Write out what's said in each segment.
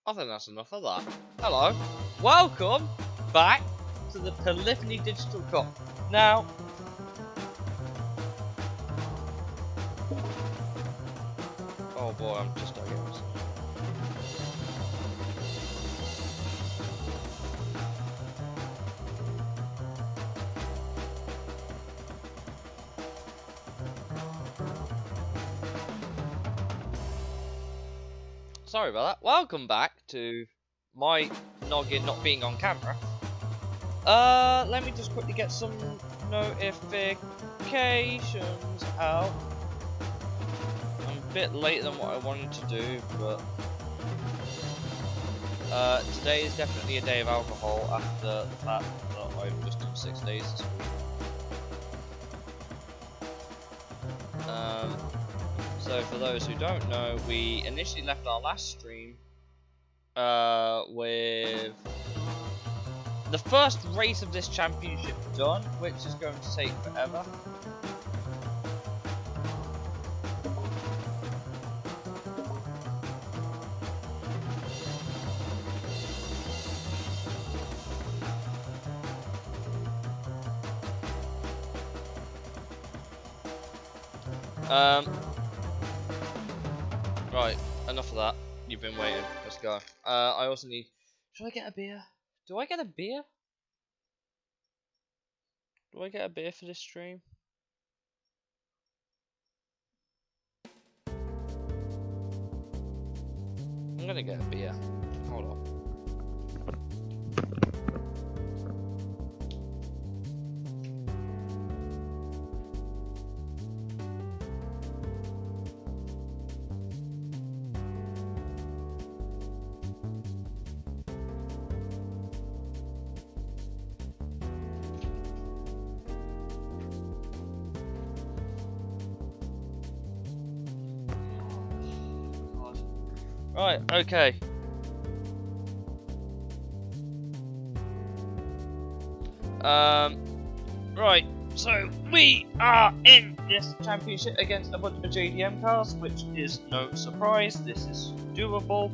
I think that's enough of that. Hello, welcome back to the Polyphony Digital Cup. Now, oh boy, I'm just not getting this. Sorry about that. Welcome back to my noggin not being on camera. Let me just quickly get some notifications out. I'm a bit later than what I wanted to do, but today is definitely a day of alcohol after the fact that I've just done 6 days this week. So for those who don't know, we initially left our last stream with the first race of this championship done, which is going to take forever. Right, enough of that. You've been waiting. Let's go. I also need. Should I get a beer? Do I get a beer? Do I get a beer for this stream? I'm gonna get a beer. Hold on. Right, okay. Right, so we are in this championship against a bunch of JDM cars, which is no surprise. This is doable.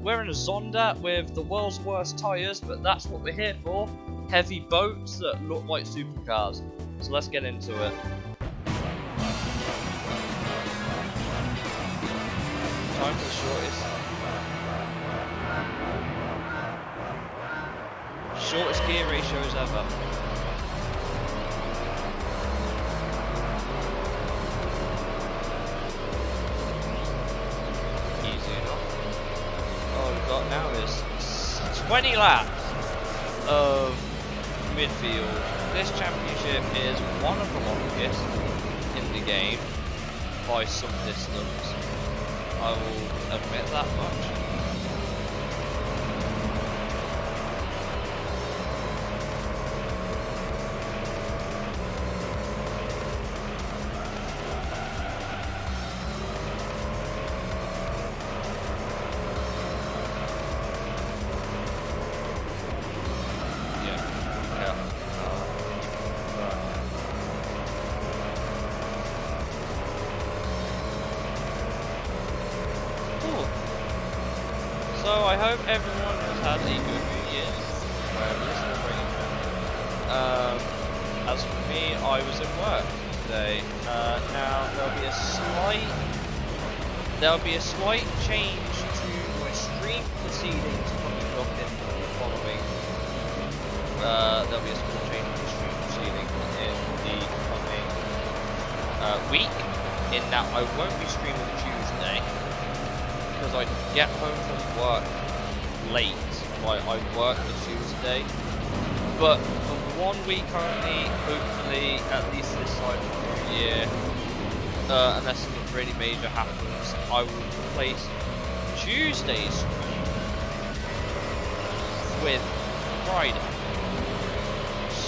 We're in a Zonda with the world's worst tyres, but that's what we're here for. Heavy boats that look like supercars. So let's get into it. Time for the shortest gear ratios ever. Easy enough. All we've got now is 20 laps of midfield. This championship is one of the longest in the game by some distance. I will admit that much. So I hope everyone has had a good New Year's. As for me, I was in work today. Now there'll be a slight change to my stream proceedings coming up in the following. There'll be a small change to the stream proceedings in the coming week. In that I won't be streaming Tuesday. Because I get home from work late, like I work the Tuesday, but for 1 week only, hopefully, at least this side of the new year, unless something really major happens, I will replace Tuesdays with Friday.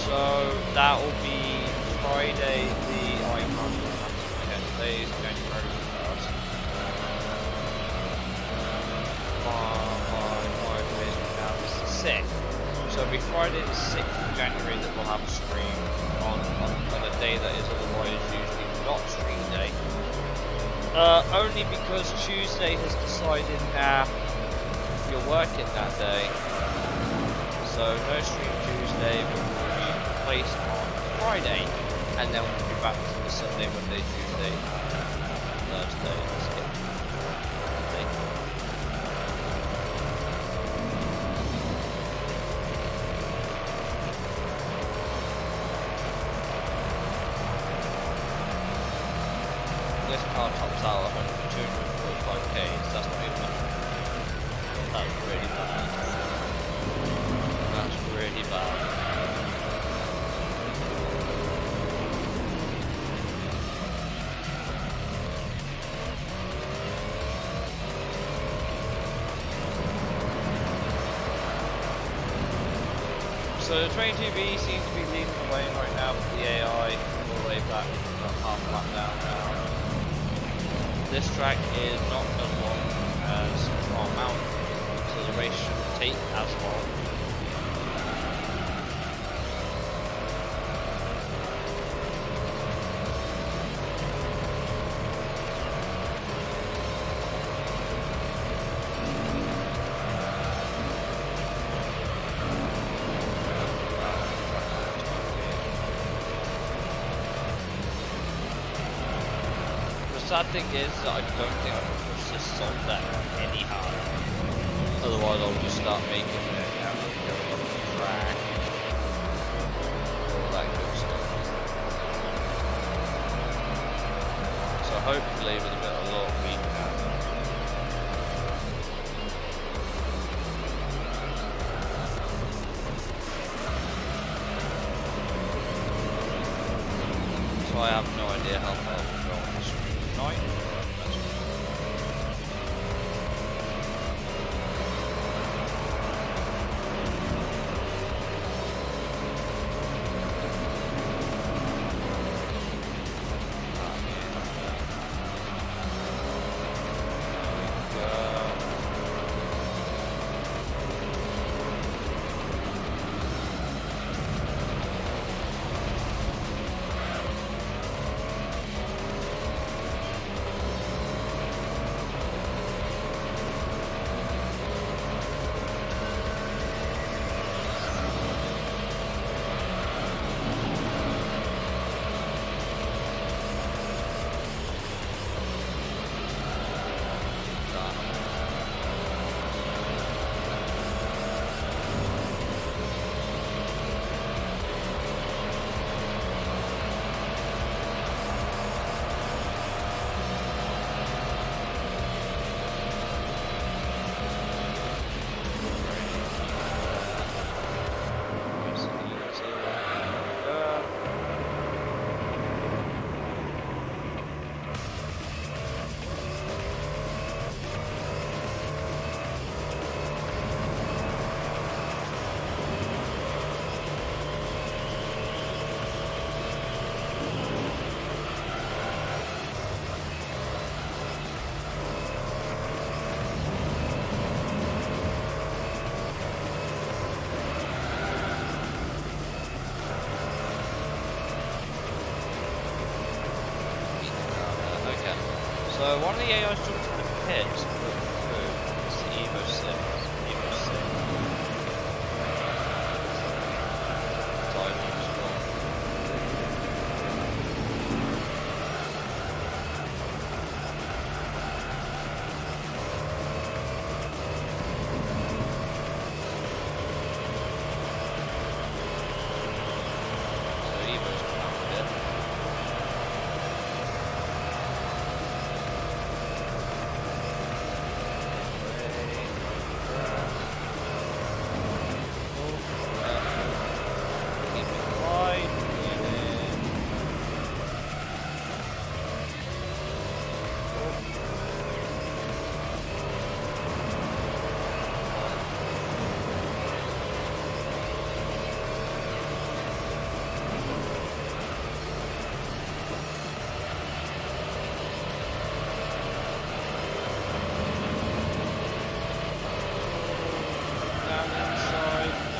So that will be Friday the icon of 10 days, January 1st. 5 days from now, this is 6th. So it'll be Friday the 6th of January that we'll have a stream on a day that is otherwise usually not stream day. Only because Tuesday has decided now you're working that day. So no stream Tuesday, but we'll be placed on Friday. And then we'll be back to the Sunday, Monday, Tuesday, Thursday. This car tops out 245k, so that's not even much. That's really bad. That's really bad. So the train TV seems to be leading the way right now with the AI all the way back, about half a lap down now. This track is not as long as Trial Mountain, so the race shouldn't take as long. The sad thing is that I don't think I can push this on that any harder. Otherwise I'll just start making it out of go on the track. All that good stuff. So hopefully with a bit of luck we can. So I have no idea how far we'll go on the stream tonight. So one of the AIs jumped in the pits, it's the Evo 6. Evo 6. So Evo's come out a bit.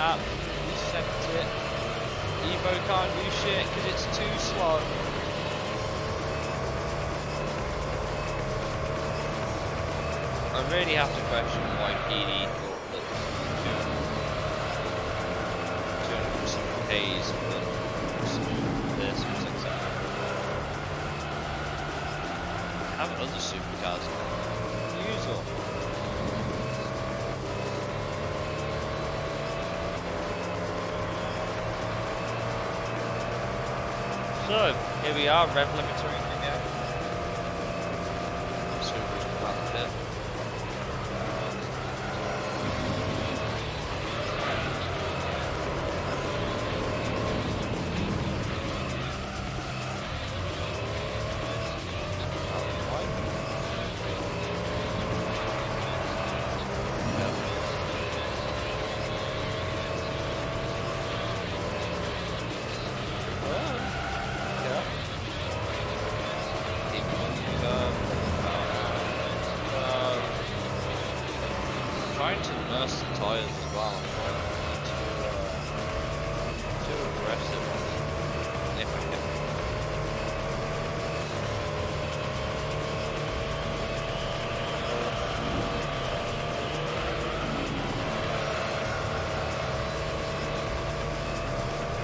Absolutely sent it. Evo can't do shit because it's too slow. really have to question why PD thought that 200 Ks for this was acceptable. Have other supercars use them. So, here we are, rev limiter again. Subaru's come out the pit. Trying to nurse the tyres as well. I'm trying too aggressive on the nipping it.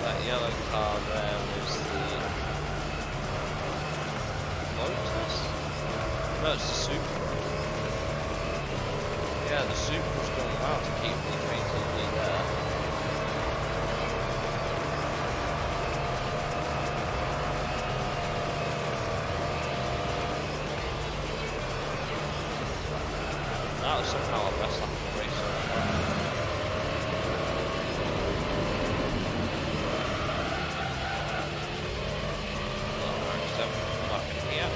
That yellow car there was the Lotus? No, it's the Super. Yeah, the Subaru's going well to keep the creativity there. That was somehow our best lap of the race so far. Back in here.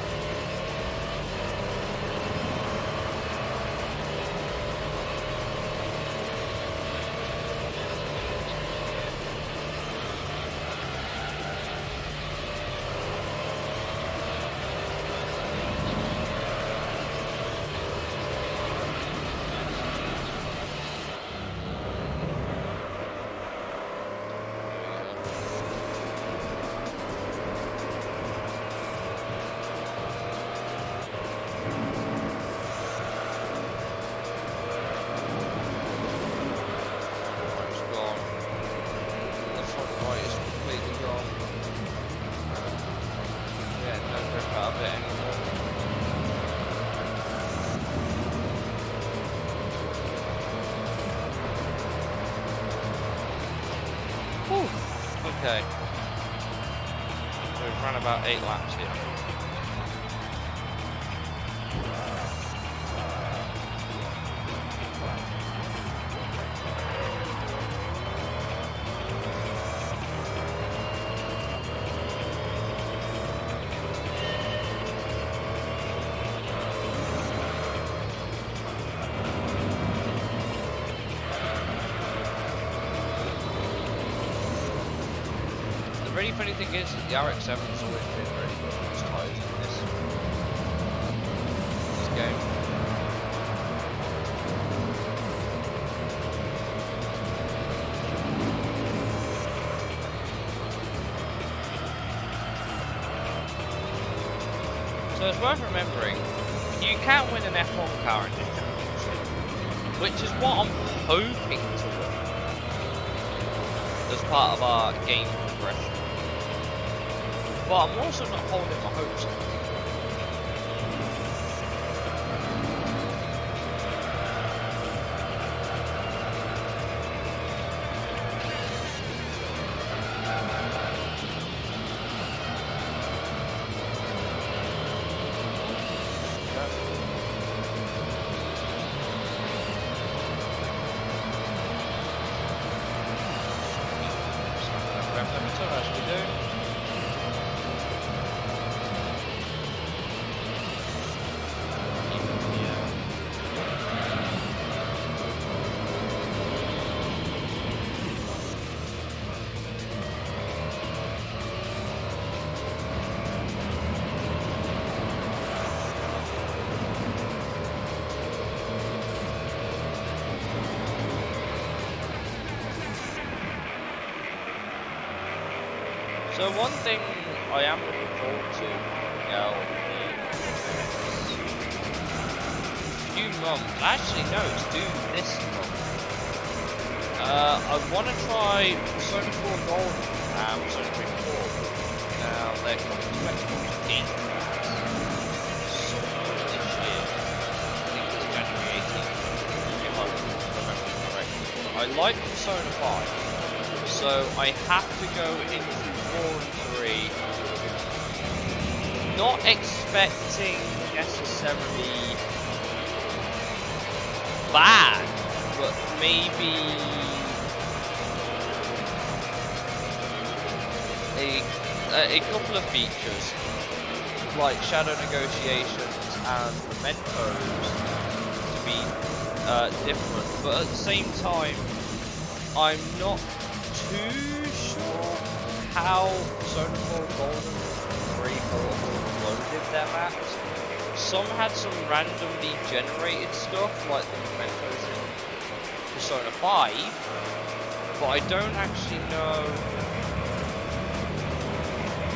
Okay. So we've run about 8 laps here. The really funny thing is that the RX-7's always been very good on its tyres in this game. So it's worth remembering, you can win an F1 car in this championship, which is what I'm hoping to win as part of our game progression. But I'm also not holding my hopes up. As we do. So one thing I am looking forward to, a few month. Actually, no, it's due this month. I want to try Persona 4 Gold and Persona 3 4. Now, they're coming to Xbox Game Pass sometime this year. I think it's January 18th, if I remember correctly. I like Persona 5, so I have to go into 4 and 3, not expecting necessarily bad, but maybe a couple of features like shadow negotiations and mementos to be different, but at the same time I'm not too sure how Persona 4 Golden 3 loaded their maps. Some had some randomly generated stuff like the mementos in Persona 5, but I don't actually know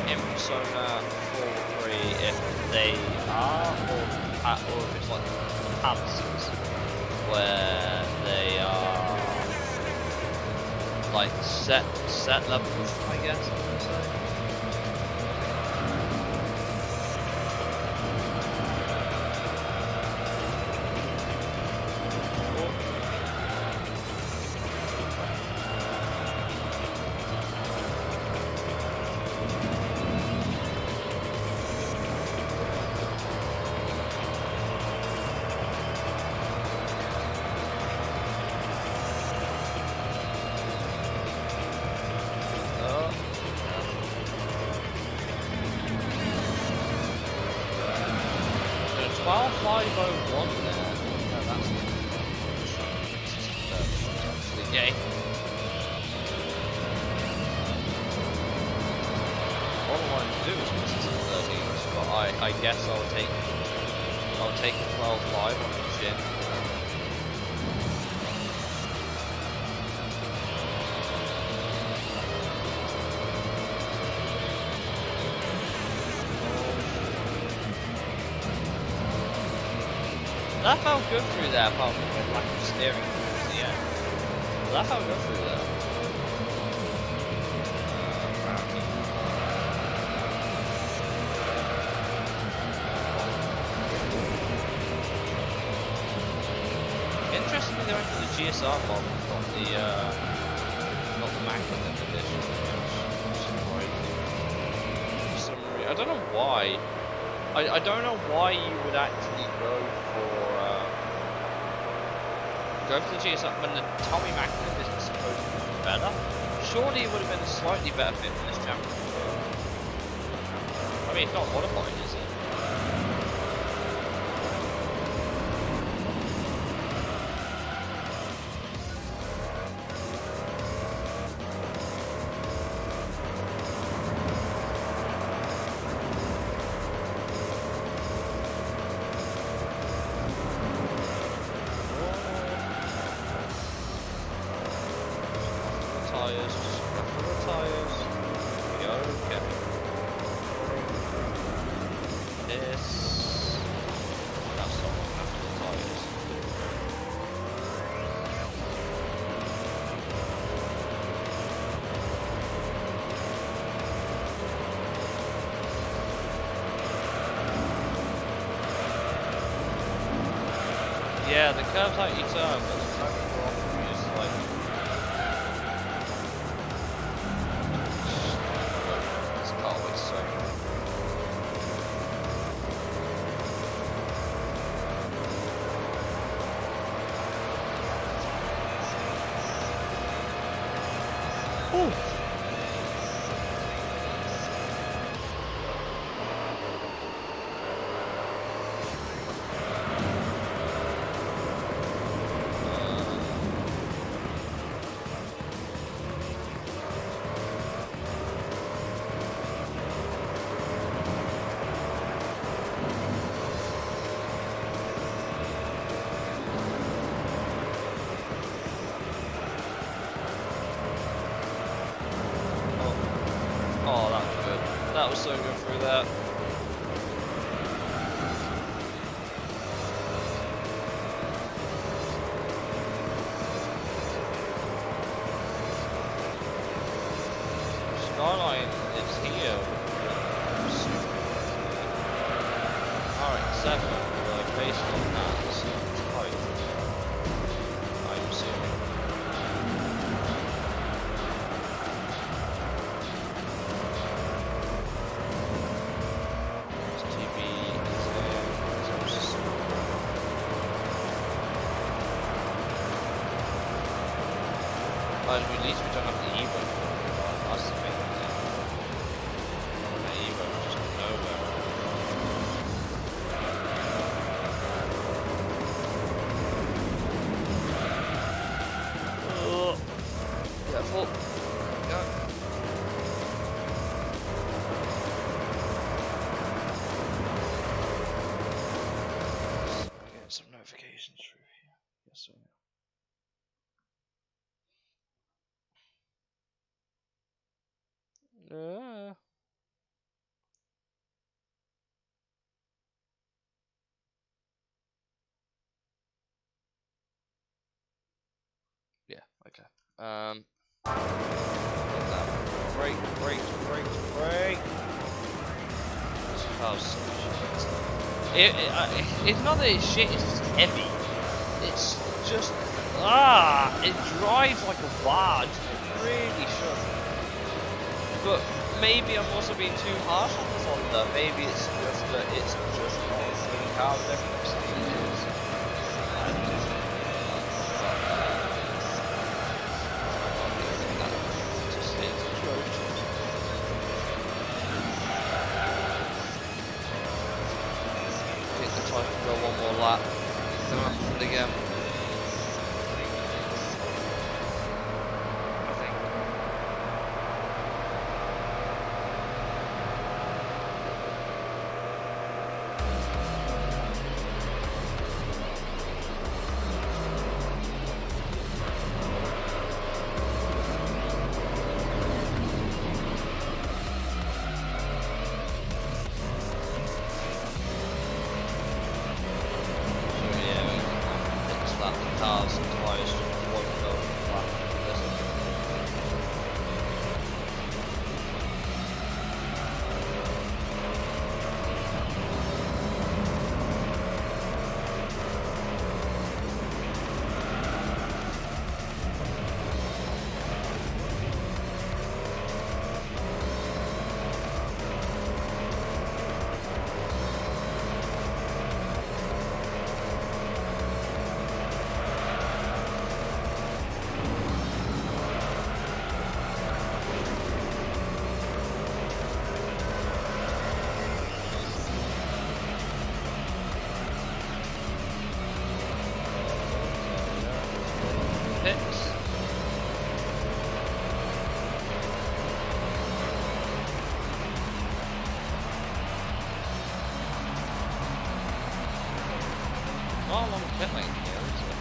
in Persona 4 3 if they are or if it's like palaces where they are like set levels, I guess I would say. I guess I'll take a 12.5 on the chin. That felt good through there, apart from the lack of steering towards the end. That felt good through there. Interestingly, they went for the GSR model, not the Macklin edition, which surprised me. I don't know why. I don't know why you would actually go for the GSR when the Tommy Macklin isn't supposed to be better. Surely it would have been a slightly better fit for this championship. I mean, it's not qualifying, is it? Yeah, the curves out you turn, but the track is like... This car was so... Ooh. Oh, that was good. That was so good through that. here. Alright, 7. Well, based on that, it seems tight. I'm assuming. Well, at least we don't have the Evo. That's the main thing. The Evo just nowhere. Oh, careful. Go. Getting some notifications through here. Yes, I am. Yeah, okay. Brake. Oh, so shit. It's not that it's shit, it's just heavy. It's just, it drives like a barge. It really should. But maybe I'm also being too harsh on this Honda. Maybe it's just that it's just not as good a car as everyone says. I can go one more lap. Then I'll have it again. I think. Cars and tyres won't go flat. Not a long pit lane here, is it?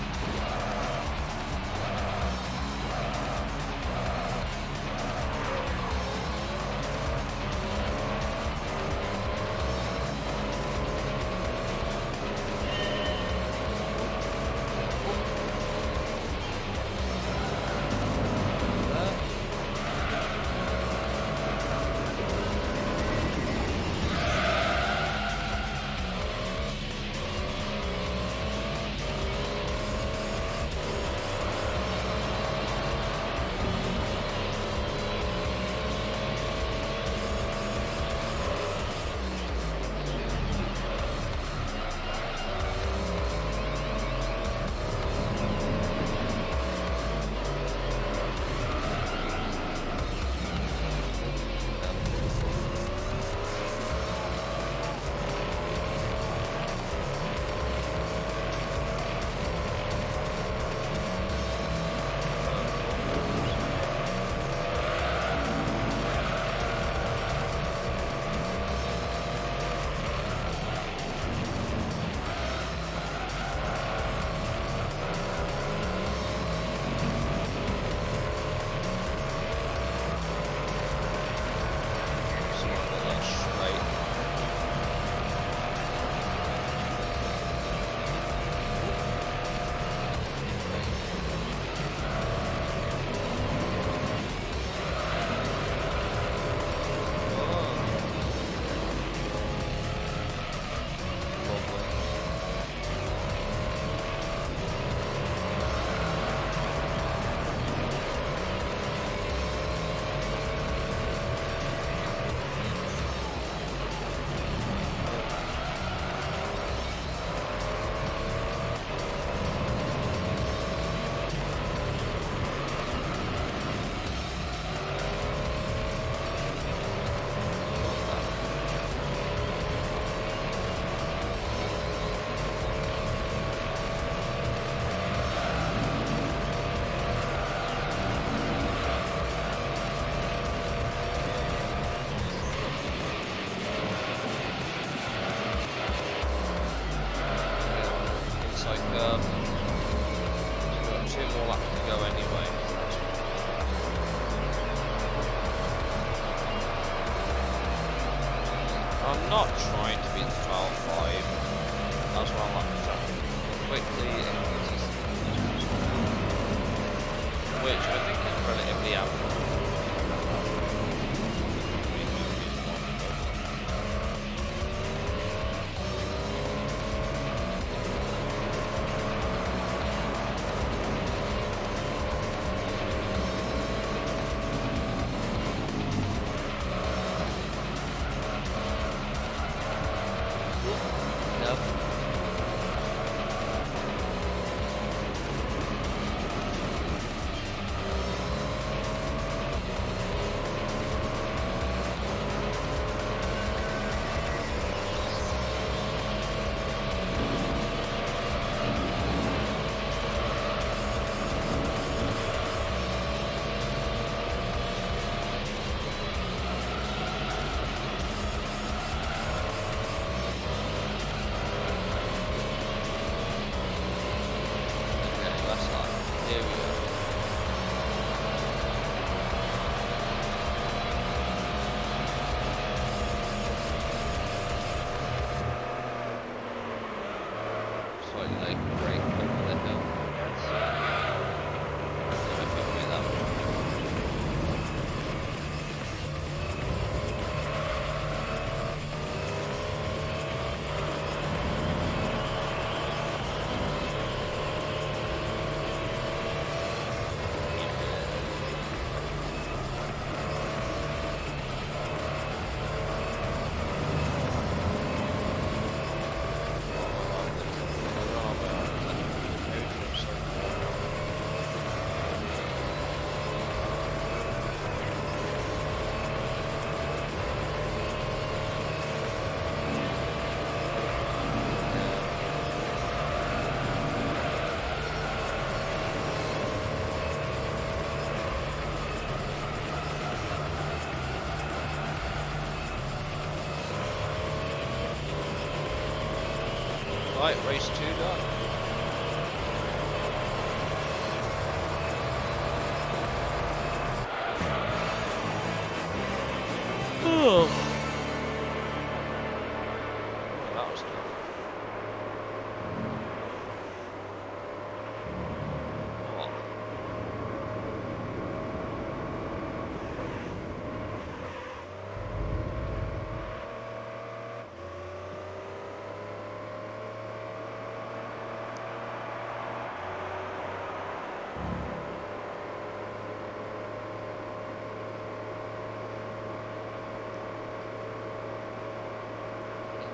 it's like we've got 2 more laps to go anyway. I'm not trying to beat the 12.5. That's why I'm like track quickly and consistently, which I think is relatively average. Right, race 2 done. Oh, that was tough. Oh.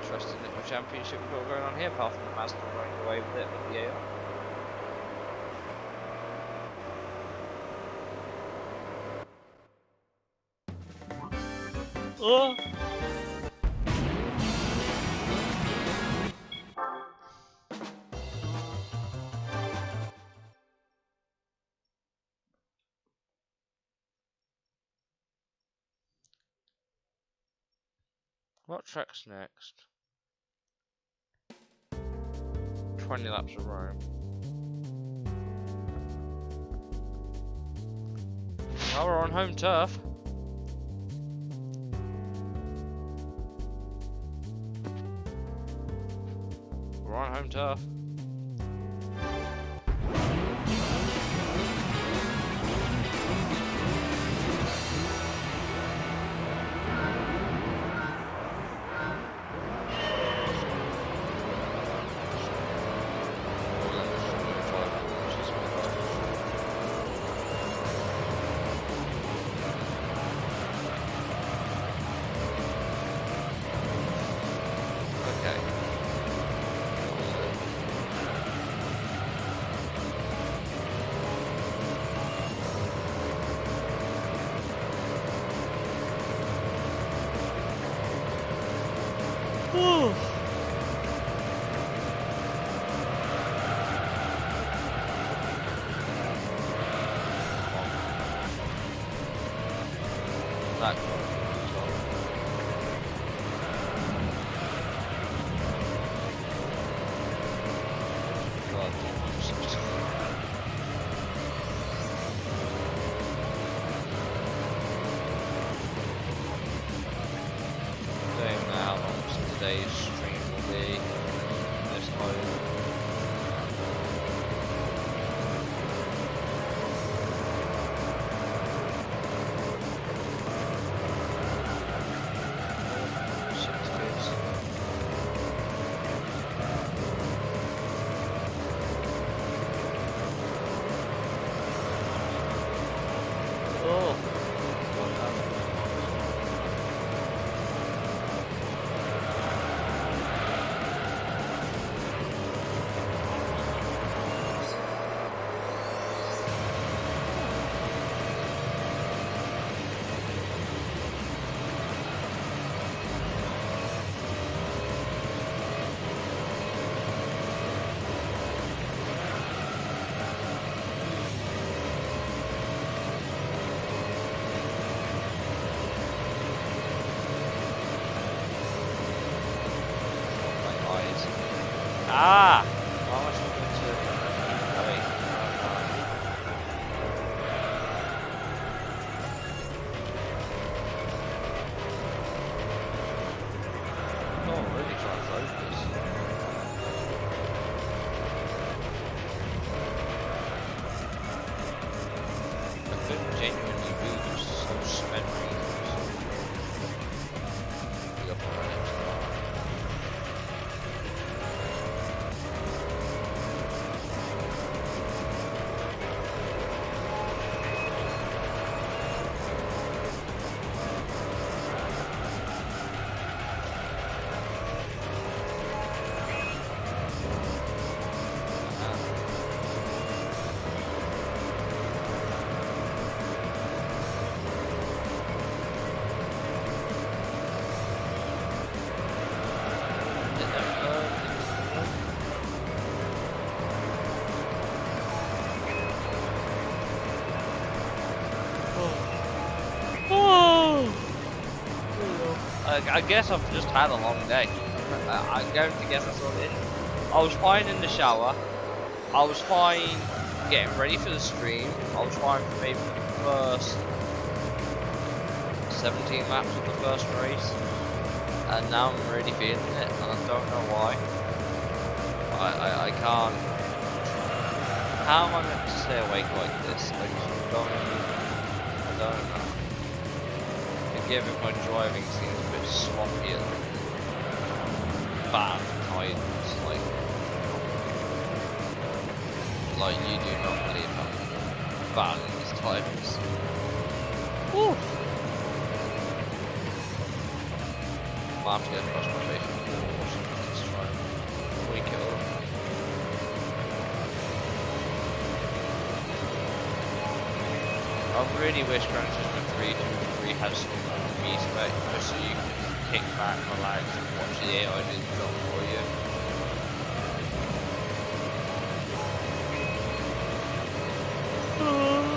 Interesting little championship we've got going on here, apart from the Mazda running away with it with the AR. Oh! What track's next? 20 laps of Rome. Well, we're on home turf. We're on home turf. Woo! That today's stream will be this mode. Ah! Why am I struggling to... Oh, wait. Oh, I'm really trying to focus. I couldn't genuinely lose some memories. Up on my next car. I guess I've just had a long day. I'm going to guess that's what it is. I was fine in the shower. I was fine getting ready for the stream. I was fine for maybe the first 17 laps of the first race. And now I'm really feeling it, and I don't know why. I can't. How am I meant to stay awake like this? I just don't know. Again, my driving seems a bit sloppy and bad times, like you do not believe how bad these times. Woo! I have to get across my face with the horse and just try and wake it up. I really wish Gran Turismo 3 has some music just so you can kick back, relax and watch the AI do the job for you. Oh.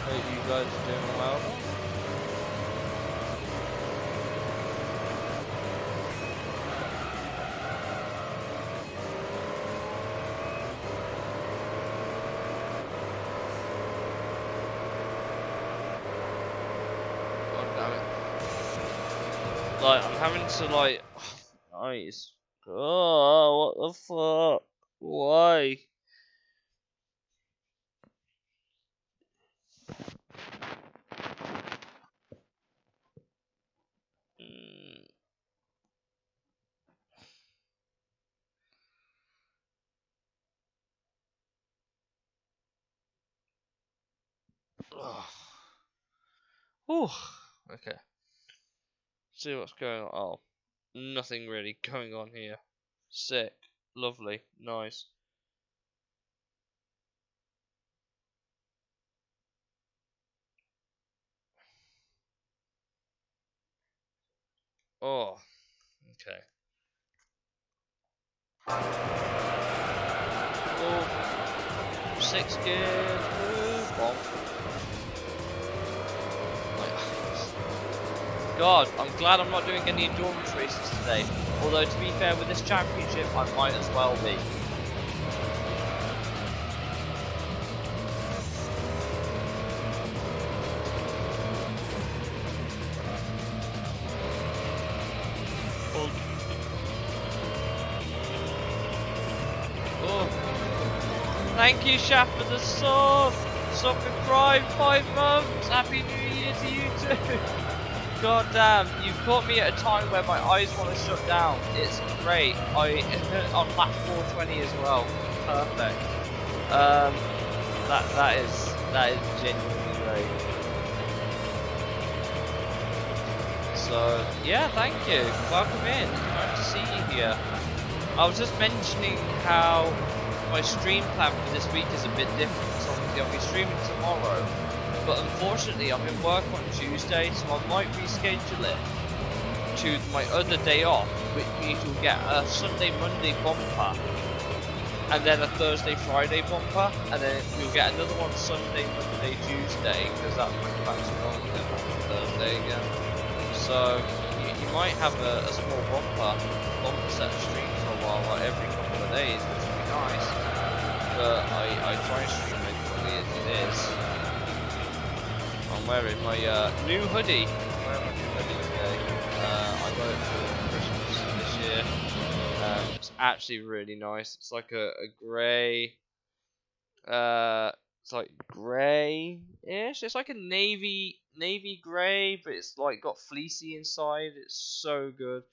Are you guys doing well? God damn it. Like, I'm having to, like, nice. Oh, what the fuck? Why? Whew. Okay. See what's going on. Oh, nothing really going on here. Sick. Lovely. Nice. Oh. Okay. Oh. 6 gears. Bonk. Like, God, I'm glad I'm not doing any endurance races today. Although, to be fair, with this championship, I might as well be. Oh. Thank you, Shaft, for the sub! Sub and Prime, 5 months! Happy New Year to you too! God damn, you've caught me at a time where my eyes want to shut down. It's great. On lap 420 as well. Perfect. That is genuinely great. So yeah, thank you. Welcome in. Nice to see you here. I was just mentioning how my stream plan for this week is a bit different. So obviously I'll be streaming tomorrow. But unfortunately, I'm in work on Tuesday, so I might reschedule it to my other day off, which means you'll get a Sunday-Monday bumper, and then a Thursday-Friday bumper, and then you'll get another one Sunday-Monday Tuesday, because that's when you're back to normal then on Thursday again. So you might have a small bumper set stream for a while, like every couple of days, which would be nice. But I try and stream regularly as it is. I'm wearing my new hoodie. I'm wearing my new hoodie today. I got it for Christmas this year. It's actually really nice. It's like a grey. It's like grey-ish. It's like a navy grey, but it's like got fleecy inside. It's so good.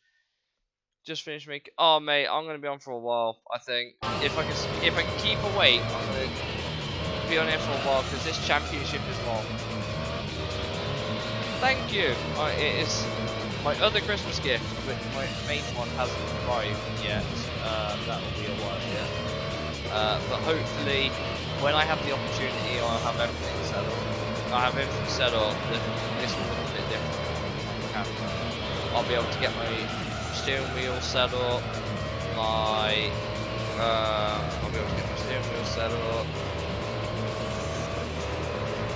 Just finished making. Oh mate, I'm gonna be on for a while. I think if I can keep awake, I'm gonna be on here for a while because this championship is long. Thank you. It is my other Christmas gift, but my main one hasn't arrived yet. That will be a while yet. But hopefully, when I have the opportunity, I'll have everything set up. I'll have everything set up. This will look a bit different. I'll be able to get my steering wheel set up. I'll be able to get my steering wheel set up.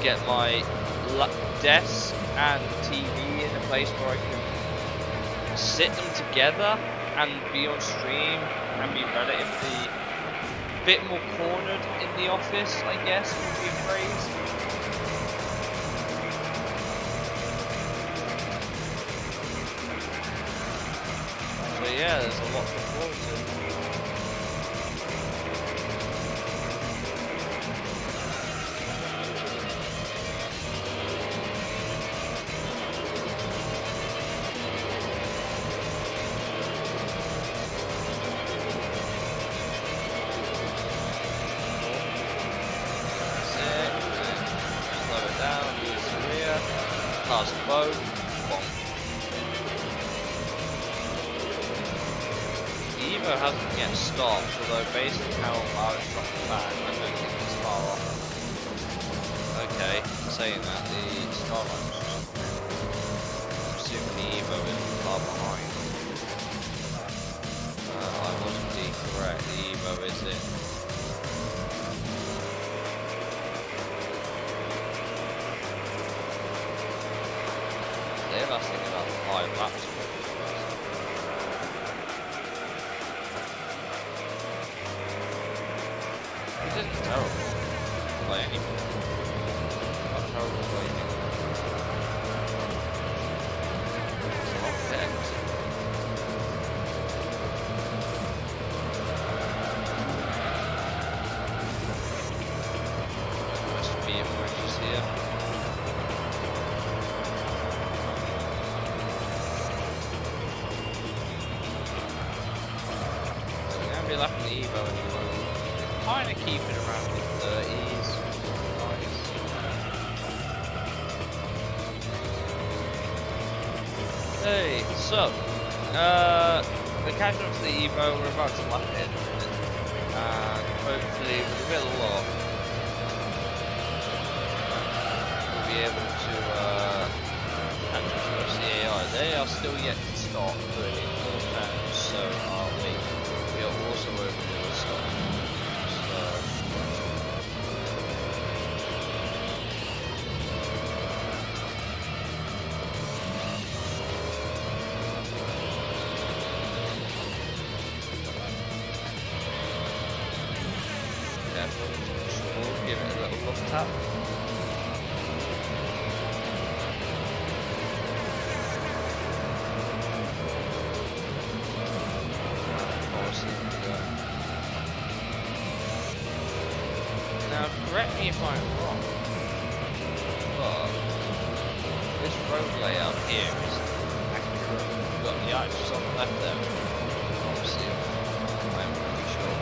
Get my desk and TV in a place where I can sit them together and be on stream and be relatively a bit more cornered in the office, I guess would be a phrase. So yeah, there's a lot to look forward to. Evo hasn't yet stopped, although based on how far it's dropped back, I don't think it's far off. Okay, saying that, the Starlight was just I'm assuming the Evo is far behind. I was indeed correct, the Evo is it. They're lasting about 5 laps. This is terrible by any means. Not terrible by any means. It's a lot of text. Must be emergencies here. So we're going to be left in the Evo anyway. Kind of keep it around the 30s. Nice. Hey, so we're catching up to the Evo. We're about to lap in, and hopefully with a bit of luck, we'll be able to catch up to the CAI. They are still yet to start putting in more turns, so are we. We are also over the stop. give it a little love tap. Now, correct me if I'm wrong, but this road layout here is accurate. You've got the arches on the left there. Obviously, I'm pretty sure.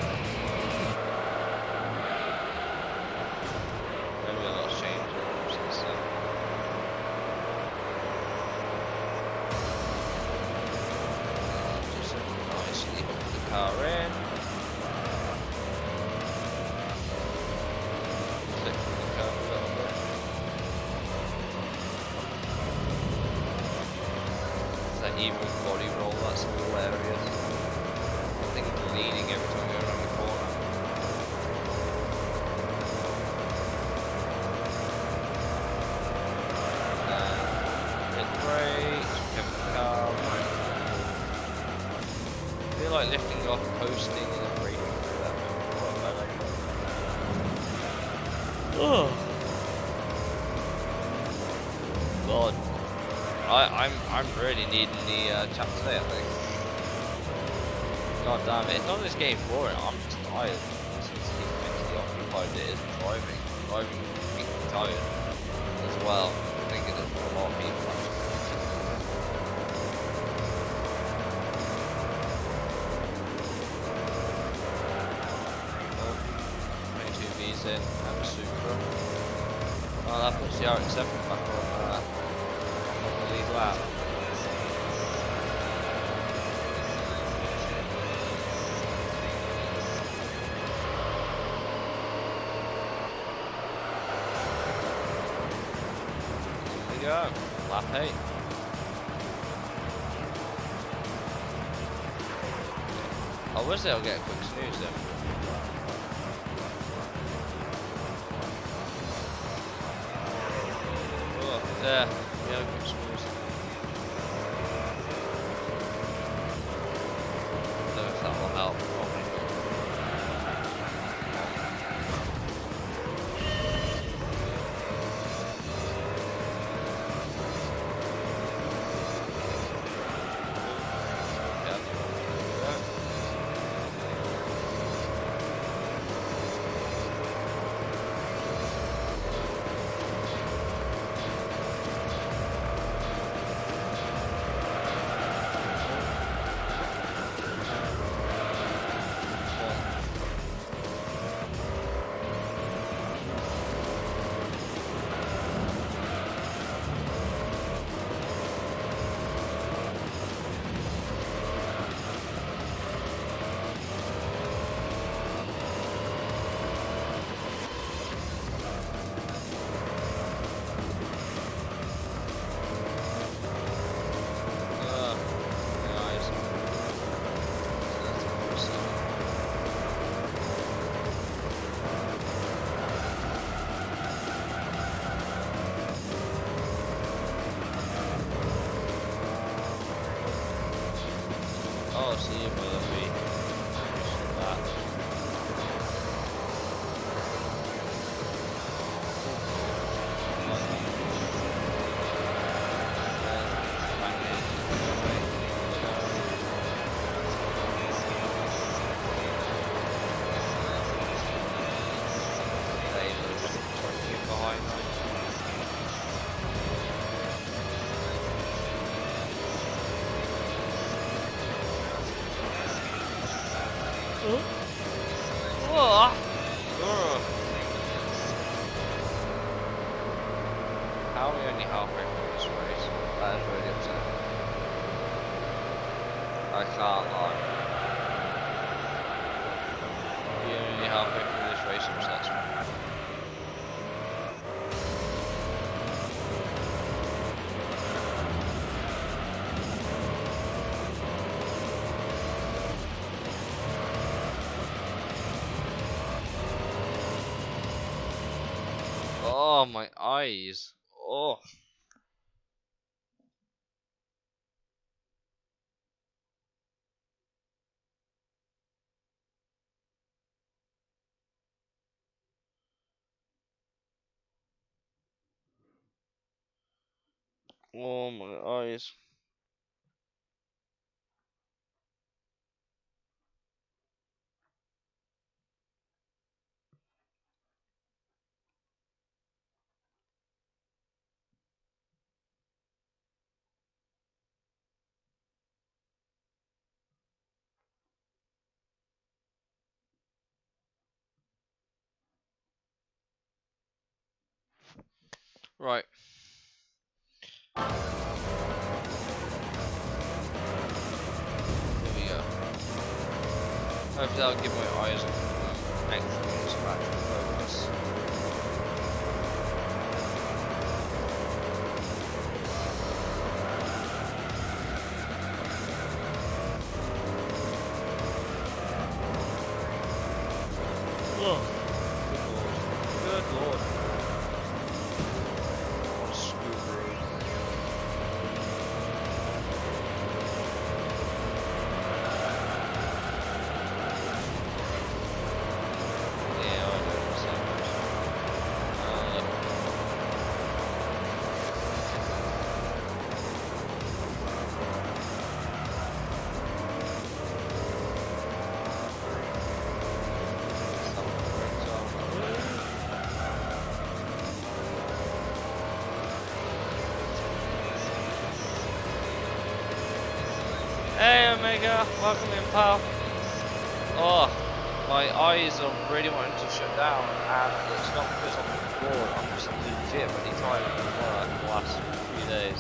Maybe a lot's changed since then. Just nicely hook the car in. Even body roll, that's all areas. I think it's leaning every time we go around the corner. Hit the brakes, cover the car. I feel like lifting off, coasting, and then braking through that movement. Oh God. I'm really needing the chat today, I think. God damn it, it's not this game boring, I'm just tired. Since the mentally occupied it is driving. Driving makes me tired as well. I think it does for a lot of people actually. Oh, 22 V's in, and a Supra. Oh, that puts the RX-7 back on lead lap. Here we go, lap 8. I wish they'll get a quick snooze then. Oh, yeah, quick snooze. That will help, probably. Oh, see you, Murphy. That. How are we only halfway through this race? That is really upsetting. I can't lie. We're only halfway through this race upsets me. Oh, my eyes. Oh. Oh my eyes. Right. Here we go. Hopefully I'll give my eyes extra minutes of actual focus. Oh, good lord. What a scoop road. Yeah, I know the same. Look. Hey Omega, welcome in pal. Oh, my eyes are really wanting to shut down and it's not because I'm bored, I'm just legitimately tired of work the last few days.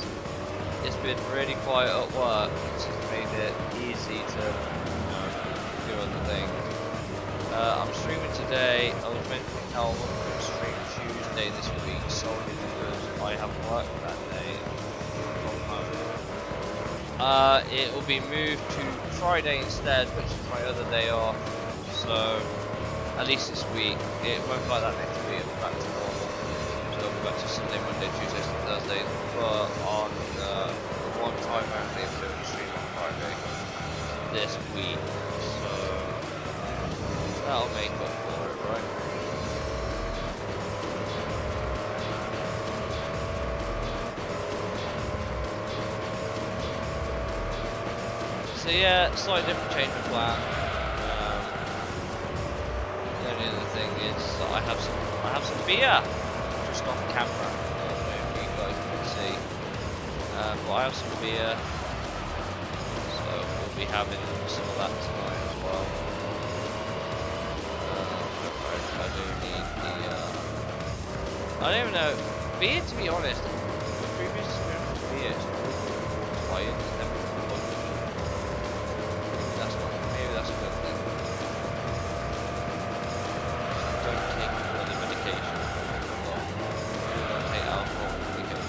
It's been really quiet at work, it's just made it easy to do other things. I'm streaming today. I was mentioning how I'm going to stream Tuesday this week solely because I have work that day from home. It will be moved to Friday instead, which is my other day off. So at least this week. It won't be like that next week. It'll be back to normal. So it'll be back to Sunday, Monday, Tuesdays, and Thursdays. But on one time only, I'm doing a stream on Friday this week. So that'll make up for it, right? So yeah, slightly different change of plan. The only other thing is that I have some beer just on camera. I don't know if you guys can see, but I have some beer, so we'll be having some of that tonight as well. I do need the. I don't even know beer, to be honest. The previous experience with beer is quite interesting. Maybe that's a good thing. Don't take all the medication. Well, don't take alcohol medication.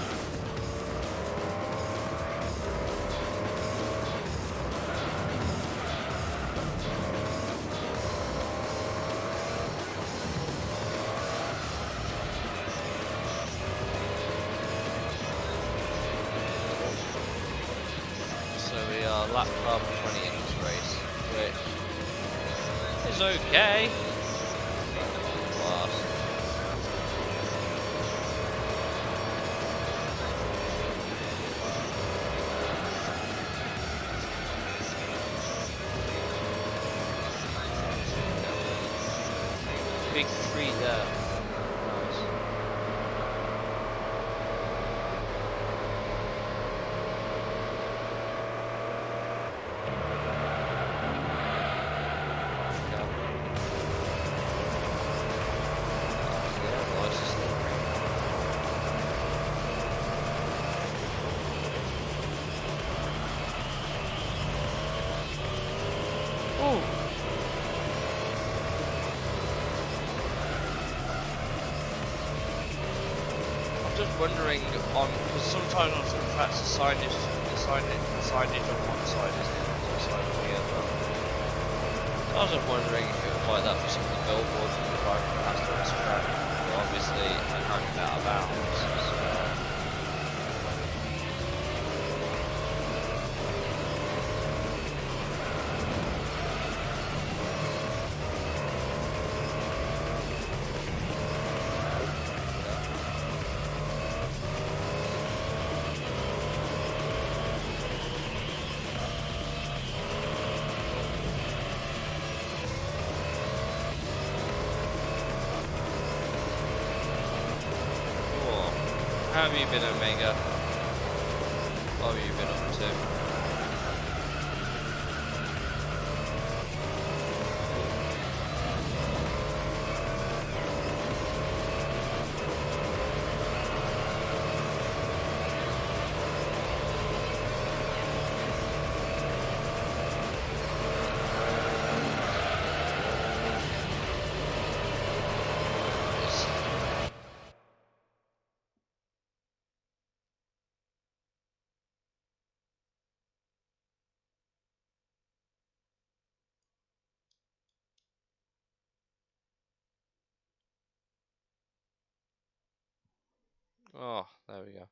So we are lap 12 and 20 in this race, which is okay. Fast. Big tree there. Nice. Wondering on, because sometimes on some tracks the signage on one side is the other side of the other. I was just wondering if it was like that for some of the billboards that were driving past on this track. But obviously I can't get out of bounds. So. How have you been, Omega? What have you been up to? Oh, there we go.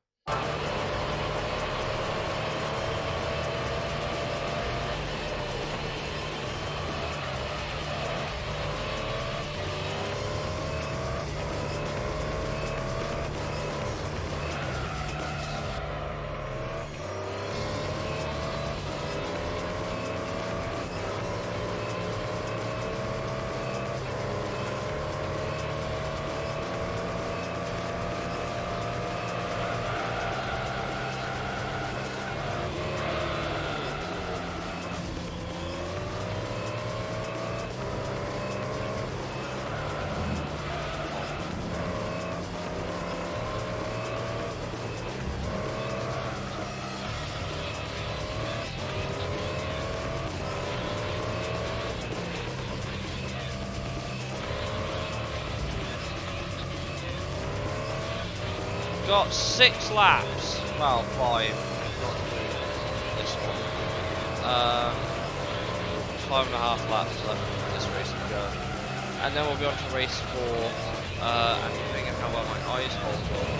Got 6 laps. Well, 5. Not this one. 5.5 laps left of this race to go. And then we'll be on to race 4. I'm thinking how well my eyes hold up.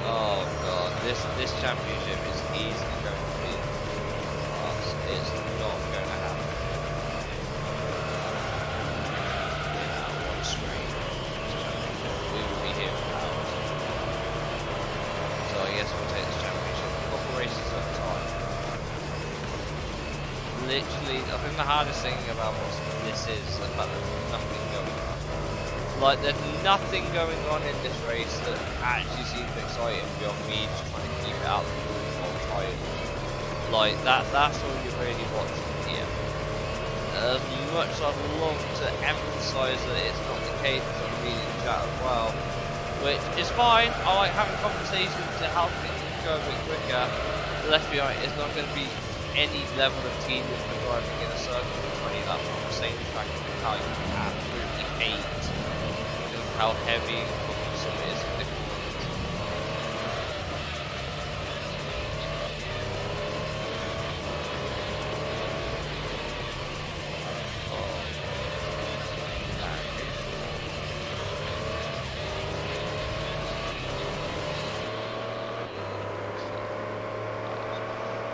Oh god, this championship is easily going to be us. It's not going to happen. On screen. We will be here for hours. So I guess we'll take this championship a couple races at a time. Literally, I think the hardest thing about this is the fact that there's nothing going on. Like, there's nothing going on in this race that actually seems exciting beyond me just trying to keep it out of the blue all tired. Like, that's all you really want here. As much as I'd love to emphasise that it's not the case, I'm reading the chat as well, which is fine. I like having conversations to help it go a bit quicker. But let's be honest, it's not going to be any level of tedium for driving in a circle for 20 laps on the same track how you absolutely hate because of how heavy and cumbersome it is in different moments.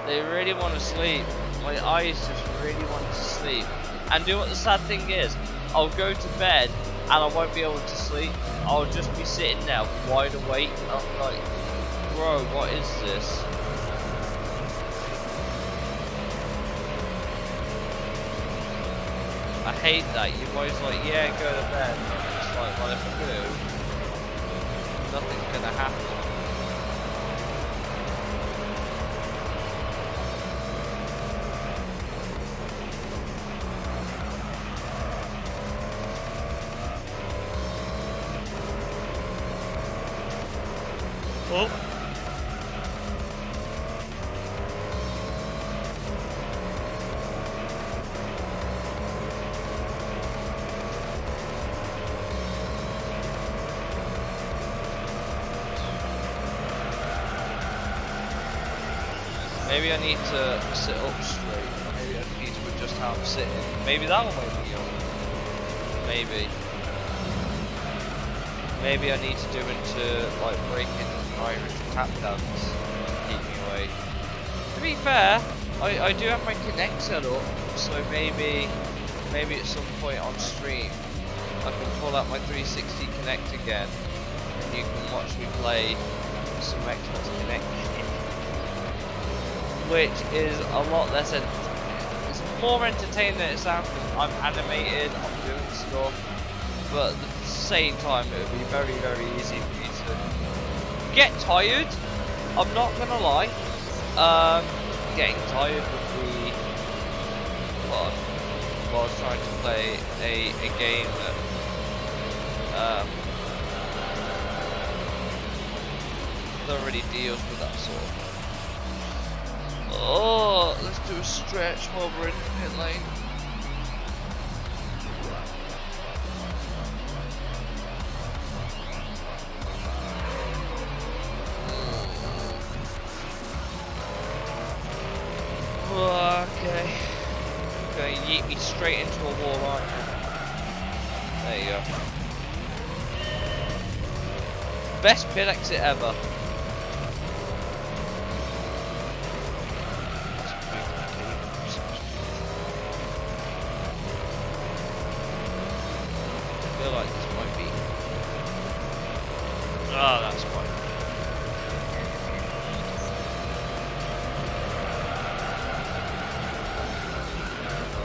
They really want to sleep. My eyes just really want to sleep. And do what the sad thing is, I'll go to bed and I won't be able to sleep. I'll just be sitting there wide awake. I'm like, bro, what is this? I hate that. You're always like, yeah, go to bed. It's like, well, if I do, nothing's gonna happen. Oh. Maybe I need to sit up straight. Maybe I need to adjust how I'm sitting. Maybe that will make me on. Maybe. Maybe I need to do into like breaking Irish tap dance to keep me awake. To be fair, I do have my Kinect set up, so maybe at some point on stream I can pull out my 360 Kinect again and you can watch me play some Xbox Kinect shit. Which is a lot less it's more entertaining than it sounds. I'm animated, I'm doing stuff, but the same time, it would be very, very easy for me to get tired. I'm not gonna lie. Getting tired would be fun while trying to play a game that thoroughly deals with that sort of. Oh, let's do a stretch while we're in pit lane. Okay. Okay, yeet me straight into a wall, aren't you? There you go. Best pit exit ever. I feel like this might be. Oh, that's fine.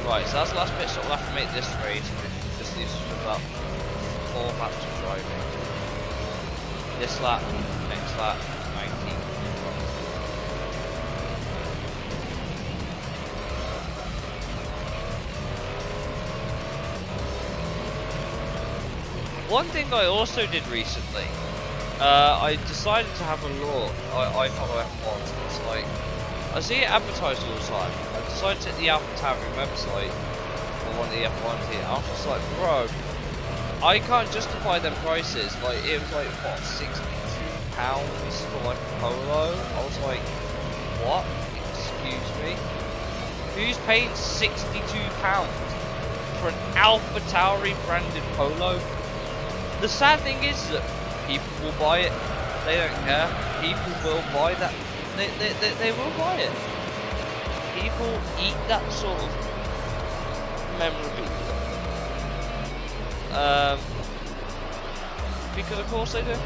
Right, so that's the last bit, so we'll have to make this race. This leaves us with about 4 laps of driving. This lap, next lap, 19. One thing I also did recently, I decided to have a look. I follow F1, so it's like, I see it advertised all the time. I decided to hit the AlphaTauri website for one of the F1 team. I was just like, bro, I can't justify them prices. Like, it was like, what, £62 for like a Polo? I was like, what? Excuse me? Who's paying £62 for an AlphaTauri branded Polo? The sad thing is that people will buy it. They don't care. People will buy that. They will buy it. People eat that sort of memorabilia. Because of course they do.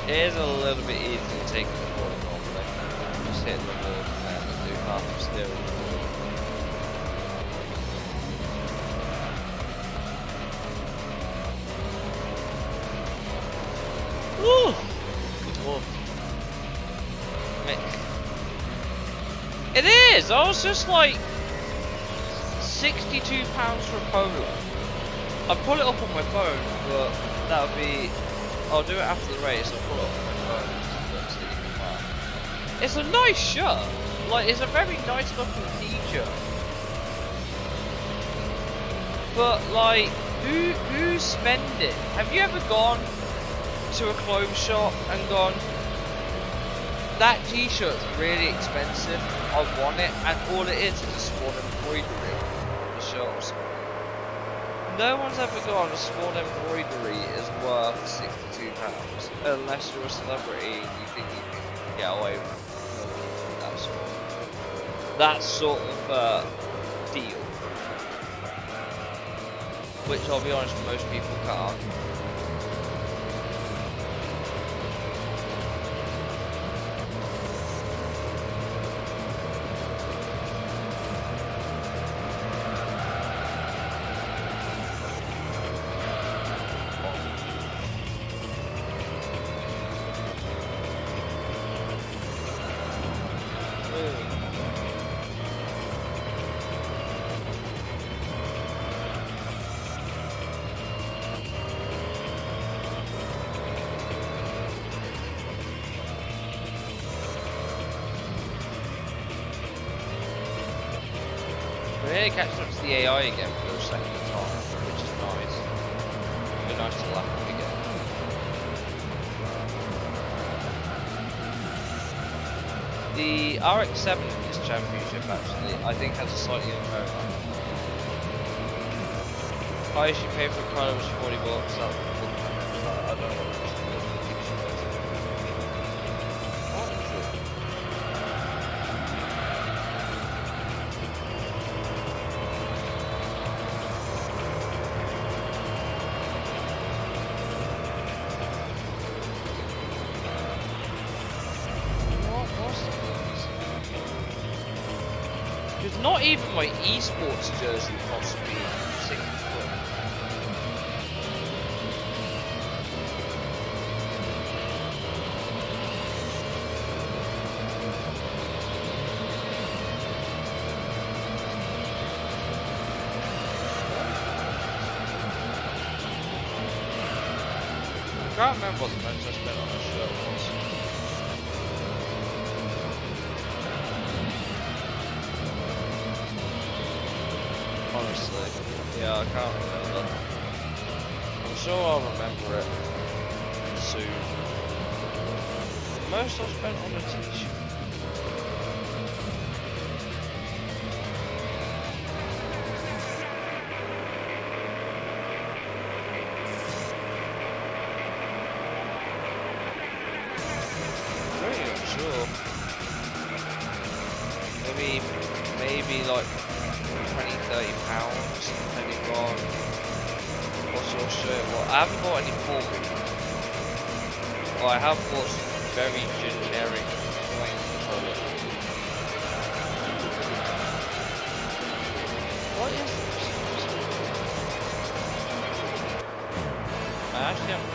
It is a little bit easier to take the ball normally. Just hit the wall and do half of steering. Woo! Good lord. It is! I was just like £62 for a Polo. I pull it up on my phone, but that would be. I'll do it after the race. I'll pull it up on my phone. It's a nice shirt. Like, it's a very nice looking t-shirt. But like, who's spending? Have you ever gone to a clothes shop and gone, that t-shirt's really expensive, I want it, and all it is a small embroidery on the shorts? No one's ever gone, a small embroidery is worth £62, unless you're a celebrity and you think you can get away with that sort of deal. Which I'll be honest, most people can't. We're here catching up to the AI again for a second time, which is nice. It'd be nice to laugh at again. The RX-7 in this championship actually, I think has a slightly unfair line. Highest you pay for a car was 40 bucks. I don't know what it was. Because not even my esports jersey cost me £60. I can't remember what the most I spent on a shirt was. Honestly, yeah, I can't remember. I'm sure I'll remember it soon. The most I spent on a t-shirt. Sure. Maybe like 20–30 pounds, depending on what sort of shirt. Well, I haven't bought any full. Well, I have bought some very generic plain colour. What is this? I actually haven't.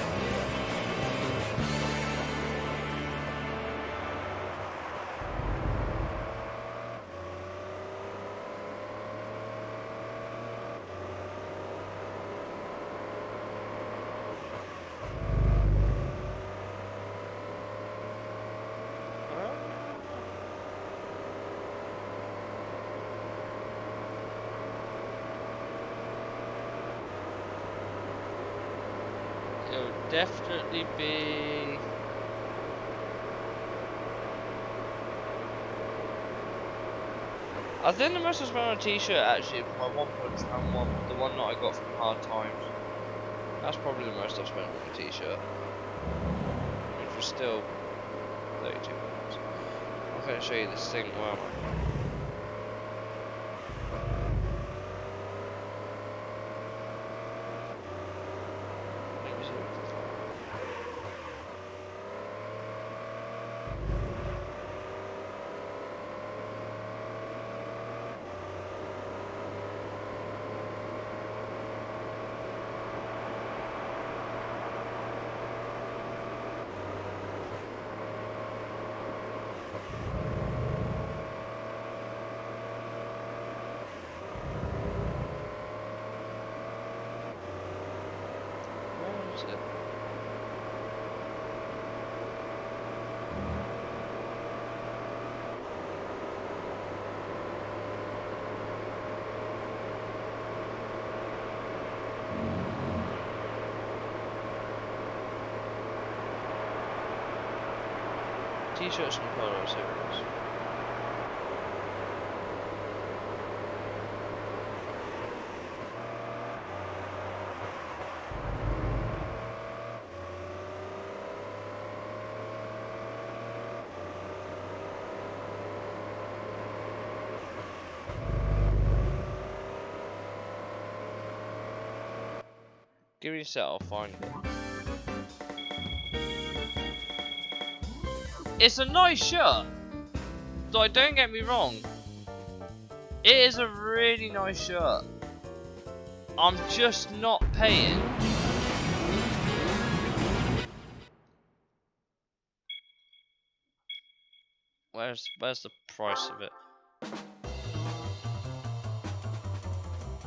It would definitely be. I think the most I spent on a t-shirt actually was my One Punch Man one, the one that I got from Hard Times. That's probably the most I've spent on a t-shirt, which was still £32. I'm going to show you this thing. Wow. T-shirts from Polo Series. Give me a set, I'll find it. It's a nice shirt, so don't get me wrong. It is a really nice shirt. I'm just not paying. Where's the price of it?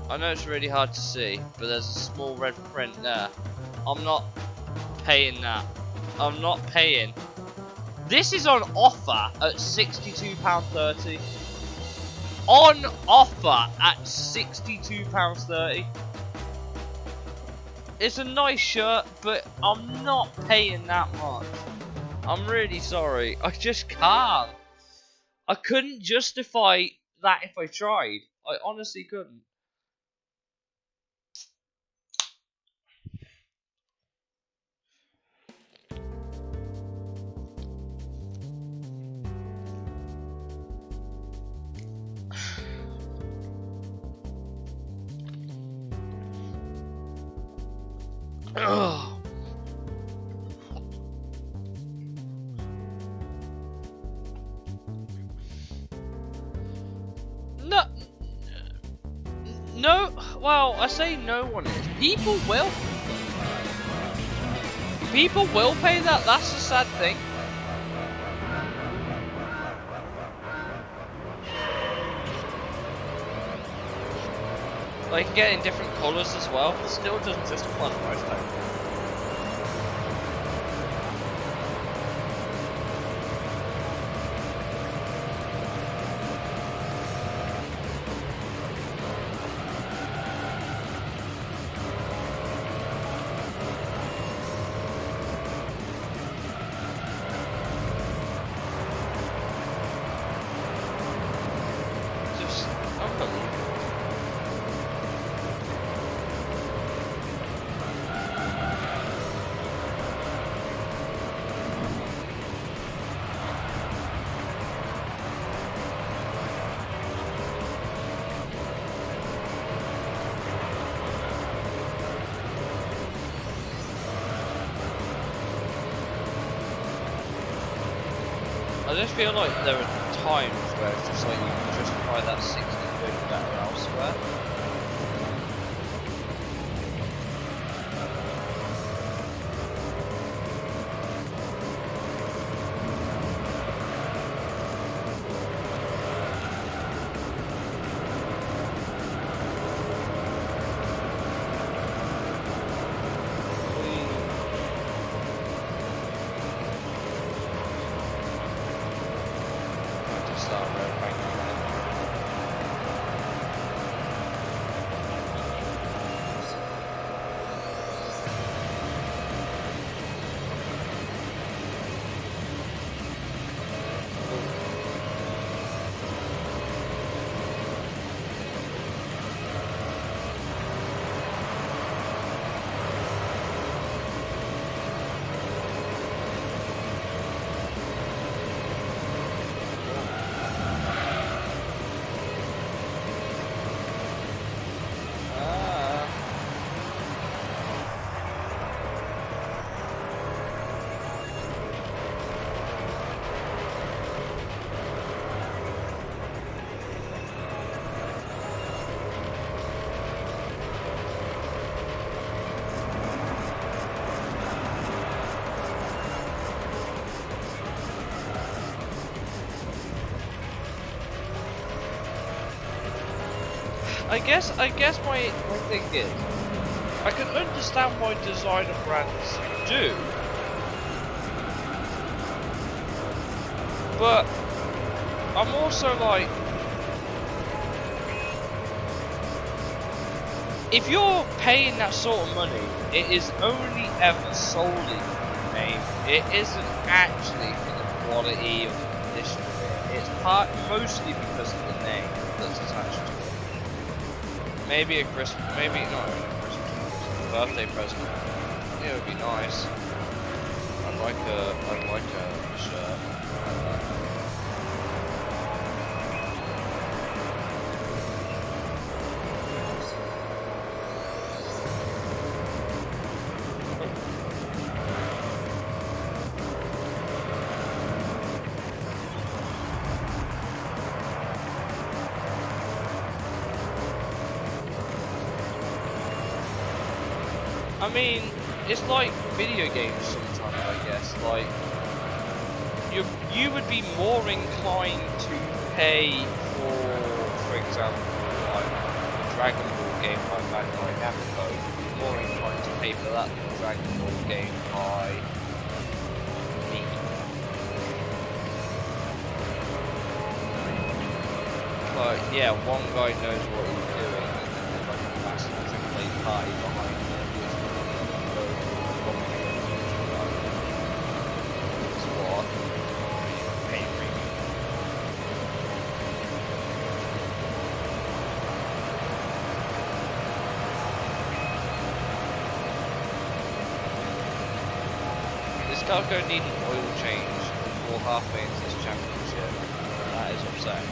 I know it's really hard to see, but there's a small red print there. I'm not paying that. I'm not paying. This is on offer at £62.30. On offer at £62.30. It's a nice shirt, but I'm not paying that much. I'm really sorry. I just can't. I couldn't justify that if I tried. I honestly couldn't. No, No, well, I say no one is. People will. People will pay that. That's the sad thing. Like, you can get in different colours as well. It still doesn't justify the price tag. Just unbelievable. I just feel like there are times where it's just like you can justify that 60 quid better elsewhere. I guess my thing is, I can understand why designer brands do, but I'm also like, if you're paying that sort of money, it is only ever solely for the name. It isn't actually for the quality of the condition of it. It's mostly because of the name that's attached to it. Maybe a Christmas, maybe not even a Christmas present, a birthday present. Yeah, it would be nice. I'd like a shirt. I mean, it's like video games sometimes, I guess. Like, you would be more inclined to pay for example, like a Dragon Ball game like Bandai Namco. You'd be more inclined to pay for that than a Dragon Ball game by me. Like, yeah, one guy knows what he's doing, and then there's like a massive AAA party behind it. This car's going to need an oil change before halfway into this championship. That is upsetting.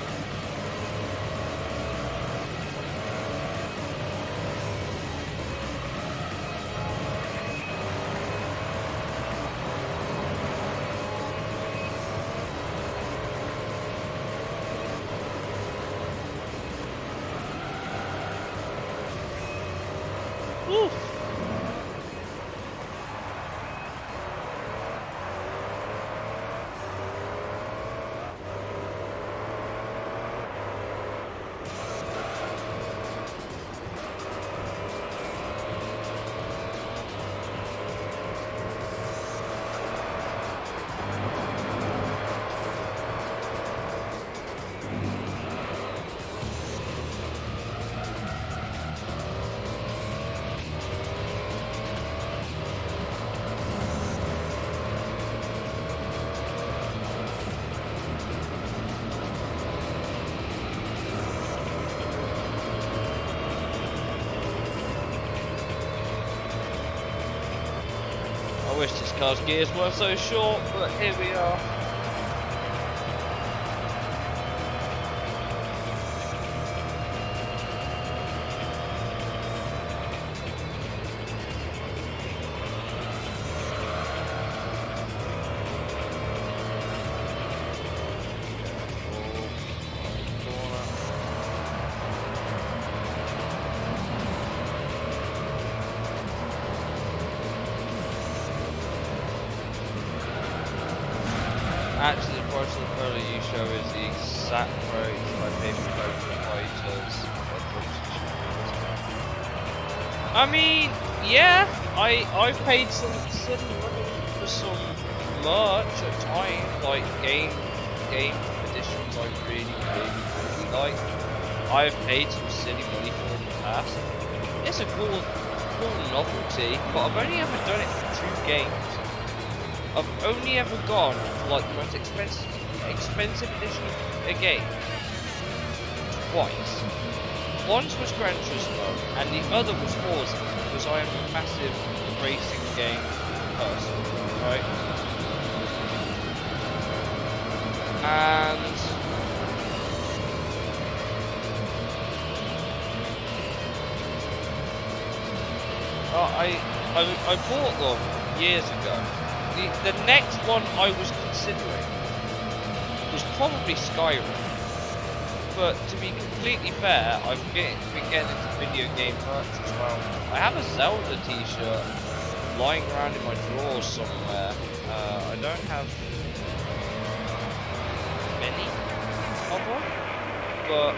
Oof. I wish this car's gears were so short, but here we are. Actually, the price of the Pearly you show is the exact rate I paid for both fighters. I mean, yeah, I've paid some money for some merch at times, like game editions I really like. I've paid some silly money for in the past. It's a cool novelty, but I've only ever done it for 2 games. I've only ever gone for like the most expensive edition of a game twice. Once was Gran Turismo, and the other was Forza, because I am a massive racing game person, right? And I bought them years ago. The next one I was considering was probably Skyrim. But to be completely fair, I've been getting into video game merch as well. I have a Zelda t-shirt lying around in my drawers somewhere. I don't have many of them, but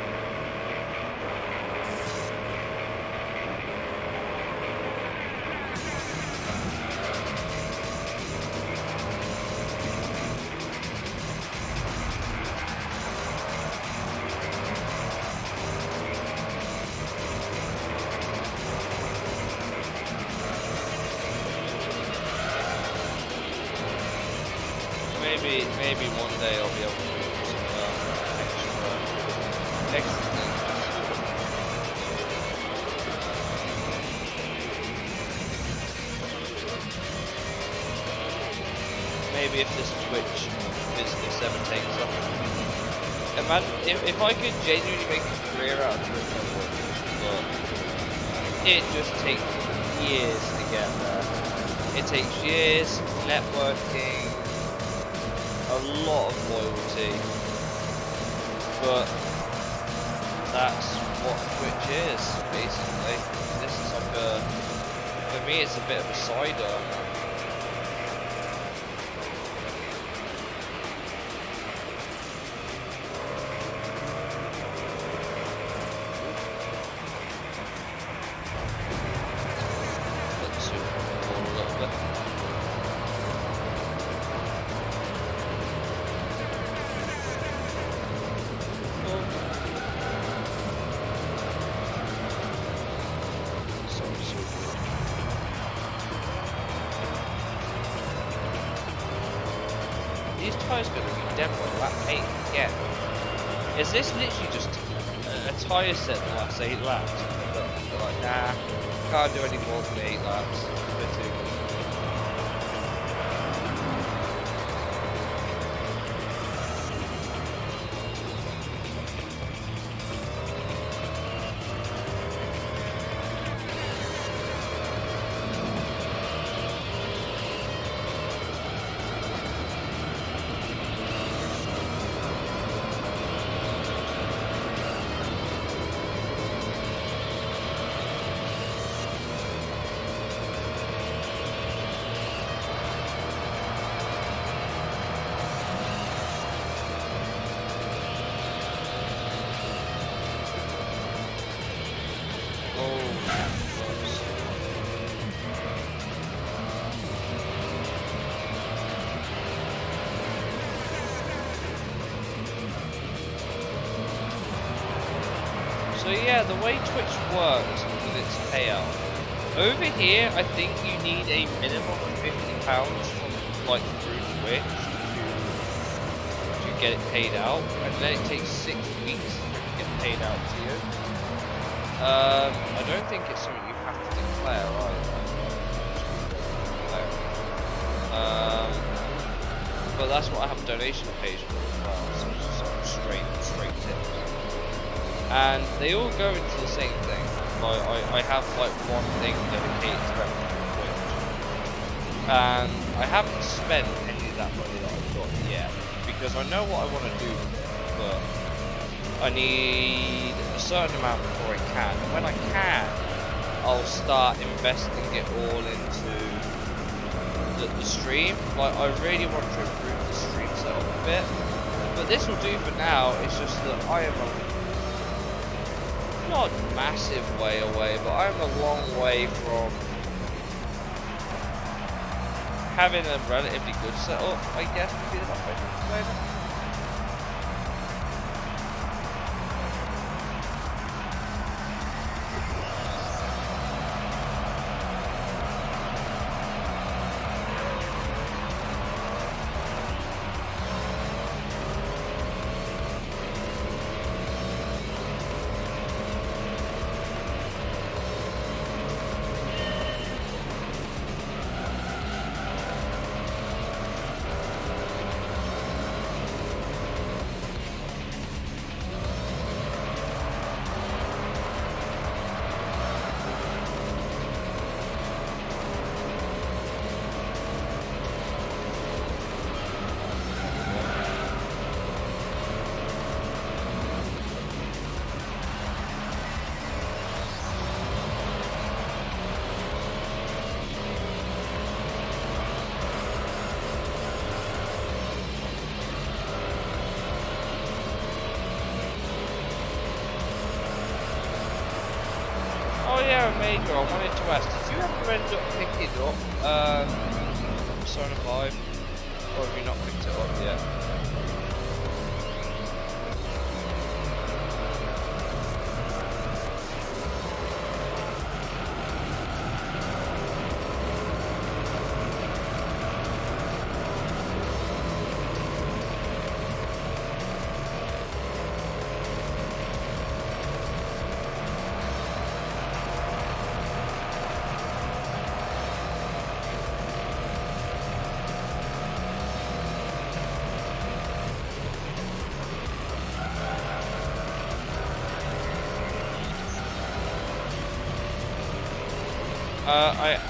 maybe one day I'll be able to do some extra things. Maybe if this Twitch business ever takes off. Imagine if I could genuinely make a career out of Twitch, I would. But it just takes years to get there. It takes years, networking, a lot of loyalty, but that's what Twitch is, basically. This is like for me it's a bit of a side earner. Let's zoom forward a little bit. These tyres going to be dead by lap 8 again. Is this literally just a tyre set that lasts 8 laps? They're like, nah, can't do any more than 8 laps. They're too good. So yeah, the way Twitch works with its payout. Over here, I think you need a minimum of £50 from like through Twitch to get it paid out, and then it takes 6 weeks to get paid out to you. I don't think it's something you have to declare either. But that's what I have a donation page for as well, so it's just sort of straight tips. And they all go into the same thing. Like I have like one thing dedicated to everything on Twitch, and I haven't spent any of that money that I've got yet because I know what I want to do, but I need a certain amount before I can. And when I can, I'll start investing it all into the stream. Like I really want to improve the stream setup a bit, but this will do for now. It's just that I am not a massive way away, but I'm a long way from having a relatively good setup, I guess would be the best way to explain it. Major, I wanted to ask, did you ever end up picking up Persona 5, or have you not picked it up yet?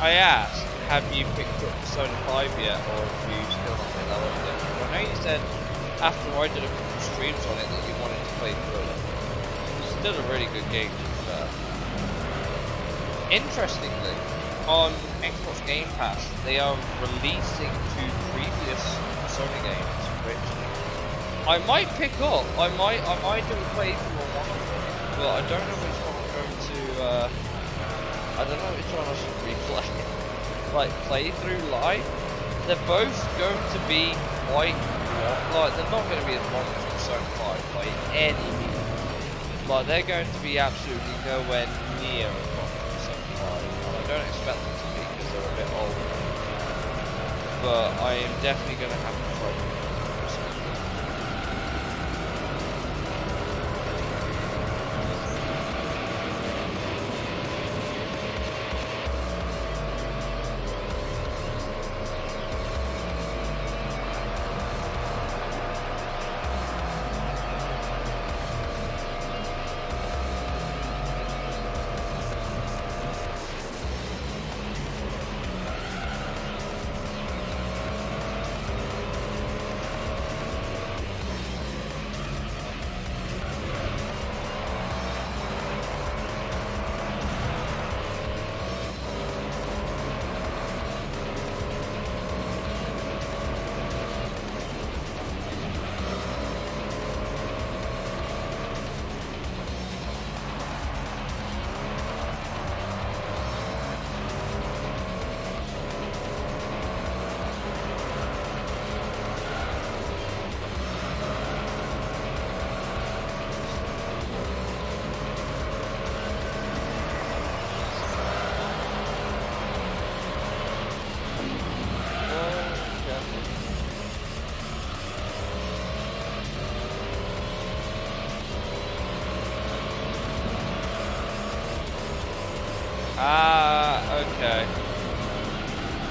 I asked, have you picked up Persona 5 yet, or have you still not developed it? I know you said after I did a couple of streams on it that you wanted to play through it. It's still a really good game to be fair. Interestingly, on Xbox Game Pass, they are releasing 2 previous Persona games, which I might pick up. I might do a playthrough on one of them, but I don't know which one I'm going to. I don't know which one I should replay, like play through live. They're both going to be quite long, like they're not going to be as long as Persona 5 by any means. Like they're going to be absolutely nowhere near as long as Persona 5, and I don't expect them to be because they're a bit older. But I am definitely going to have to try them. Okay.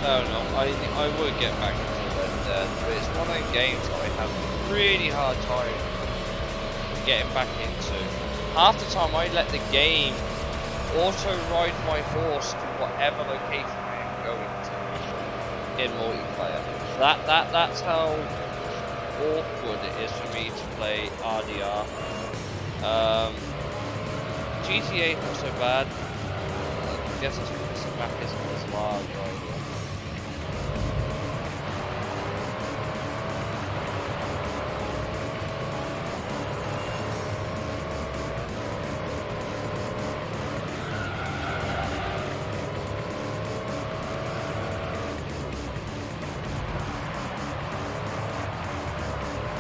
No, I would get back into Red Dead, but it's one of those games that I have a really hard time getting back into. Half the time I let the game auto ride my horse to whatever location I am going to in multiplayer. That's how awkward it is for me to play RDR. GTA not so bad. I guess it's because the map isn't as large either.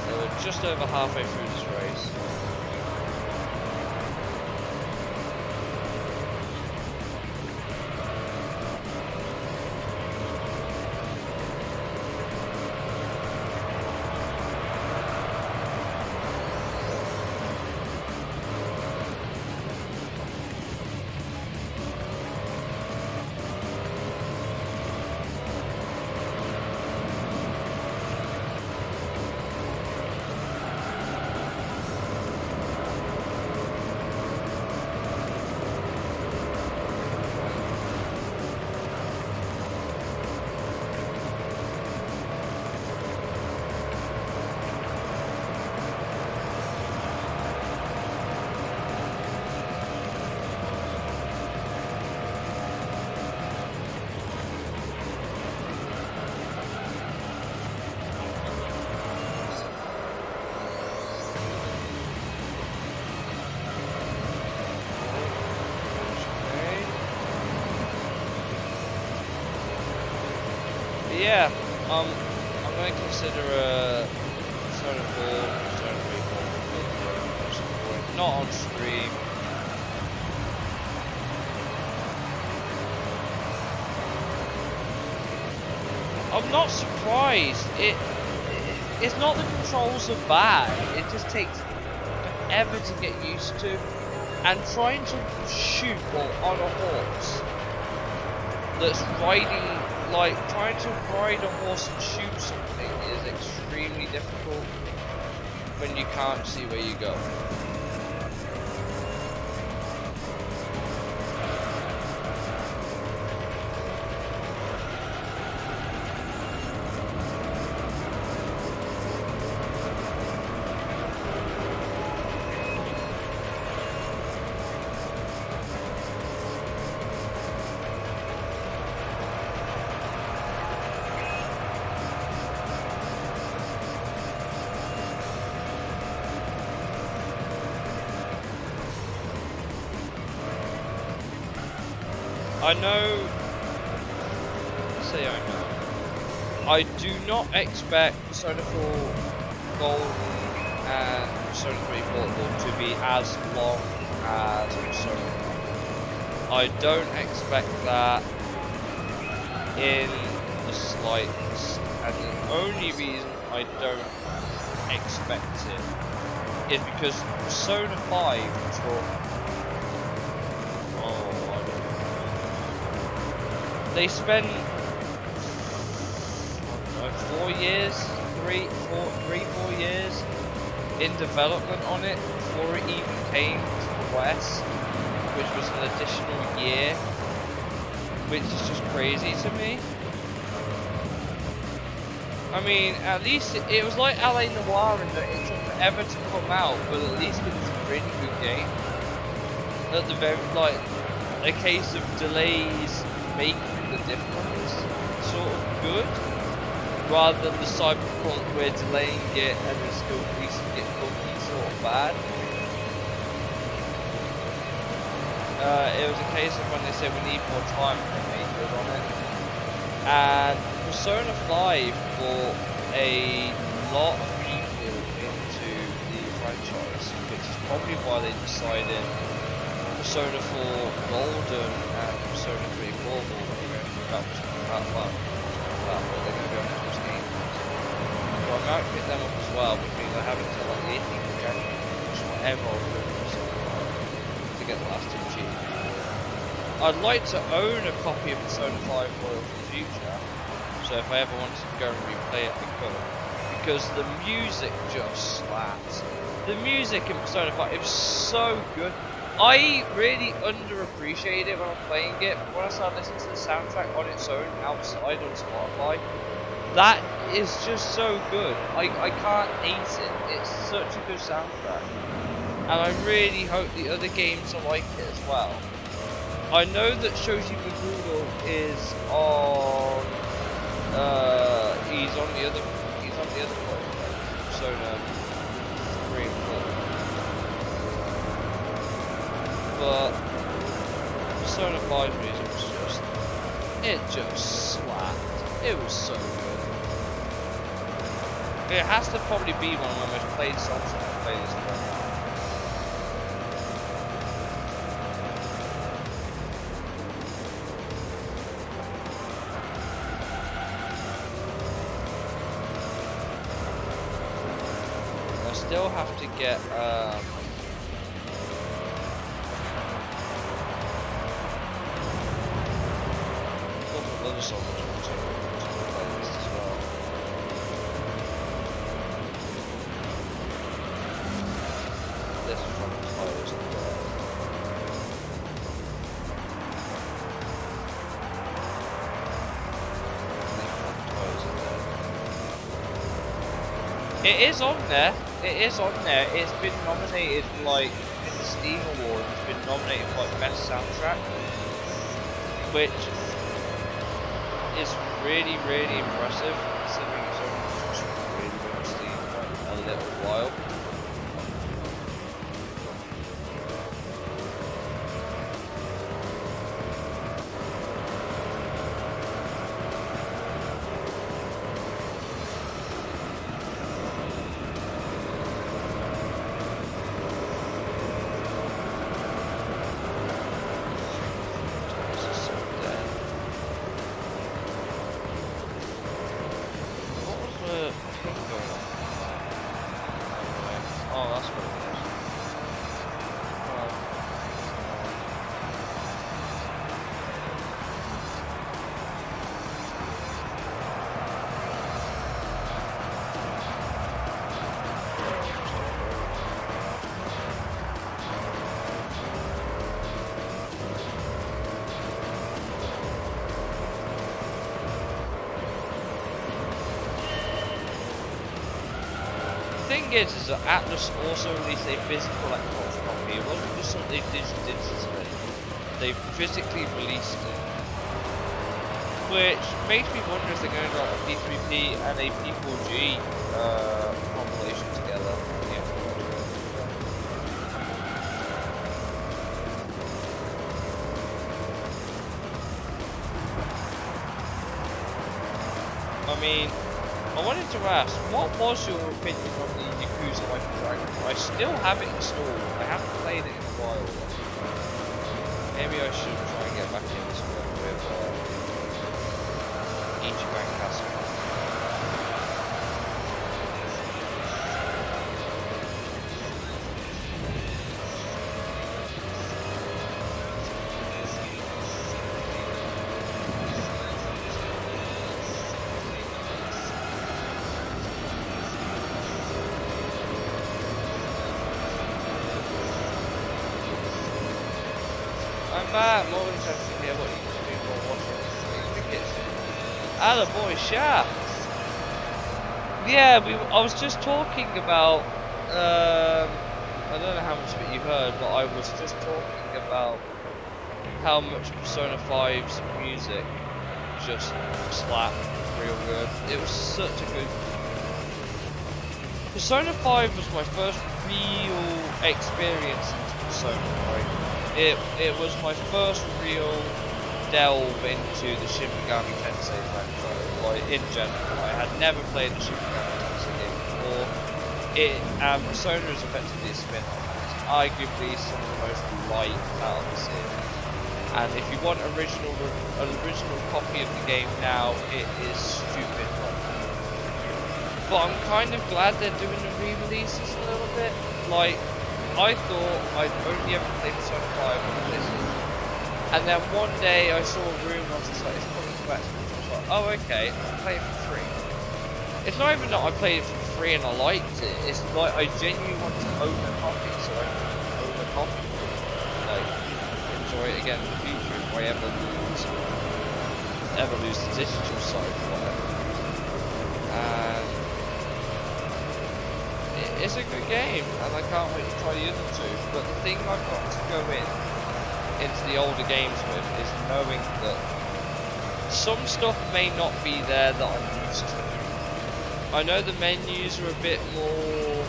So we're just over halfway through this race. Yeah, I'm going to consider a sort of recall, not on stream. I'm not surprised. It's not the controls are bad. It just takes forever to get used to, and trying to shoot while on a horse that's riding. Like, trying to ride a horse and shoot something is extremely difficult when you can't see where you go. I know, I do not expect Persona 4 Golden and Persona 3 Portable to be as long as Persona 4. I don't expect that in the slightest, and the only reason I don't expect it is because Persona 5 took they spent 4 years, 4 years in development on it before it even came to the West, which was an additional year, which is just crazy to me. I mean, at least it was like LA Noire in that it took forever to come out, but at least it was a really good game. At the very, like, a case of delays making the difference sort of good, rather than the Cyberpunk where delaying it and then still releasing it buggy sort of bad. It was a case of when they said we need more time and they made good on it. And Persona 5 brought a lot of people into the franchise, which is probably why they decided Persona 4 Golden and Persona 3 Portable about what they're going to go into this game. So I might pick them up as well, which means I have until like the 18th of January, which is whatever I'll do to get the last two achievements. I'd like to own a copy of Persona 5 Royal in the future, so if I ever wanted to go and replay it, I could. Because the music just slaps. The music in Persona 5 is so good. I really underappreciate it when I'm playing it, but when I start listening to the soundtrack on its own outside on Spotify, that is just so good. I can't hate it. It's such a good soundtrack. And I really hope the other games are like it as well. I know that Shoji Meguro is on he's on the other Persona 3 and 4. But Persona 5 music was just slapped. It was so good. It has to probably be one of my most played songs on my playlist right now. I still have to get other songs to the playlist as well. This is from the playlist as well. It is on there. It is on there. It's been nominated like in the Steam Award. It's been nominated for like best soundtrack, which is really, really impressive considering it's only just really been on Steam for a little while. Is that Atlas also released a physical Xbox copy. It wasn't just something they did digitally, they physically released it. Which makes me wonder if they're going to do a P3P and a P4G compilation together. Yeah. I mean, I wanted to ask, what was your opinion on the Yakuza Like a Dragon? I still have it installed. I haven't played it in a while. Maybe I should try and get back into it with Ichiban Castle. I'm more interested to hear what you can do for watching tickets. Attaboy, Shaft! Yeah, I was just talking about, I don't know how much of it you heard, but I was just talking about how much Persona 5's music just slapped real good. It was such a good... Persona 5 was my first real experience into Persona, right? It was my first real delve into the Shin Megami Tensei franchise, like in general. I had never played the Shin Megami Tensei game before. Persona is effectively a spin-off. It's arguably some of the most light out of the series. And if you want an original copy of the game now, it is stupid. But I'm kind of glad they're doing the re-releases a little bit. Like, I thought I'd only ever played Persona 5 on Blizzard, And then one day I saw a rumour, I was just like, it's coming to Xbox. I was like, oh okay, I'll play it for free. It's not even that I played it for free and I liked it, it's like I genuinely want to own a copy, so I can own a copy. Like, enjoy it again in the future if I ever lose the digital side or whatever. And it's a good game, and I can't wait to try the other two. But the thing I've got to go into the older games with is knowing that some stuff may not be there that I'm used to. I know the menus are a bit more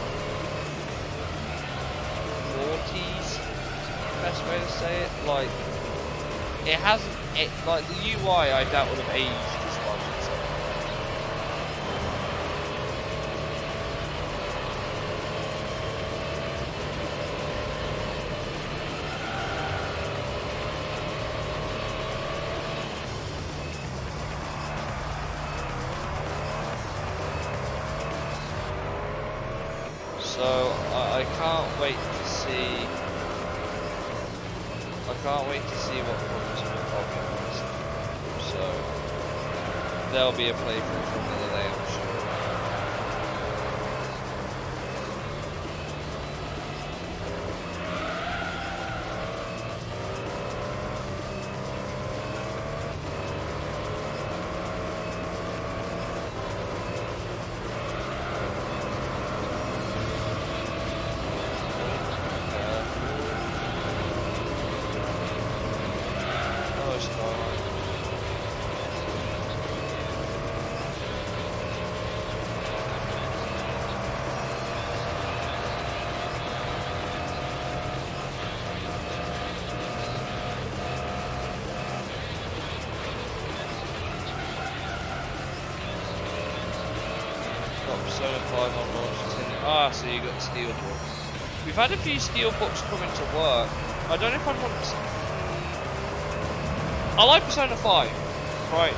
naughties, best way to say it. Like, it hasn't, like the UI I doubt would have aged as well as it. So I can't wait to see. I can't wait to see what comes with Polyphony. So there'll be a playthrough for another day, I'm sure. Persona 5 on launch. Ah, so you got the steelbooks. We've had a few steelbooks coming to work. I don't know if I'd want to. I like Persona 5, right?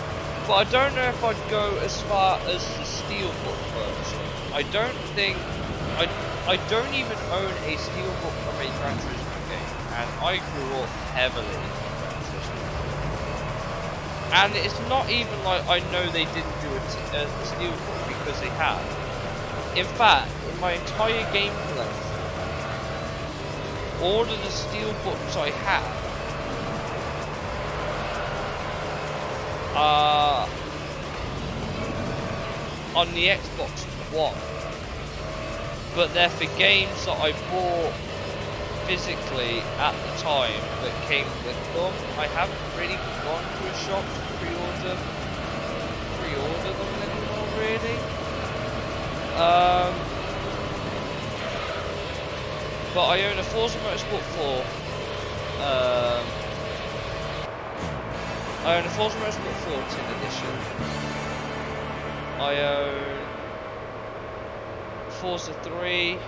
But I don't know if I'd go as far as the steelbook version. I don't think. I don't even own a steelbook from a Gran Turismo game, and I grew up heavily in Gran Turismo. And it's not even like I know they didn't do a steelbook because they have. In fact, in my entire game collection, all of the steelbooks I have are on the Xbox One, but they're for games that I bought physically at the time that came with them. I haven't really gone to a shop to pre-order them anymore, really. But I own a Forza Motorsport 4. I own a Forza Motorsport 14 edition. I own Forza 3.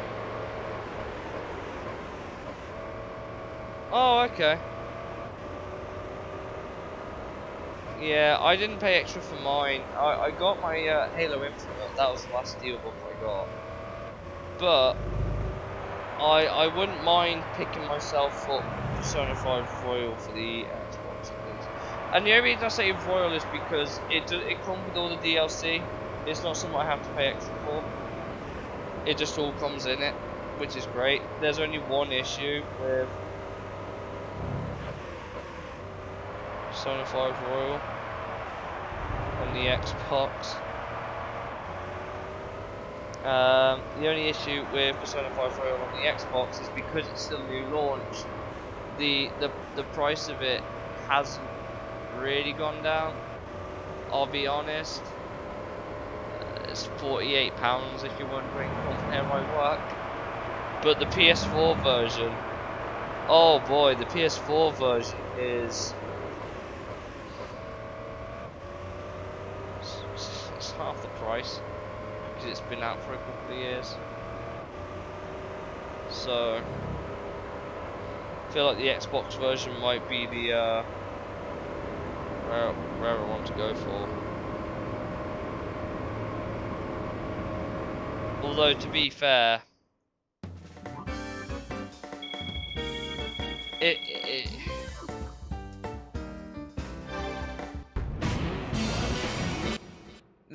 Oh, okay. Yeah, I didn't pay extra for mine. I got my Halo Infinite. That was the last steelbook I got. But I wouldn't mind picking myself up Persona 5 Royal for the Xbox at least. And the only reason I say Royal is because it comes with all the DLC. It's not something I have to pay extra for. It just all comes in it, which is great. There's only one issue with Persona 5 Royal on the Xbox. The only issue with Persona 5 Royal on the Xbox is because it's still a new launch. The price of it hasn't really gone down. I'll be honest. It's £48 if you're wondering from where I work. But the PS4 version, oh boy, the PS4 version is it's half the price because it's been out for a couple of years. So I feel like the Xbox version might be the where I want to go for. Although to be fair,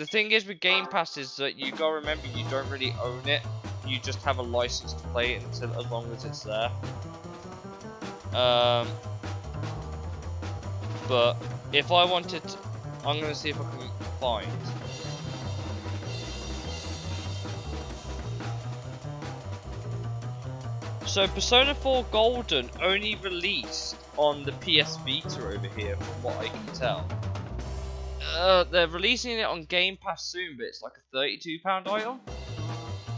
thing is with Game Pass is that you gotta remember you don't really own it. You just have a license to play it until as long as it's there. But if I wanted to, I'm gonna see if I can find. So Persona 4 Golden only released on the PS Vita over here, from what I can tell. They're releasing it on Game Pass soon, but it's like a £32 item.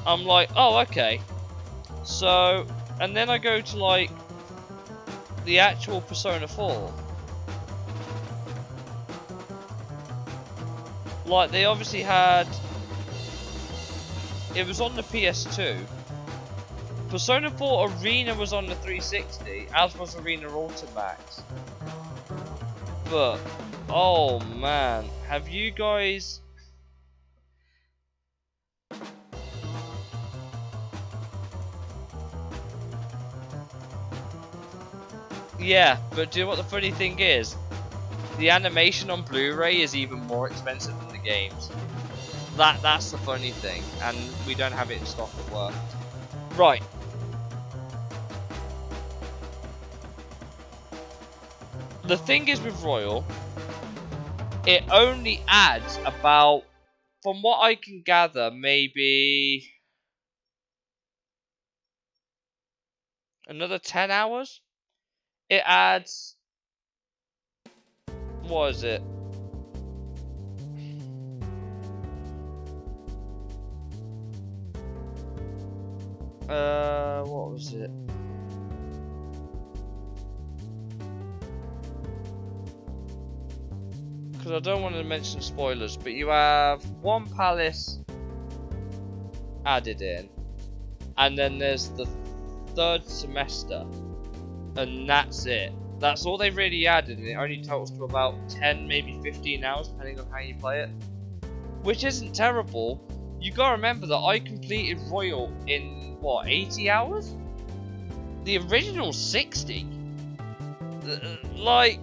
I'm like, oh, okay. So, and then I go to like the actual Persona 4. Like, they obviously had, it was on the PS2. Persona 4 Arena was on the 360, as was Arena Ultimax. But, oh man, have you guys... Yeah, but do you know what the funny thing is? The animation on Blu-ray is even more expensive than the games. That's the funny thing, and we don't have it in stock at work. Right. The thing is with Royal, it only adds about, from what I can gather, maybe another 10 hours? It adds, what is it? What was it? Because I don't want to mention spoilers, but you have one palace added in, and then there's the third semester, and that's it. That's all they really added, and it only totals to about 10, maybe 15 hours, depending on how you play it. Which isn't terrible. You gotta remember that I completed Royal in, what, 80 hours? The original 60? Like...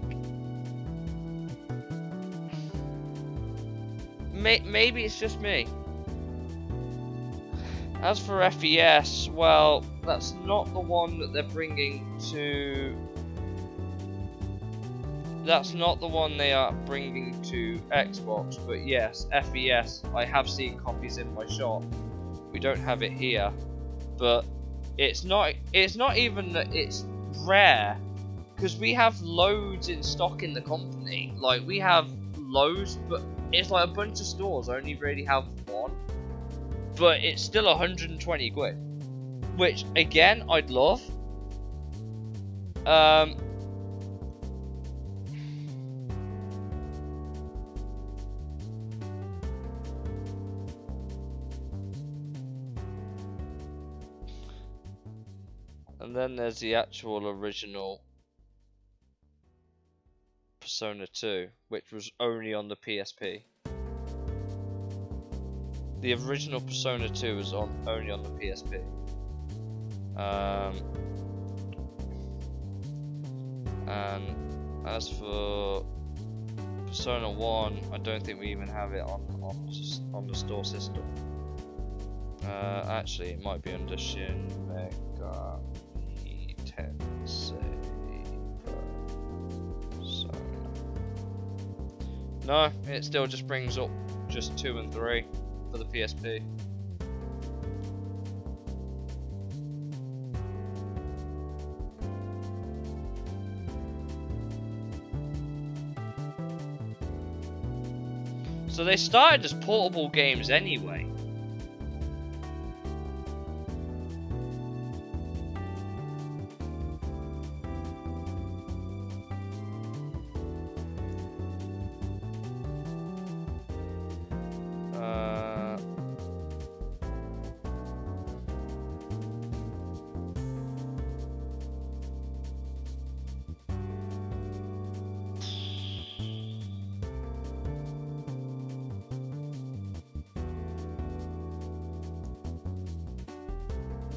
Maybe it's just me. As for FES, well, that's not the one that they're bringing to... That's not the one they are bringing to Xbox, but yes, FES, I have seen copies in my shop. We don't have it here, but it's not even that it's rare, because we have loads in stock in the company. Like, we have loads, but it's like a bunch of stores only really have one. But it's still 120 quid, which again I'd love. And then there's the actual original Persona 2, which was only on the PSP. The original Persona 2 was only on the PSP. And as for Persona 1, I don't think we even have it on the store system. Actually, it might be under Shin Megami Tensei Persona. No, it still just brings up just 2 and 3 for the PSP. So they started as portable games anyway.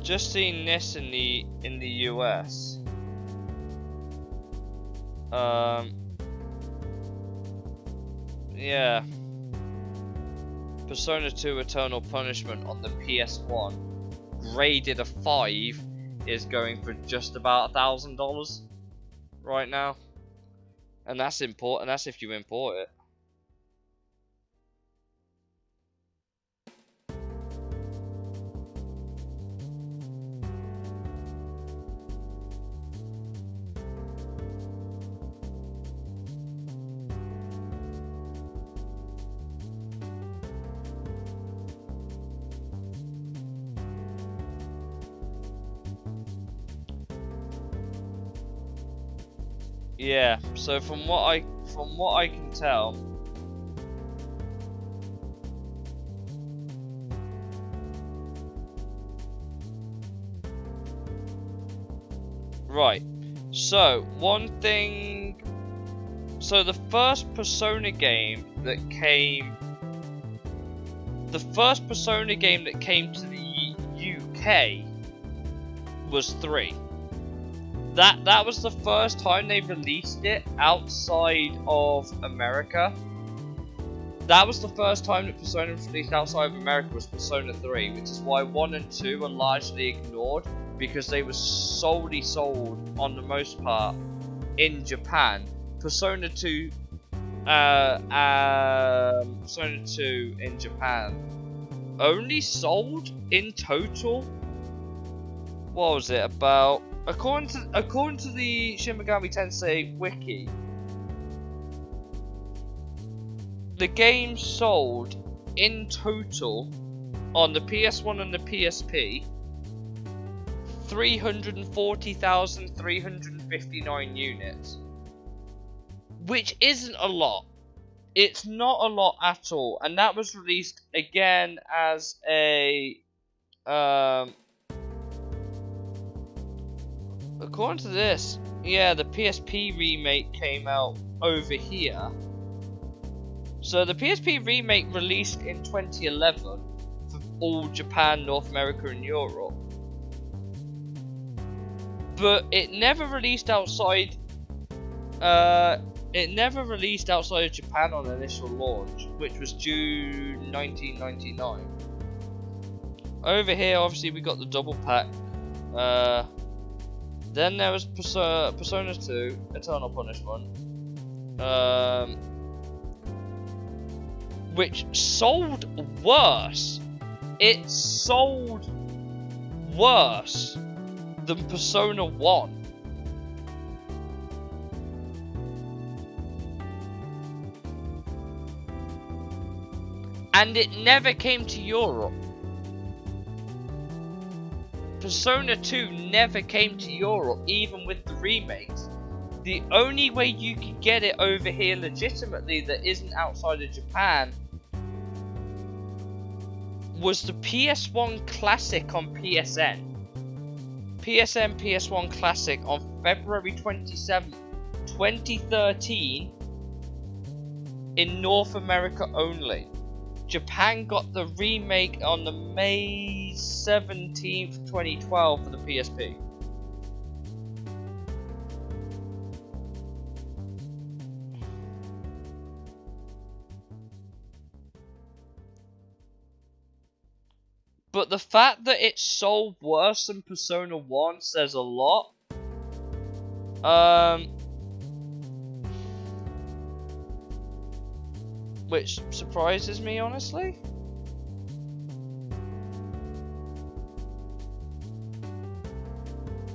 Just seen this in the US. Yeah. Persona 2 Eternal Punishment on the PS1, graded a 5, is going for just about $1,000 right now. And that's important. That's if you import it. Yeah, so from what I can tell, right. So the first Persona game that came to the UK was 3. That was the first time they released it outside of America. That was the first time that Persona was released outside of America was Persona 3, which is why 1 and 2 are largely ignored, because they were solely sold, on the most part, in Japan. Persona 2 in Japan only sold in total, what was it, about, according to the Shin Megami Tensei wiki, the game sold in total on the PS1 and the PSP 340,359 units, which isn't a lot. It's not a lot at all, and that was released again as a according to this, yeah, the PSP remake came out over here. So the PSP remake released in 2011 for all Japan, North America, and Europe, but it never released outside. It never released outside of Japan on initial launch, which was June 1999. Over here, obviously, we got the double pack. Then there was Persona 2 Eternal Punishment, which sold worse. It sold worse than Persona 1. And it never came to Europe. Persona 2 never came to Europe, even with the remakes. The only way you could get it over here legitimately that isn't outside of Japan was the PS1 Classic on PSN. PSN PS1 Classic on February 27th, 2013 in North America only. Japan got the remake on the May 17th, 2012 for the PSP. But the fact that it sold worse than Persona 1 says a lot. Which surprises me, honestly.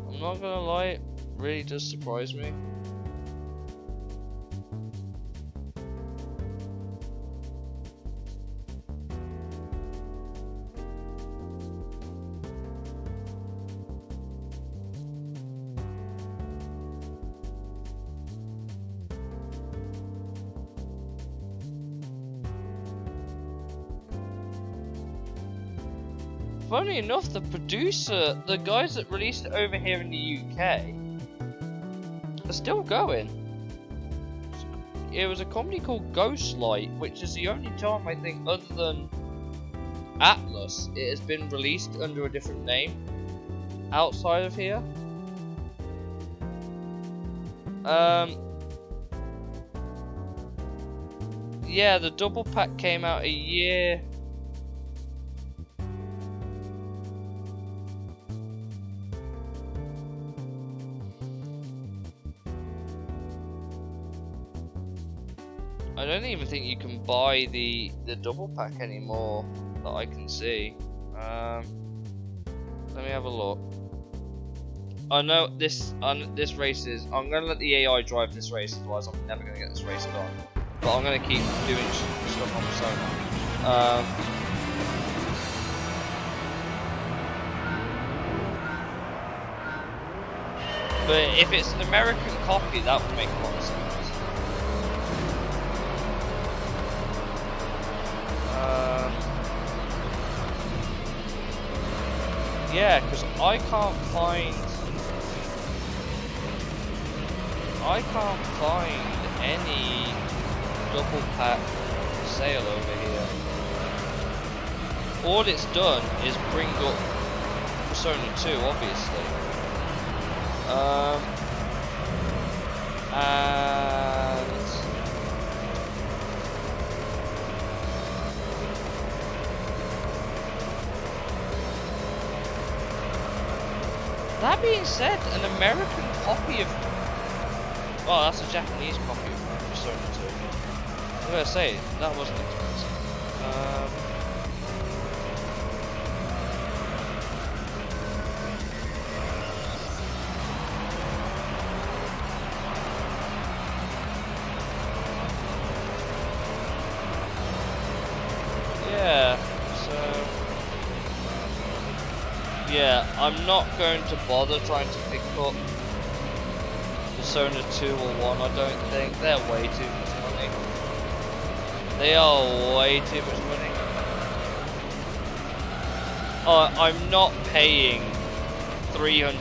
I'm not gonna lie, it really does surprise me. Funny enough, the guys that released it over here in the UK, are still going. It was a company called Ghostlight, which is the only time I think, other than Atlas, it has been released under a different name outside of here. Yeah, the double pack came out a year I don't even think you can buy the double pack anymore that I can see. Let me have a look. I know this race is. I'm gonna let the AI drive this race, otherwise I'm never gonna get this race done. But I'm gonna keep doing stuff on Persona. But if it's an American copy, that would make a lot of sense. Yeah, because I can't find any double pack sale over here. All it's done is bring up Persona 2, obviously. And that being said, an American copy of... Oh, that's a Japanese copy of Persona 2. I was gonna say, that wasn't expensive. Yeah, so... Yeah, I'm not going to bother trying to pick up Persona 2 or 1, I don't think. They're way too much money. They are way too much money. I'm not paying £300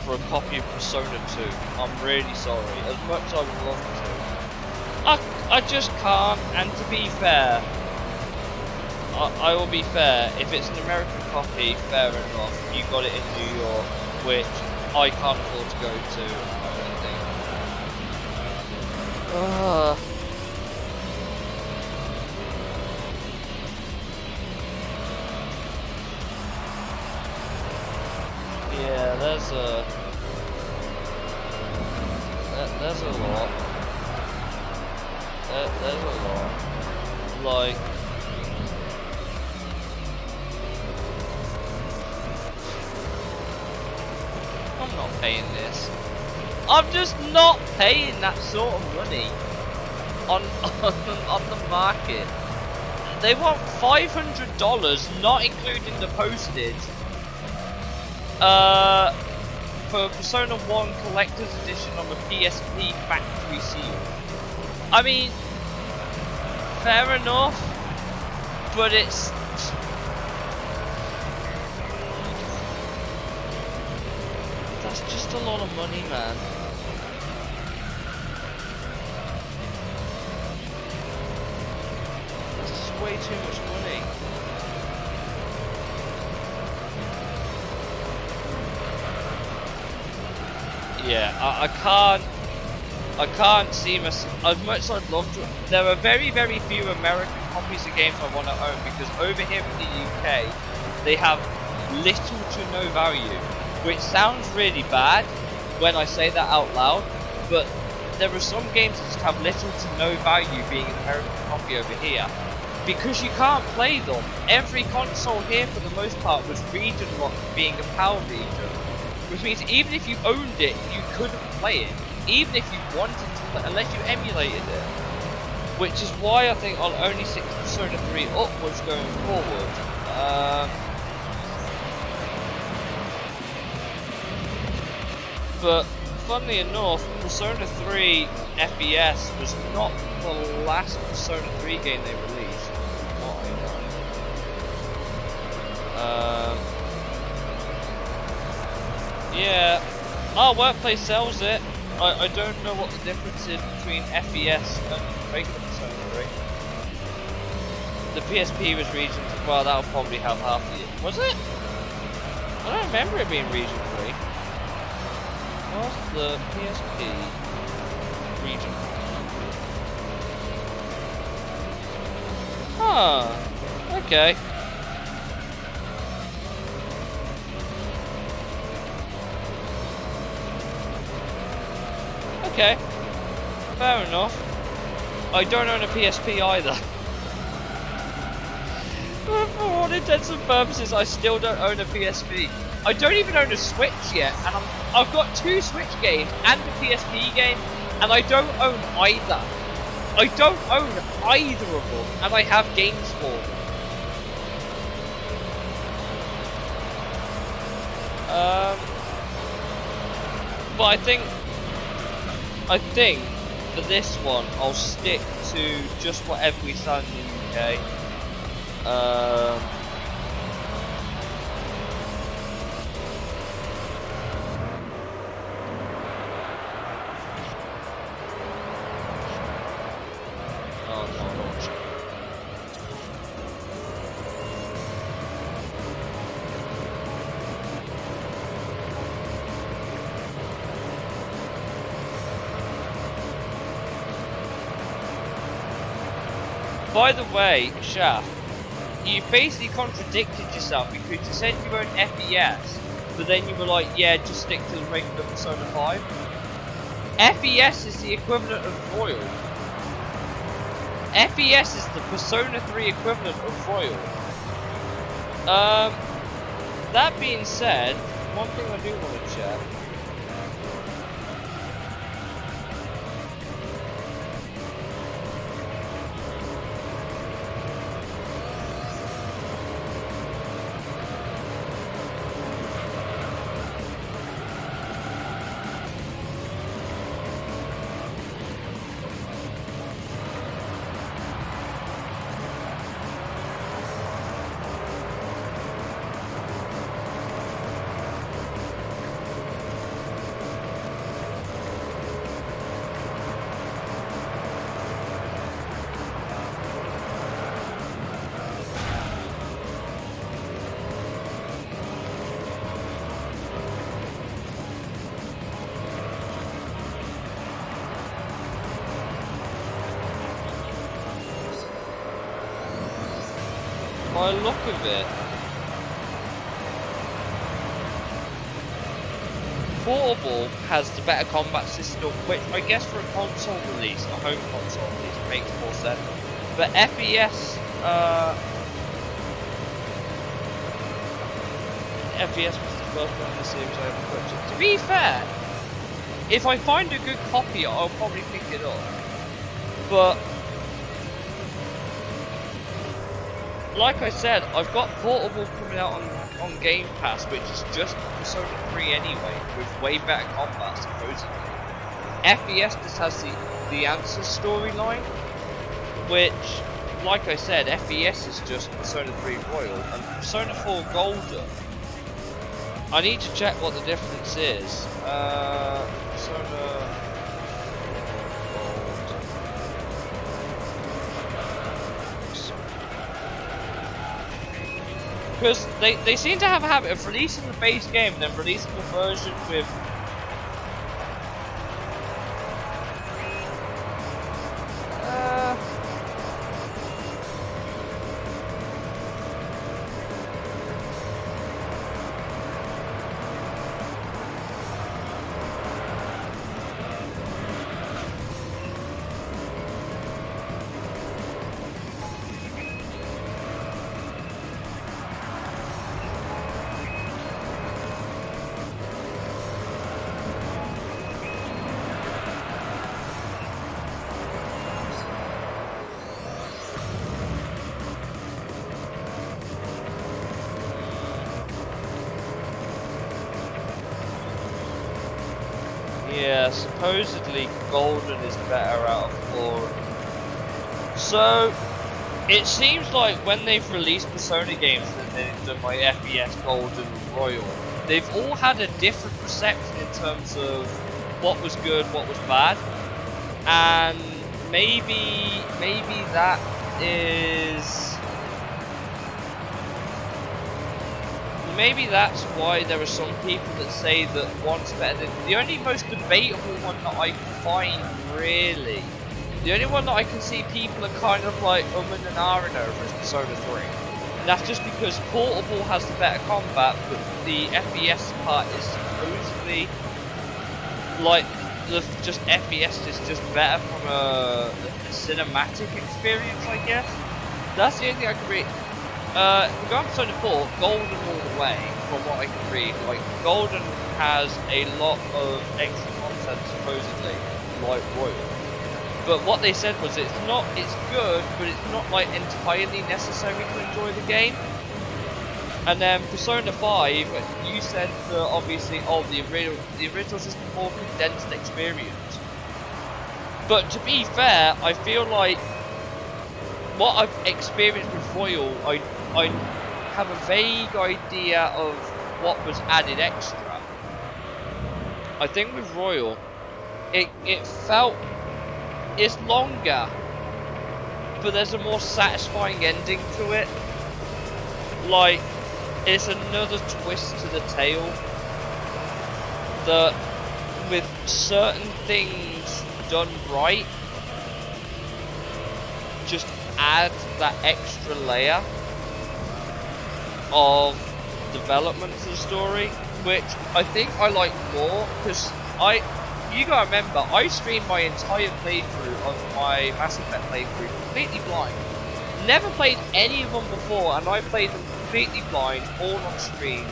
for a copy of Persona 2. I'm really sorry. As much as I would love to. I just can't, and to be fair, I will be fair, if it's an American copy, fair enough, you got it in New York, which I can't afford to go to, I don't think. Yeah, there's a lot. There's a lot. Like... I'm not paying this. I'm just not paying that sort of money on the market. They want $500, not including the postage, for Persona 1 Collector's Edition on the PSP factory seal. I mean, fair enough, but it's... That's just a lot of money, man. That's just way too much money. Yeah, I can't see myself, as much as I'd love to. There are very, very few American copies of games I want to own, because over here in the UK, they have little to no value. Which sounds really bad when I say that out loud, but there are some games that just have little to no value being an American copy over here, because you can't play them. Every console here for the most part was region locked, being a PAL region, which means even if you owned it, you couldn't play it, even if you wanted to play, unless you emulated it, which is why I think I'll only stick to Persona 3 upwards going forward. But funnily enough, Persona 3 FES was not the last Persona 3 game they released. What I know. Yeah. Oh, Workplace sells it. I don't know what the difference is between FES and regular Persona 3. The PSP was region. Well, that'll probably have half the year. Was it? I don't remember it being region 3. What's the PSP region? Huh. Okay. Okay. Fair enough. I don't own a PSP either. For all intents and purposes, I still don't own a PSP. I don't even own a Switch yet, and I've got 2 Switch games and a PSP game, and I don't own either. I don't own either of them, and I have games for them. But I think for this one, I'll stick to just whatever we sell in the UK. Oh no, I don't want to. By the way, Shaft, you basically contradicted yourself because you said you own FES, but then you were like, yeah, just stick to the regular Persona 5. FES is the equivalent of Royal. FES is the Persona 3 equivalent of Royal. That being said, one thing I do want to check. By the look of it, Portable has the better combat system, which I guess for a console release, a home console release, makes more sense. But FES, FES was the first one in the series I ever purchased. To be fair, if I find a good copy, I'll probably pick it up. But like I said, I've got Portable coming out on Game Pass, which is just Persona 3 anyway, with way better combat, supposedly. FES just has the Answer storyline, which, like I said, FES is just Persona 3 Royal, and Persona 4 Golden. I need to check what the difference is. Persona... Because they seem to have a habit of releasing the base game and then releasing a version with yeah, supposedly Golden is better out of 4. So, it seems like when they've released Persona games that they've done like FES, Golden, and Royal, they've all had a different reception in terms of what was good, what was bad. And maybe that is... Maybe that's why there are some people that say that one's better than... The only most debatable one that I can find, really, the only one that I can see people are kind of like and ahhing over is Persona 3. And that's just because Portable has the better combat, but the FES part is supposedly like the just FPS is just better from a cinematic experience, I guess. That's the only thing I can read. Gran Turismo 4, Golden all the way, from what I can read. Like, Golden has a lot of extra content, supposedly, like Royal. But what they said was it's good, but it's not, like, entirely necessary to enjoy the game. And then Persona 5, you said that obviously, the original is just a more condensed experience. But to be fair, I feel like what I've experienced with Royal, I have a vague idea of what was added extra. I think with Royal, it felt it's longer, but there's a more satisfying ending to it. Like, it's another twist to the tale that, with certain things done right, just add that extra layer of development to the story, which I think I like more, because you gotta remember, I streamed my entire playthrough of my Mass Effect playthrough completely blind. Never played any of them before, and I played them completely blind, all on stream,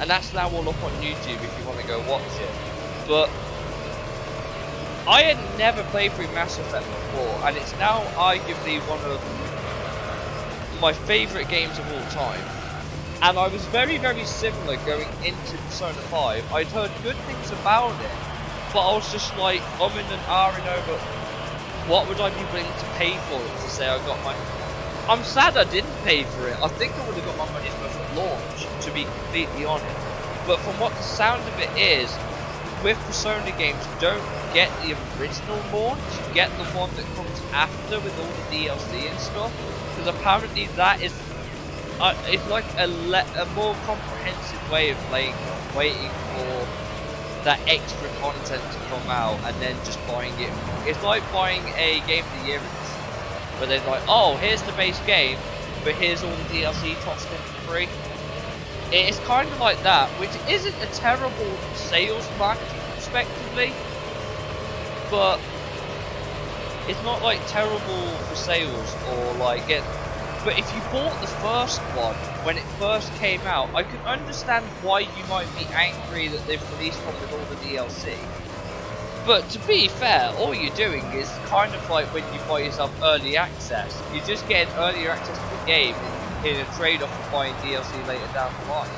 and that's now all up on YouTube if you want to go watch it. But I had never played through Mass Effect before, and it's now arguably one of my favourite games of all time. And I was very, very similar going into Persona 5. I'd heard good things about it, but I was just like umming and ahhing over what would I be willing to pay for it to say I got my... I'm sad I didn't pay for it. I think I would have got my money's worth at launch, to be completely honest. But from what the sound of it is, with Persona games, you don't get the original launch, you get the one that comes after with all the DLC and stuff. Because apparently that is it's like a more comprehensive way of playing them, waiting for that extra content to come out and then just buying it. It's like buying a Game of the Year edition, where they're like, oh, here's the base game, but here's all the DLC tossed in for free. It's kind of like that, which isn't a terrible sales marketing respectively, but it's not like terrible for sales or like it. But if you bought the first one when it first came out, I can understand why you might be angry that they've released one with all the DLC. But to be fair, all you're doing is kind of like when you buy yourself early access. You're just getting earlier access to the game in a trade-off for buying DLC later down the line.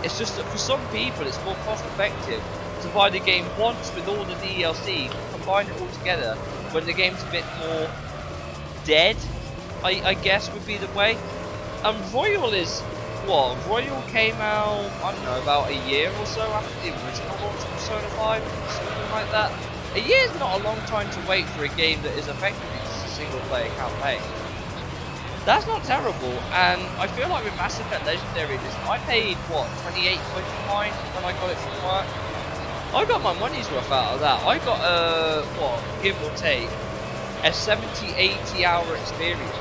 It's just that for some people it's more cost effective to buy the game once with all the DLC, combine it all together when the game's a bit more dead, I guess would be the way. Royal is what? Royal came out, I don't know, about a year or so after the original launch of Persona 5, something like that. A year's not a long time to wait for a game that is effectively just a single player campaign. That's not terrible, and I feel like with Mass Effect Legendary Edition, I paid, what, 28 quid for mine when I got it from work? I got my money's worth out of that. I got, what, give or take, a 70-80 hour experience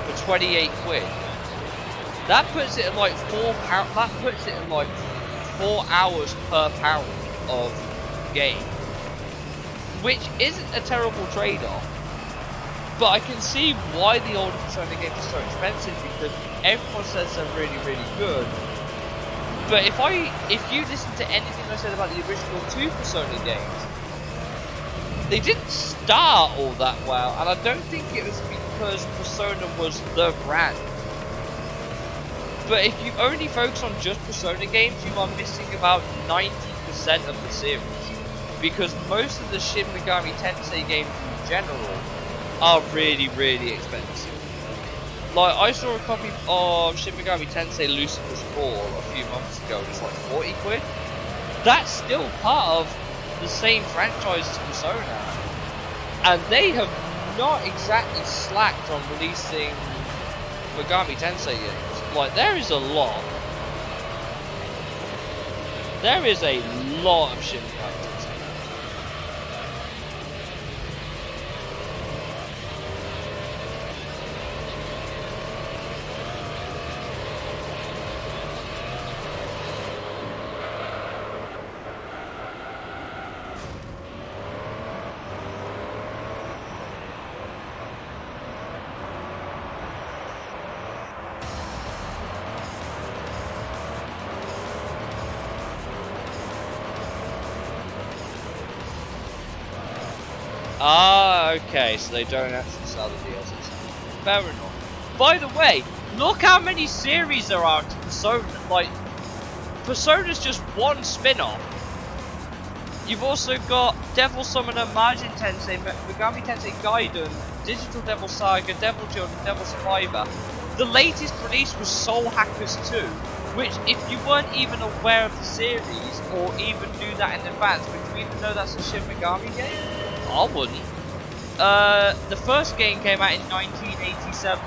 for 28 quid. That puts it at like £4. That puts it at like 4 hours per pound of game, which isn't a terrible trade-off. But I can see why the older Persona games are so expensive, because everyone says they're really, really good. But if you listen to anything I said about the original 2 Persona games, they didn't start all that well, and I don't think it was because Persona was the brand. But if you only focus on just Persona games, you are missing about 90% of the series, because most of the Shin Megami Tensei games in general are really, really expensive. Like, I saw a copy of Shin Megami Tensei Lucifer's Fall a few months ago, and it's like 40 quid. That's still part of the same franchise as Persona, and they have not exactly slacked on releasing Megami Tensei games. Like, there is a lot of Shin Megami Tensei. Ah, okay, so they don't actually sell the DLCs. Fair enough. By the way, look how many series there are to Persona. Like, Persona's just one spin-off. You've also got Devil Summoner, Majin Tensei, Megami Tensei Gaiden, Digital Devil Saga, Devil Children, Devil Survivor. The latest release was Soul Hackers 2, which, if you weren't even aware of the series or even knew that in advance, would you even know that's a Shin Megami game? I wouldn't. The first game came out in 1987.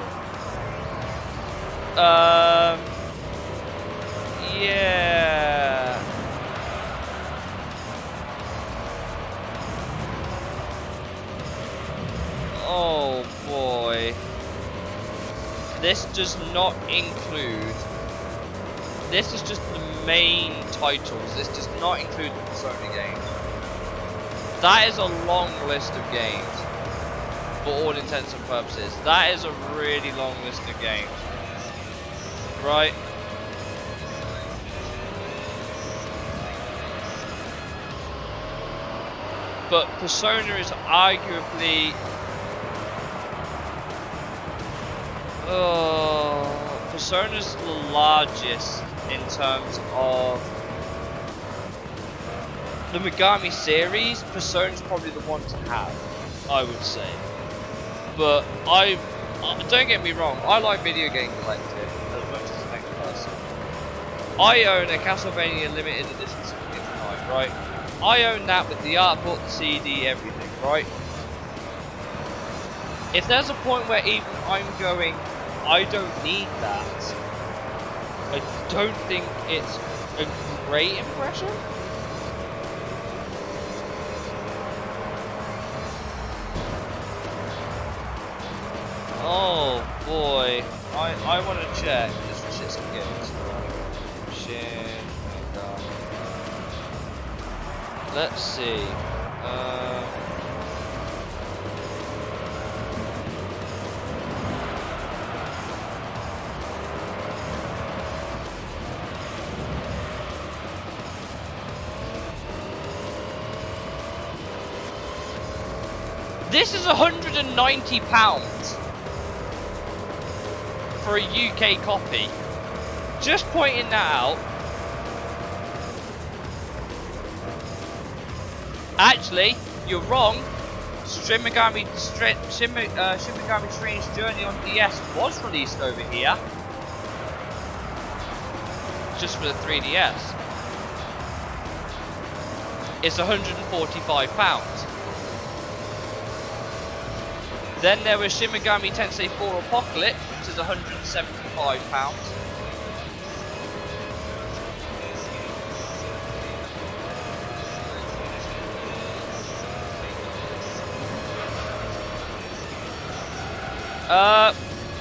Yeah. Oh boy. This does not include. This is just the main titles. This does not include the Persona games. That is a long list of games. For all intents and purposes. That is a really long list of games. Right? But Persona is arguably... Persona's the largest in terms of the Megami series. Persona's probably the one to have, I would say. But don't get me wrong, I like video game collecting as much as the next person. I own a Castlevania limited edition 69, right? I own that with the art book, the CD, everything, right? If there's a point where even I'm going, I don't need that, I don't think it's a great impression. Oh boy, I want to check just for shits and gigs. Shit. Let's see. This is £190 for a UK copy. Just pointing that out. Actually, you're wrong. Shin Megami Strange Journey on DS was released over here. Just for the 3DS. It's £145. Then there was Shin Megami Tensei 4 Apocalypse, which is £175.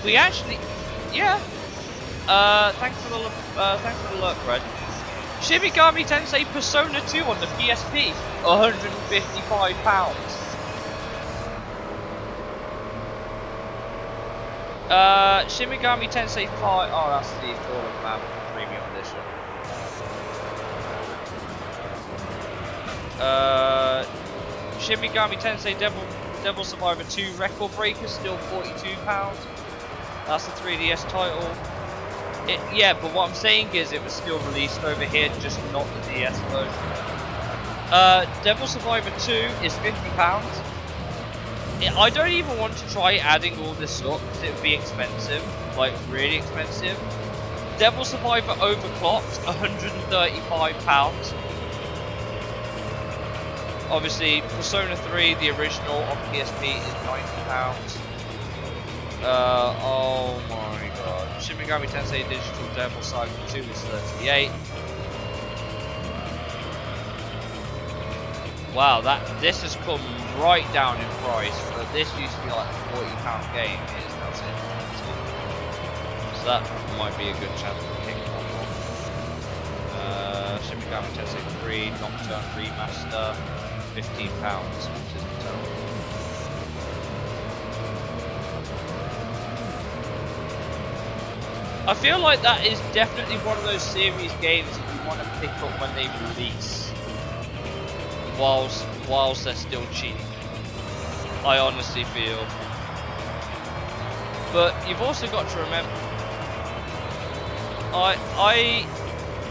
We actually, yeah. Thanks for the look, Red. Shin Megami Tensei Persona 2 on the PSP, £155. Shin Megami Tensei 5. Oh, that's the Fallen Man Premium Edition. Shin Megami Tensei Devil Survivor 2 Record Breaker, still £42. That's the 3DS title. Yeah, but what I'm saying is it was still released over here, just not the DS version. Devil Survivor 2 is £50. I don't even want to try adding all this up because it would be expensive, like really expensive. Devil Survivor Overclocked, £135. Obviously, Persona 3, the original on PSP, is £90. Oh my god. Shin Megami Tensei Digital Devil Saga 2 is £38. Wow, this has come right down in price. But this used to be like a £40 game. It is now £60. So that might be a good chance to kick one off. Shin Megami Tensei 3 Nocturne Remaster, £15, which isn't terrible. I feel like that is definitely one of those series games that you want to pick up when they release, whilst they're still cheap. I honestly feel. But you've also got to remember,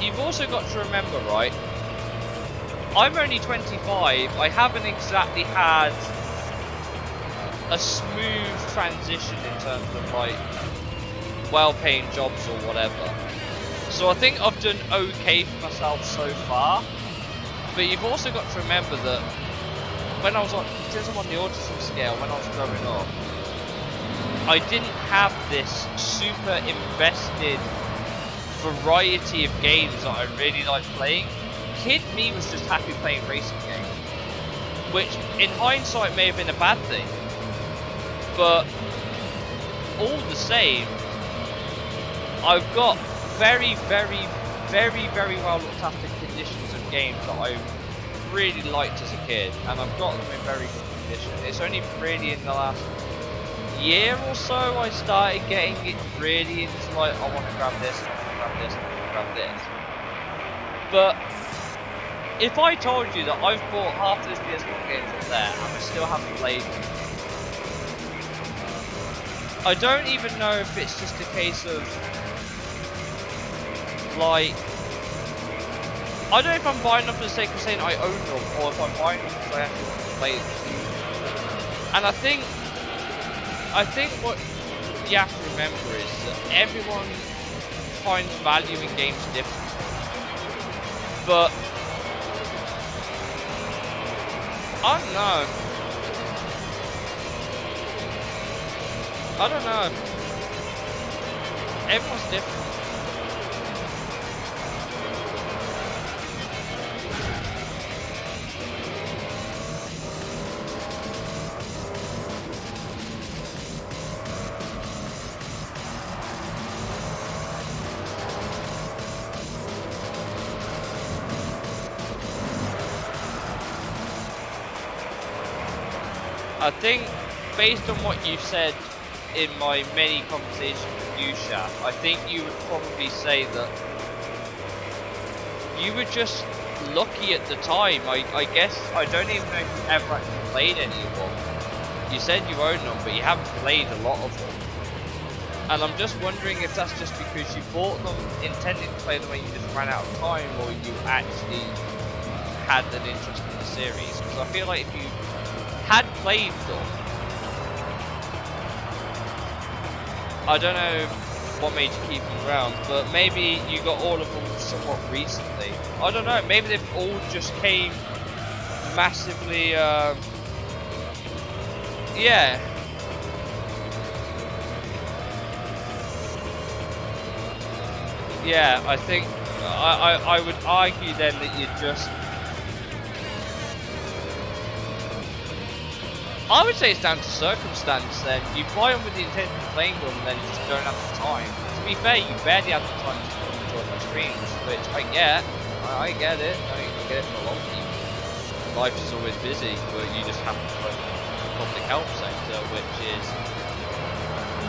you've also got to remember, right? I'm only 25. I haven't exactly had a smooth transition in terms of like well-paying jobs or whatever. So I think I've done okay for myself so far. But you've also got to remember that when I was on, since I'm on the autism scale, when I was growing up, I didn't have this super invested variety of games that I really liked playing. Kid me was just happy playing racing games, which in hindsight may have been a bad thing, but all the same, I've got very well looked after conditions of games that I really liked as a kid, and I've got them in very good condition. It's only really in the last year or so I started getting it really into like, I want to grab this, I want to grab this, I want to grab this. But if I told you that I've bought half those PS1 games up there and I still haven't played them, I don't even know if it's just a case of like, I don't know if I'm buying them for the sake of saying I own them, or if I'm buying them because I actually want to play them. And I think what you have to remember is that everyone finds value in games differently. But I don't know. Everyone's different. I think, based on what you've said in my many conversations with you, Shaf, I think you would probably say that you were just lucky at the time. I guess, I don't even know if you ever actually played any of them. You said you own them, but you haven't played a lot of them. And I'm just wondering if that's just because you bought them intending to play them when you just ran out of time, or you actually had an interest in the series. Because I feel like if you had played them, I don't know what made you keep them around, but maybe you got all of them somewhat recently. I don't know, maybe they've all just came massively, yeah. Yeah, I think, I would argue then that you just, I would say it's down to circumstance then. You buy them with the intention of playing them and then just don't have the time. To be fair, you barely have the time to enjoy my streams, which I get. I get it. I get it for a lot of people. Life is always busy, but you just have to work in the public health sector, which is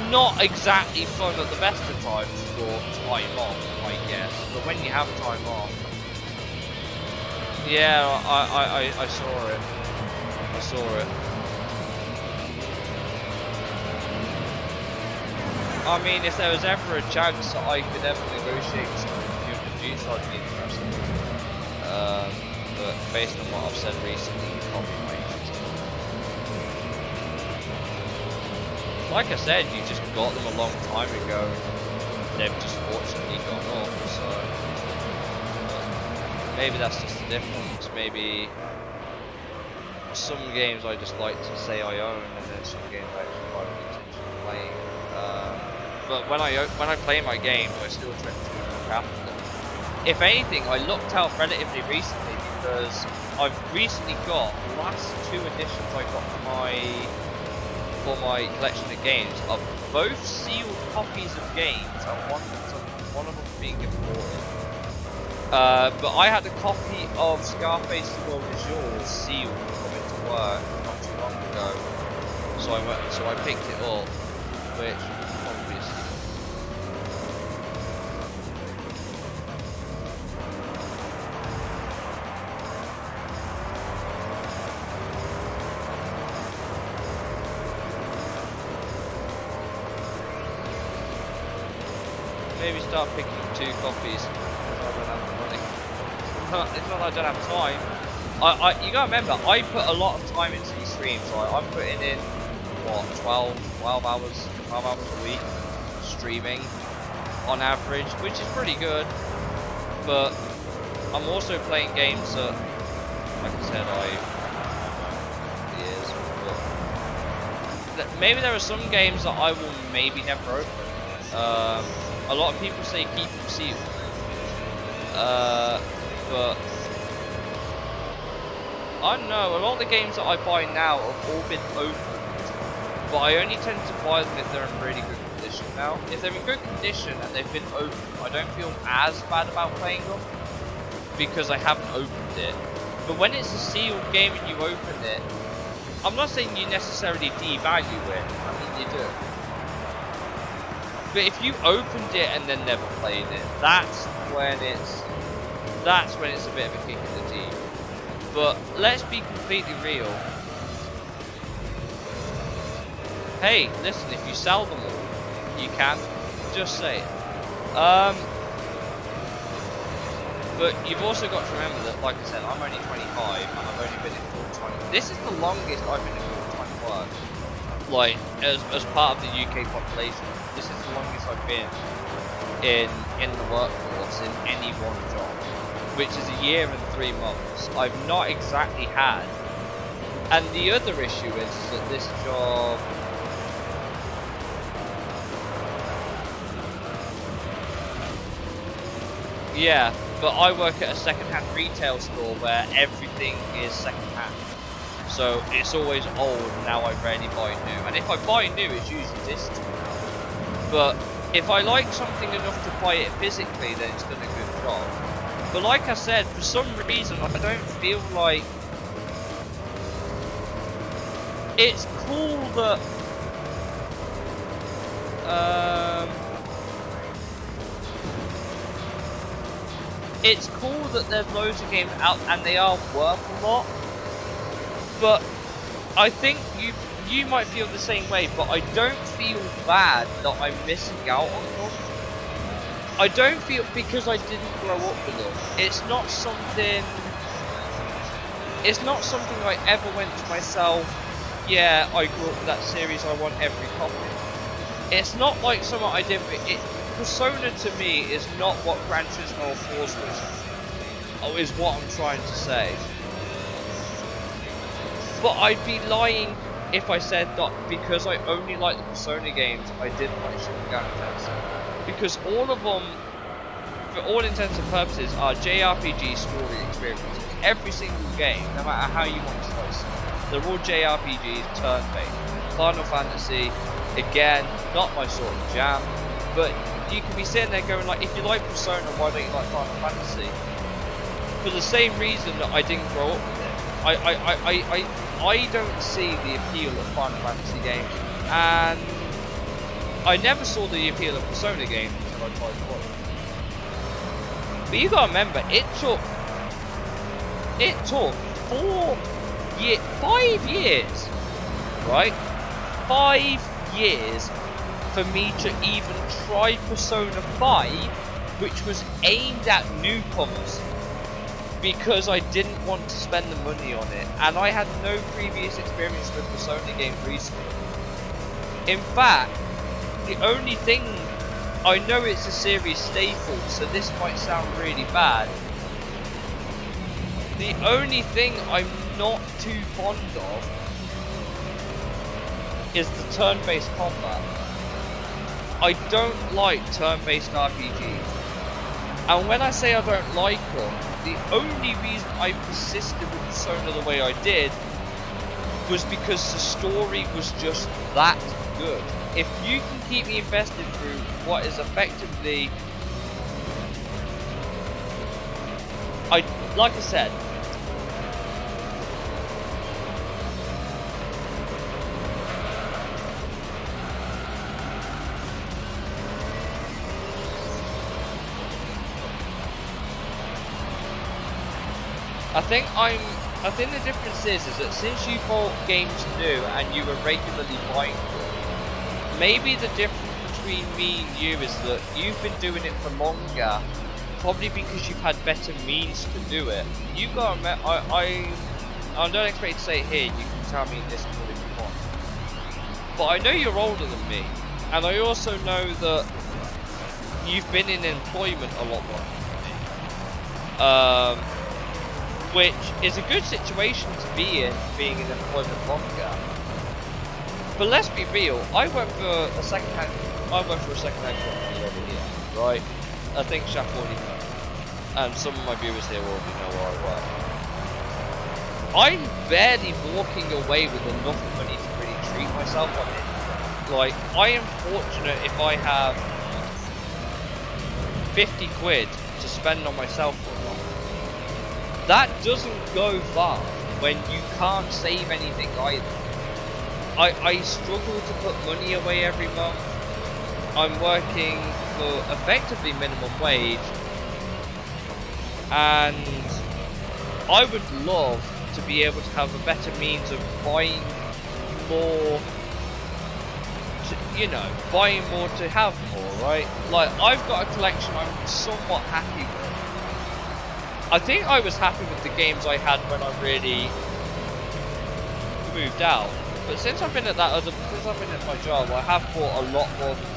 not exactly fun at the best of times for time off, I guess. But when you have time off, yeah, I saw it. I saw it. I mean, if there was ever a chance that I could ever negotiate something with you in the future, I'd be interested. But based on what I've said recently, you probably not interested. Like I said, you just got them a long time ago. They've just fortunately gone up, so maybe that's just the difference. Maybe some games I just like to say I own, and then some games I actually quite intentionally playing. But when I play my games, I still try to look after them. If anything, I looked out relatively recently because I've recently got the last 2 editions I got for my collection of games are both sealed copies of games, and one of them being imported. But I had a copy of Scarface The World Is Yours sealed coming to work not too long ago, so I picked it up, which obviously. maybe start picking 2 copies. I don't have the money. It's not that I don't have time. You gotta remember, I put a lot of time into these streams. Like, I'm putting in what 12 hours a week streaming on average, which is pretty good. But I'm also playing games that, like I said, years. But maybe there are some games that I will maybe never open. A lot of people say keep them sealed, but I don't know. A lot of the games that I buy now have all been opened, but I only tend to buy them if they're in really good condition now. If they're in good condition and they've been opened, I don't feel as bad about playing them because I haven't opened it. But when it's a sealed game and you open it, I'm not saying you necessarily devalue it. I mean, you do. But if you opened it and then never played it, that's when it's a bit of a kick in the teeth. But let's be completely real. Hey, listen, if you sell them all, you can. Just say it. But you've also got to remember that, like I said, I'm only 25 and I've only been in full-time. This is the longest I've been in full-time work. Like, as part of the UK population, this is the longest I've been in the workforce in any one job, which is a year and 3 months. I've not exactly had. And the other issue is that this job, yeah, but I work at a second-hand retail store where everything is second-hand. So it's always old, and now I rarely buy new. And if I buy new, it's usually digital now. But if I like something enough to buy it physically, then it's done a good job. But like I said, for some reason, I don't feel like it's cool that it's cool that there's loads of games out and they are worth a lot. But I think you might feel the same way, but I don't feel bad that I'm missing out on them. I don't feel, because I didn't grow up with them. It's not something I ever went to myself, yeah, I grew up with that series, I want every copy. It's not like something I did, Persona to me is not what Gran Turismo 4's was, is what I'm trying to say. But I'd be lying if I said that because I only like the Persona games, I didn't like Shin Megami Tensei. Because all of them, for all intents and purposes, are JRPG story experiences. Every single game, no matter how you want to slice it, they're all JRPGs, turn-based. Final Fantasy, again, not my sort of jam, but you can be sitting there going like, if you like Persona, why don't you like Final Fantasy? For the same reason that I didn't grow up with it. I don't see the appeal of Final Fantasy games, and I never saw the appeal of Persona games until I tried one. But you gotta remember, it took 5 years, right? 5 years for me to even try Persona 5, which was aimed at newcomers, because I didn't want to spend the money on it, and I had no previous experience with Persona games recently. In fact, the only thing, I know it's a series staple, so this might sound really bad, the only thing I'm not too fond of is the turn-based combat. I don't like turn-based RPGs, and when I say I don't like them, the only reason I persisted with Persona the way I did was because the story was just that good. If you can keep me invested through what is effectively, like I said, I think the difference is that since you bought games new and you were regularly buying them, maybe the difference between me and you is that you've been doing it for longer, probably because you've had better means to do it. You got I don't expect you to say it here. You can tell me in Discord if you want. But I know you're older than me, and I also know that you've been in employment a lot longer than me. Which is a good situation to be in, being in employment longer. But let's be real, I went for a second-hand company over here, right? I think Shaf already knows, and some of my viewers here already know where I work. I'm barely walking away with enough money to really treat myself on it. Like, I am fortunate if I have 50 quid to spend on myself or not. That doesn't go far when you can't save anything either. I struggle to put money away every month. I'm working for effectively minimum wage, and I would love to be able to have a better means of buying more, buying more to have more, right? Like, I've got a collection I'm somewhat happy with. I think I was happy with the games I had when I really moved out. But since I've been at my job, I have bought a lot more than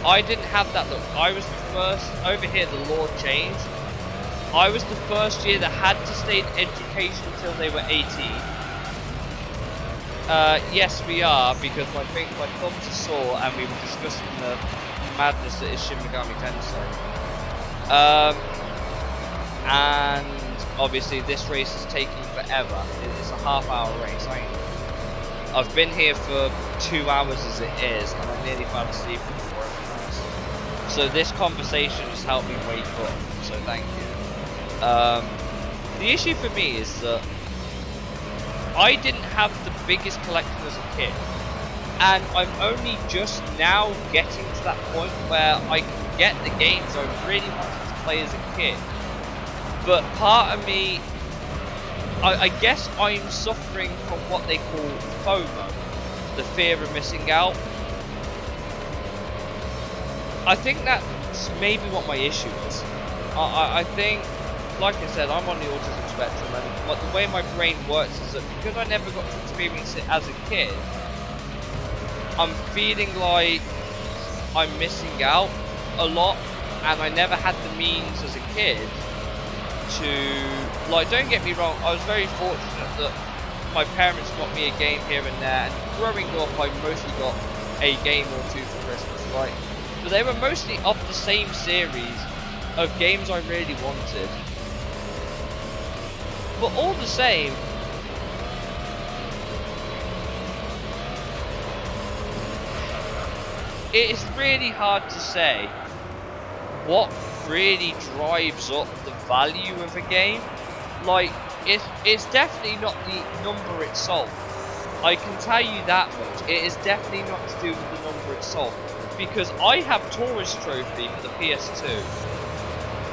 I didn't have that look. I was the first, over here the law changed. I was the first year that had to stay in education until they were 18. Yes we are, because my thumbs are sore and we were discussing the madness that is Shin Megami Tensei. And obviously this race is taking forever. It's a half-hour race. I've been here for 2 hours as it is, and I nearly fell asleep before it was. So this conversation has helped me wake up, so thank you. The issue for me is that I didn't have the biggest collection as a kid, and I'm only just now getting to that point where I can get the games I really wanted to play as a kid. But part of me, I guess I'm suffering from what they call FOMO, the fear of missing out. I think that's maybe what my issue is. I think, like I said, I'm on the autism spectrum, and the way my brain works is that because I never got to experience it as a kid, I'm feeling like I'm missing out a lot, and I never had the means as a kid to, like, don't get me wrong, I was very fortunate that my parents got me a game here and there, and growing up I mostly got a game or two for Christmas, right? But they were mostly of the same series of games I really wanted. But all the same, it is really hard to say what really drives up the value of a game. Like, it's definitely not the number itself. I can tell you that much. It is definitely not to do with the number itself, because I have Taurus Trophy for the PS2,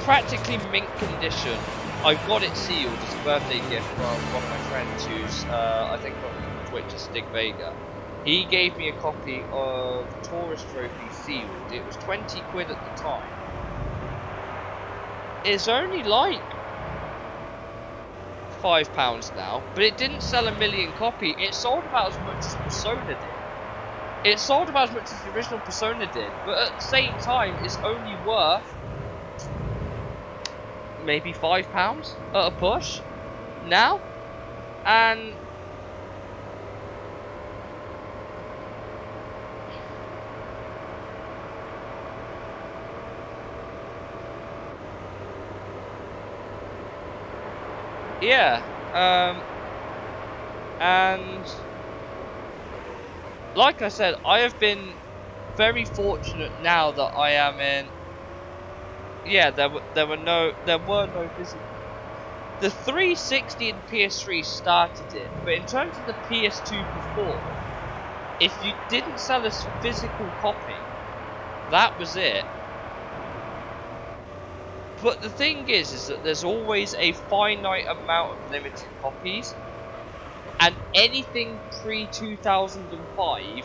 practically mint condition. I got it sealed as a birthday gift from one of my friends who's, I think from Twitch, is Stig Vega. He gave me a copy of Taurus Trophy sealed. It was 20 quid at the time. It's only like £5 now, but it didn't sell a million copy. It sold about as much as Persona did. It sold about as much as the original Persona did, but at the same time, it's only worth maybe £5 at a push now, and yeah, and like I said, I have been very fortunate now that I am in. Yeah, there were no physical. The 360 and PS3 started it, but in terms of the PS2 before, if you didn't sell a physical copy, that was it. But the thing is that there's always a finite amount of limited copies. And anything pre-2005,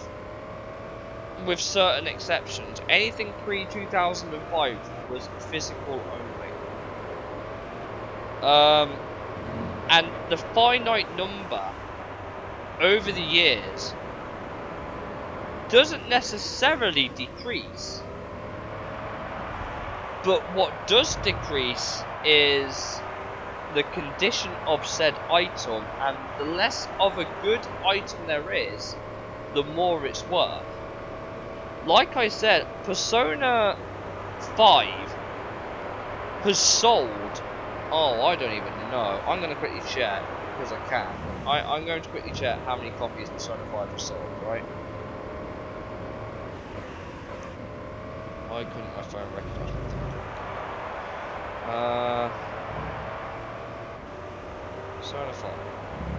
with certain exceptions, anything pre-2005 was physical only. And the finite number over the years doesn't necessarily decrease, but what does decrease is the condition of said item, and the less of a good item there is, the more it's worth. Like I said, Persona 5 has sold, oh, I don't even know, I'm going to quickly check, because I can. I'm going to quickly check how many copies Persona 5 has sold, right? Why couldn't my phone recognize me? Persona 5.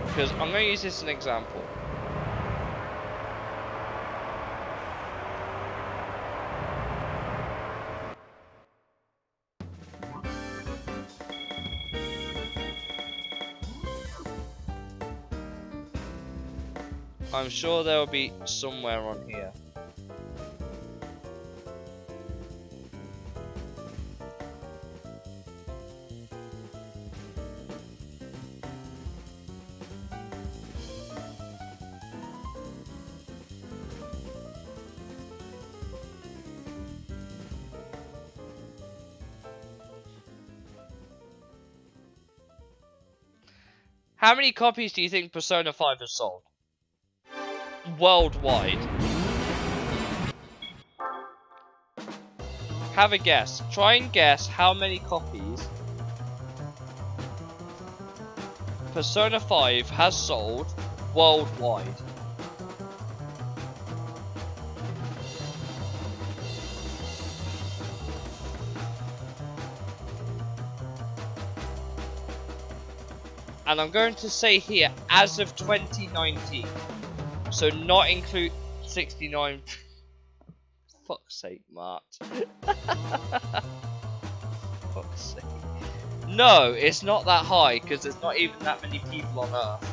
Because I'm going to use this as an example. I'm sure there will be somewhere on here. How many copies do you think Persona 5 has sold? Worldwide. Have a guess. Try and guess how many copies Persona 5 has sold worldwide. And I'm going to say here, as of 2019. So not include 69. Fuck's sake, Mart. Fuck's sake. No, it's not that high, because there's not even that many people on Earth.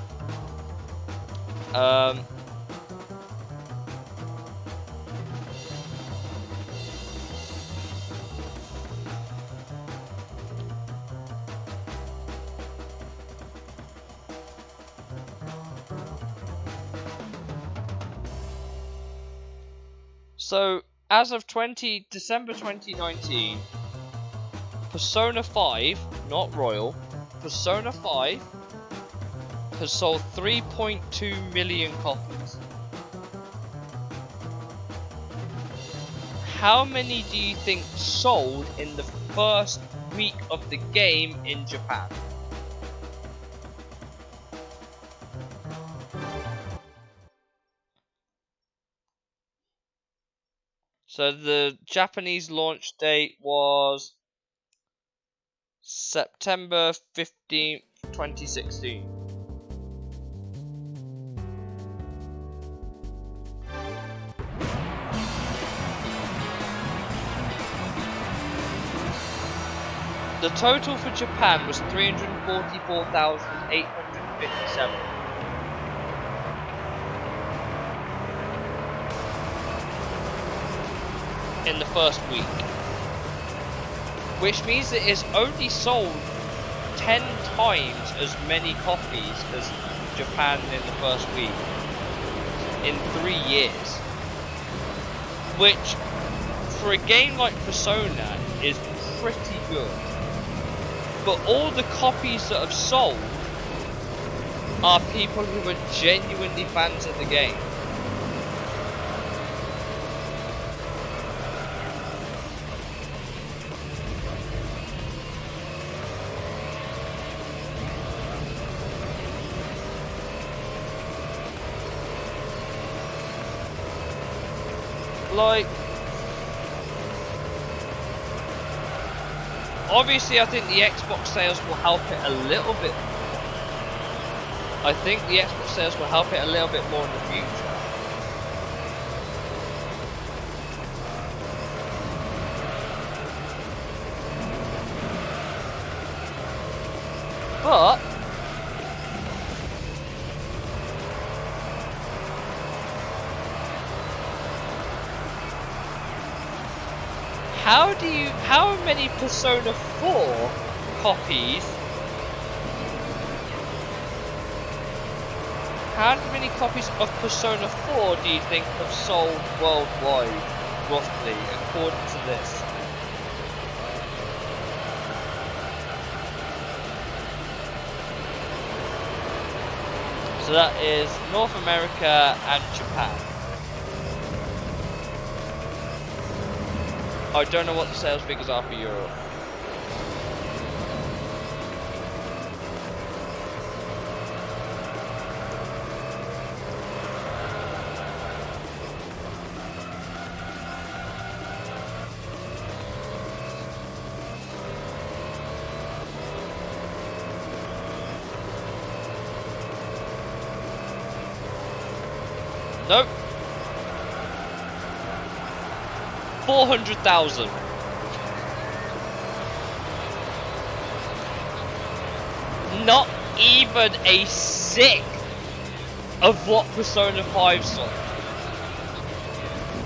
So, as of December 2019, Persona 5, not Royal, Persona 5 has sold 3.2 million copies. How many do you think sold in the first week of the game in Japan? So the Japanese launch date was September 15th, 2016. The total for Japan was 344,857. In the first week, which means it is only sold 10 times as many copies as Japan in the first week in 3 years, which for a game like Persona is pretty good. But all the copies that have sold are people who are genuinely fans of the game. Like, obviously I think the Xbox sales will help it a little bit. I think the Xbox sales will help it a little bit more in the future. But How many Persona 4 copies? How many copies of Persona 4 do you think have sold worldwide, roughly, according to this? So that is North America and Japan. I don't know what the sales figures are for Europe. Nope. 400,000. Not even a sixth of what Persona 5 sold.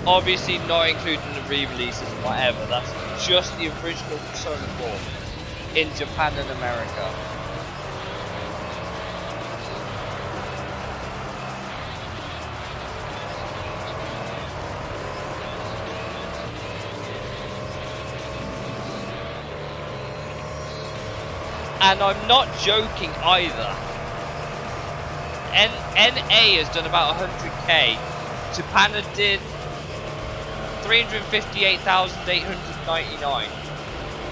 Obviously not including the re-releases and whatever, that's just the original Persona 4 in Japan and America. And I'm not joking either. NA has done about 100k. Japan did 358,899,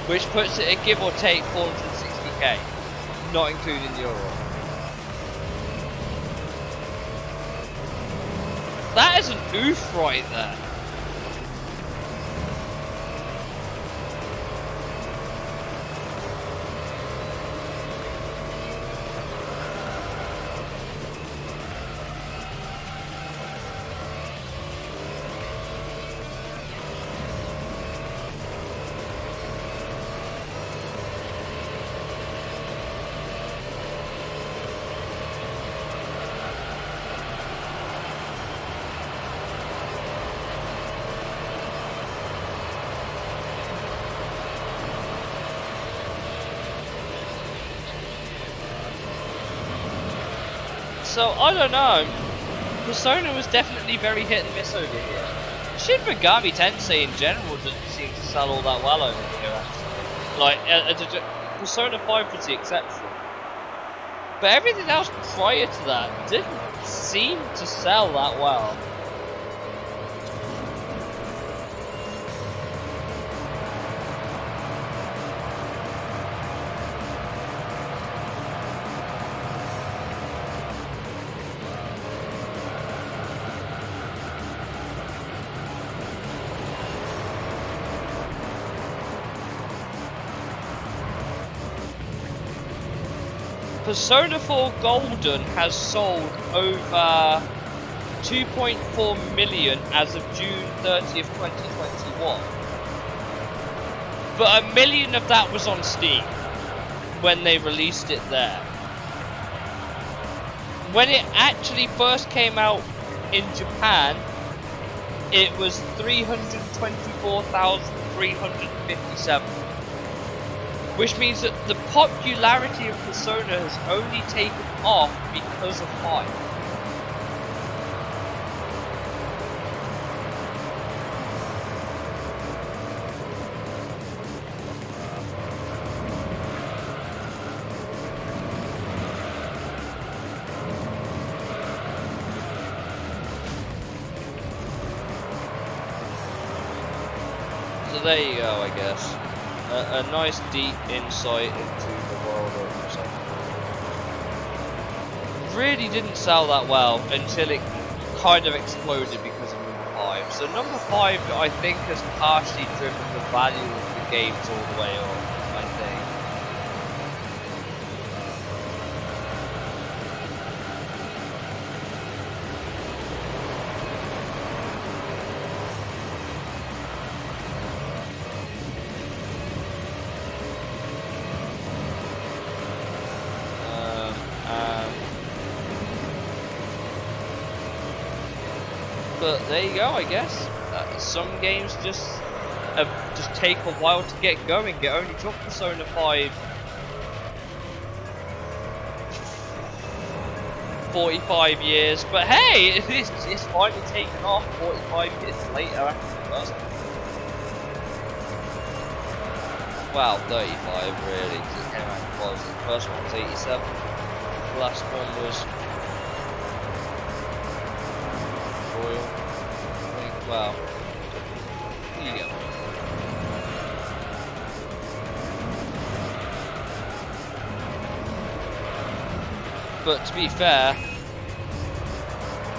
which puts it at give or take 460k, not including Europe. That is an oof right there. So, I don't know, Persona was definitely very hit and miss over here. Shin Megami Tensei in general doesn't seem to sell all that well over here, actually. Like, Persona 5 was the exception. But everything else prior to that didn't seem to sell that well. Persona 4 Golden has sold over 2.4 million as of June 30th, 2021. But 1 million of that was on Steam when they released it there. When it actually first came out in Japan, it was 324,357. Which means that the popularity of Persona has only taken off because of 5. So there you go, I guess. A nice deep insight into the world of Persona. Really didn't sell that well until it kind of exploded because of number 5. So number 5, I think, has partially driven the value of the games all the way up, I think. But there you go, I guess. Some games just have just take a while to get going. It only took Persona 5 45 years, but hey, it's finally taken off 45 years later after the first one. Well, 35 really, because it came out in the first one was 87, the last one was Royal, I think. Well, you get one. But to be fair,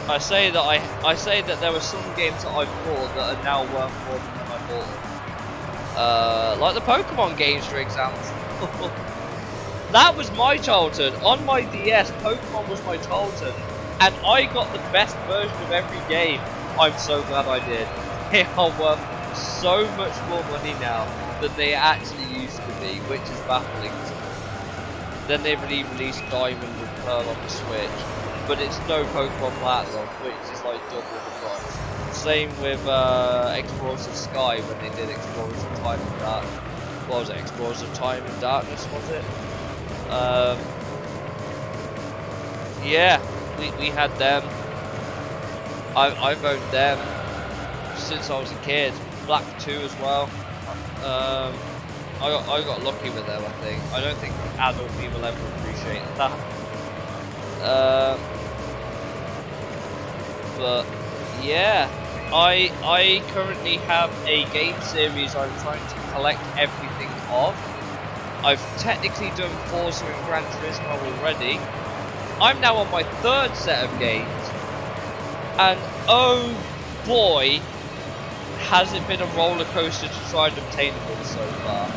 I say that there were some games that I bought that are now worth more than when I bought them. Like the Pokemon games, for example. That was my childhood. On my DS, Pokemon was my childhood, and I got the best version of every game. I'm so glad I did. They are worth so much more money now than they actually used to be, which is baffling to me. Then they released Diamond and Pearl on the Switch, but it's no Pokemon Platinum, which is like double the price. Same with Explorers of Sky when they did Explorers of Time and Darkness. What was it? Explorers of Time and Darkness, was it? Yeah, we had them. I've owned them since I was a kid. Black 2 as well. I got lucky with them, I think. I don't think adult people ever appreciate that. But yeah, I currently have a game series I'm trying to collect everything of. I've technically done Forza and Gran Turismo already. I'm now on my third set of games, and oh boy, has it been a roller coaster to try and obtain them so far.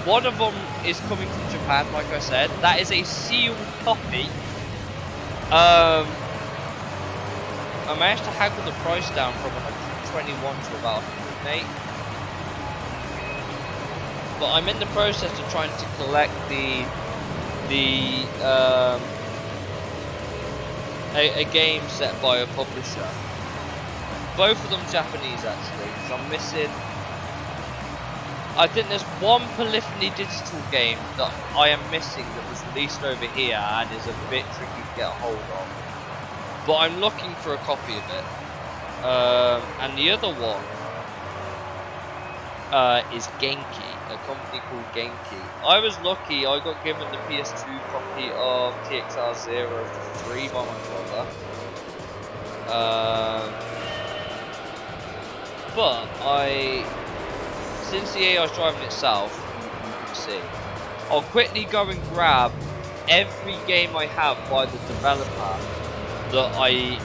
One of them is coming from Japan, like I said. That is a sealed copy. I managed to haggle the price down from 121 to about 108. But I'm in the process of trying to collect a game set by a publisher. Both of them Japanese actually, because I'm missing. I think there's one Polyphony Digital game that I am missing that was released over here and is a bit tricky to get a hold of. But I'm looking for a copy of it. And the other one is Genki, a company called Genki. I was lucky, I got given the PS2 copy of TXR-03 by my brother. But since the AI's driving itself, you can see, I'll quickly go and grab every game I have by the developer that I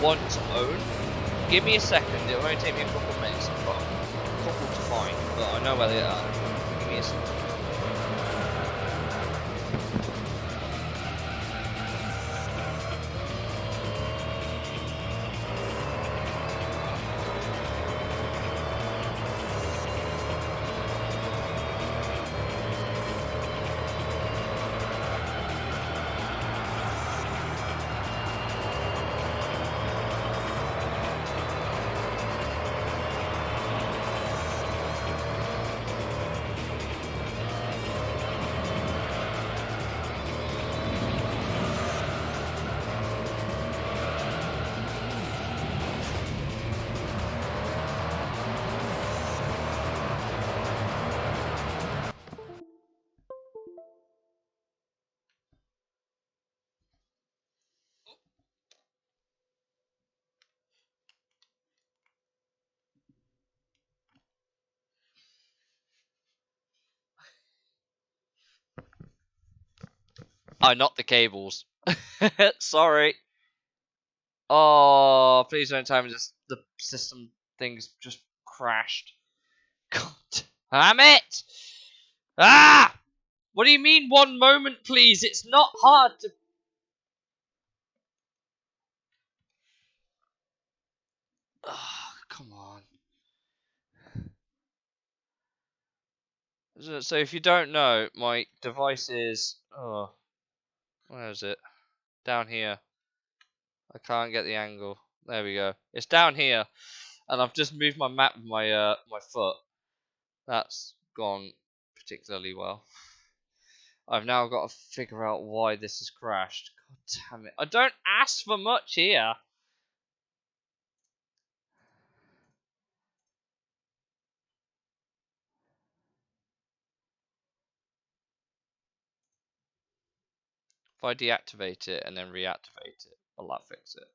want to own. Give me a second, it will only take me a couple of minutes, I've got a couple to find, but I know where they are. Give me a second. I knocked the cables. Sorry. Oh, please don't tell me the system thing's just crashed. God damn it! Ah! What do you mean 1 moment, please? It's not hard to... Oh, come on. So if you don't know, my device is... Oh, where is it? Down here. I can't get the angle. There we go. It's down here, and I've just moved my map with my my foot. That's gone particularly well. I've now got to figure out why this has crashed. God damn it. I don't ask for much here. If I deactivate it and then reactivate it, will that fix it?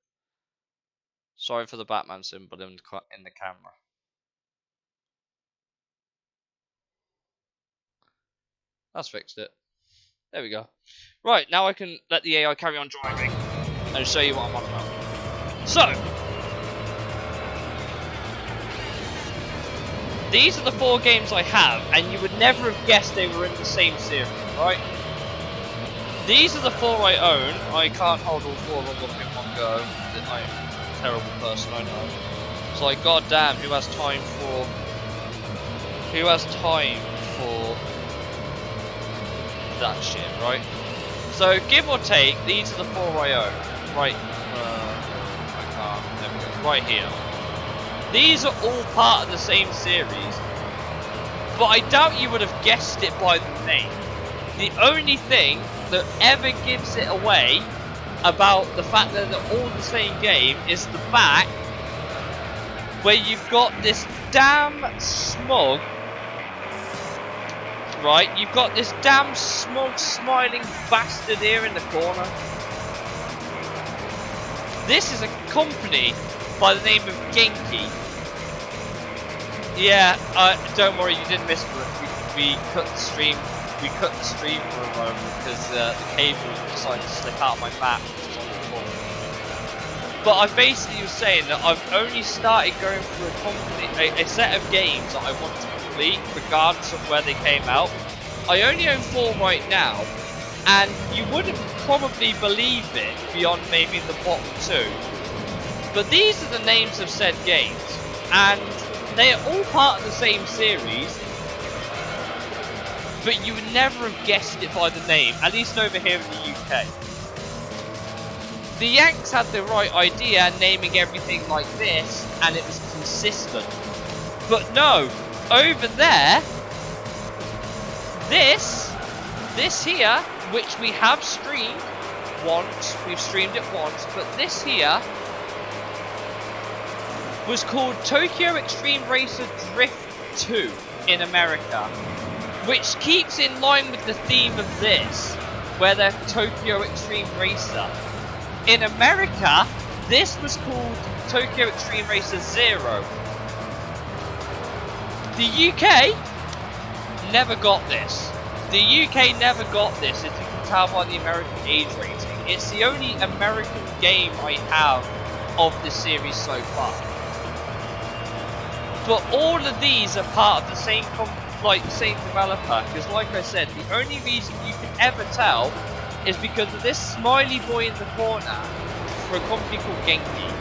Sorry for the Batman symbol in the camera. That's fixed it. There we go. Right, now I can let the AI carry on driving and show you what I'm on about. So, these are the 4 games I have, and you would never have guessed they were in the same series, right? These are the 4 I own. I can't hold all 4 of them in one go. I'm a terrible person, I know. It's like, goddamn, who has time for that shit, right? So, give or take, these are the 4 I own. Right, I can't, there we go, right here. These are all part of the same series, but I doubt you would have guessed it by the name. The only thing that ever gives it away about the fact that they're all the same game is the fact where you've got this damn smug, right? You've got this damn smug smiling bastard here in the corner. This is a company by the name of Genki. Yeah, don't worry, you didn't miss it. We cut the stream. We cut the stream for a moment because the cable decided to slip out of my map, which is on the floor. But I basically was saying that I've only started going through a set of games that I want to complete, regardless of where they came out. I only own 4 right now, and you wouldn't probably believe it beyond maybe the bottom 2. But these are the names of said games, and they are all part of the same series. But you would never have guessed it by the name, at least over here in the UK. The Yanks had the right idea, naming everything like this, and it was consistent. But no, over there, this here, which we have streamed once, we've streamed it once, but this here was called Tokyo Extreme Racer Drift 2 in America. Which keeps in line with the theme of this, where they're Tokyo Extreme Racer. In America, this was called Tokyo Extreme Racer 0. The UK never got this. The UK never got this, as you can tell by the American age rating. It's the only American game I have of this series so far. But all of these are part of the same same developer, because like I said, the only reason you can ever tell is because of this smiley boy in the corner for a company called Genki.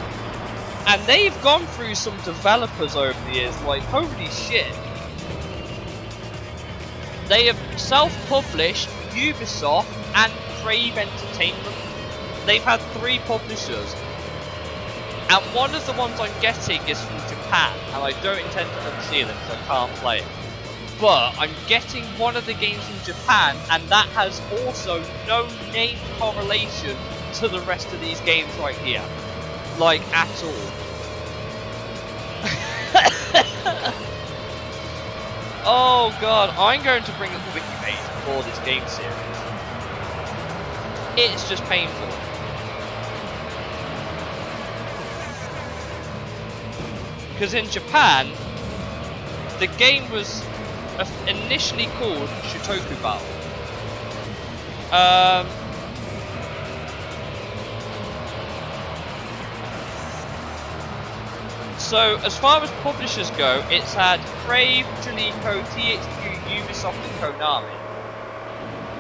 And they've gone through some developers over the years, like holy shit. They have self-published Ubisoft and Crave Entertainment. They've had 3 publishers. And one of the ones I'm getting is from Japan, and I don't intend to unseal it because I can't play it. But I'm getting one of the games from Japan, and that has also no name correlation to the rest of these games right here. Like, at all. Oh god, I'm going to bring up the wiki page for this game series. It's just painful. Because in Japan, the game was initially called Shotoku Battle. So, as far as publishers go, it's had Crave, Jaleco, THQ, Ubisoft and Konami.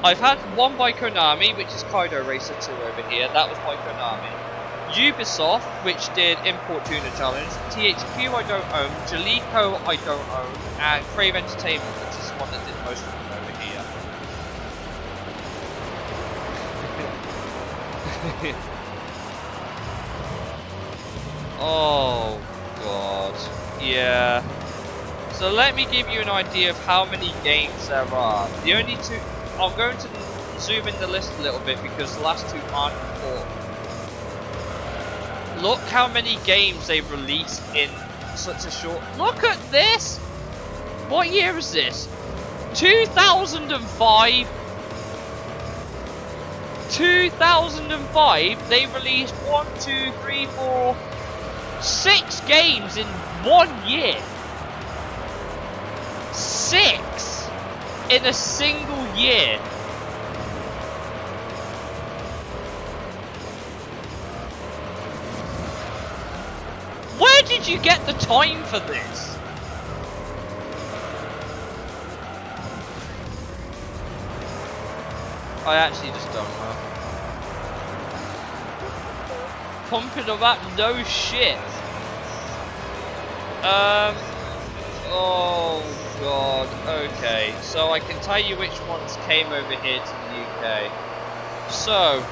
I've had one by Konami, which is Kaido Racer 2 over here, that was by Konami. Ubisoft, which did Import Tuner Challenge, THQ I don't own, Jaleco I don't own, and Crave Entertainment, which is the one that did most of them over here. Oh god, yeah. So let me give you an idea of how many games there are. The only two, I'm going to zoom in the list a little bit because the last two aren't important. Look how many games they've released in such a short... Look at this! What year is this? 2005? 2005, they released 1, 2, 3, 4, 6 games in 1 year. 6 in a single year. Where did you get the time for this? I actually just don't know. Pumping them up, no shit. Oh god, okay. So I can tell you which ones came over here to the UK. So,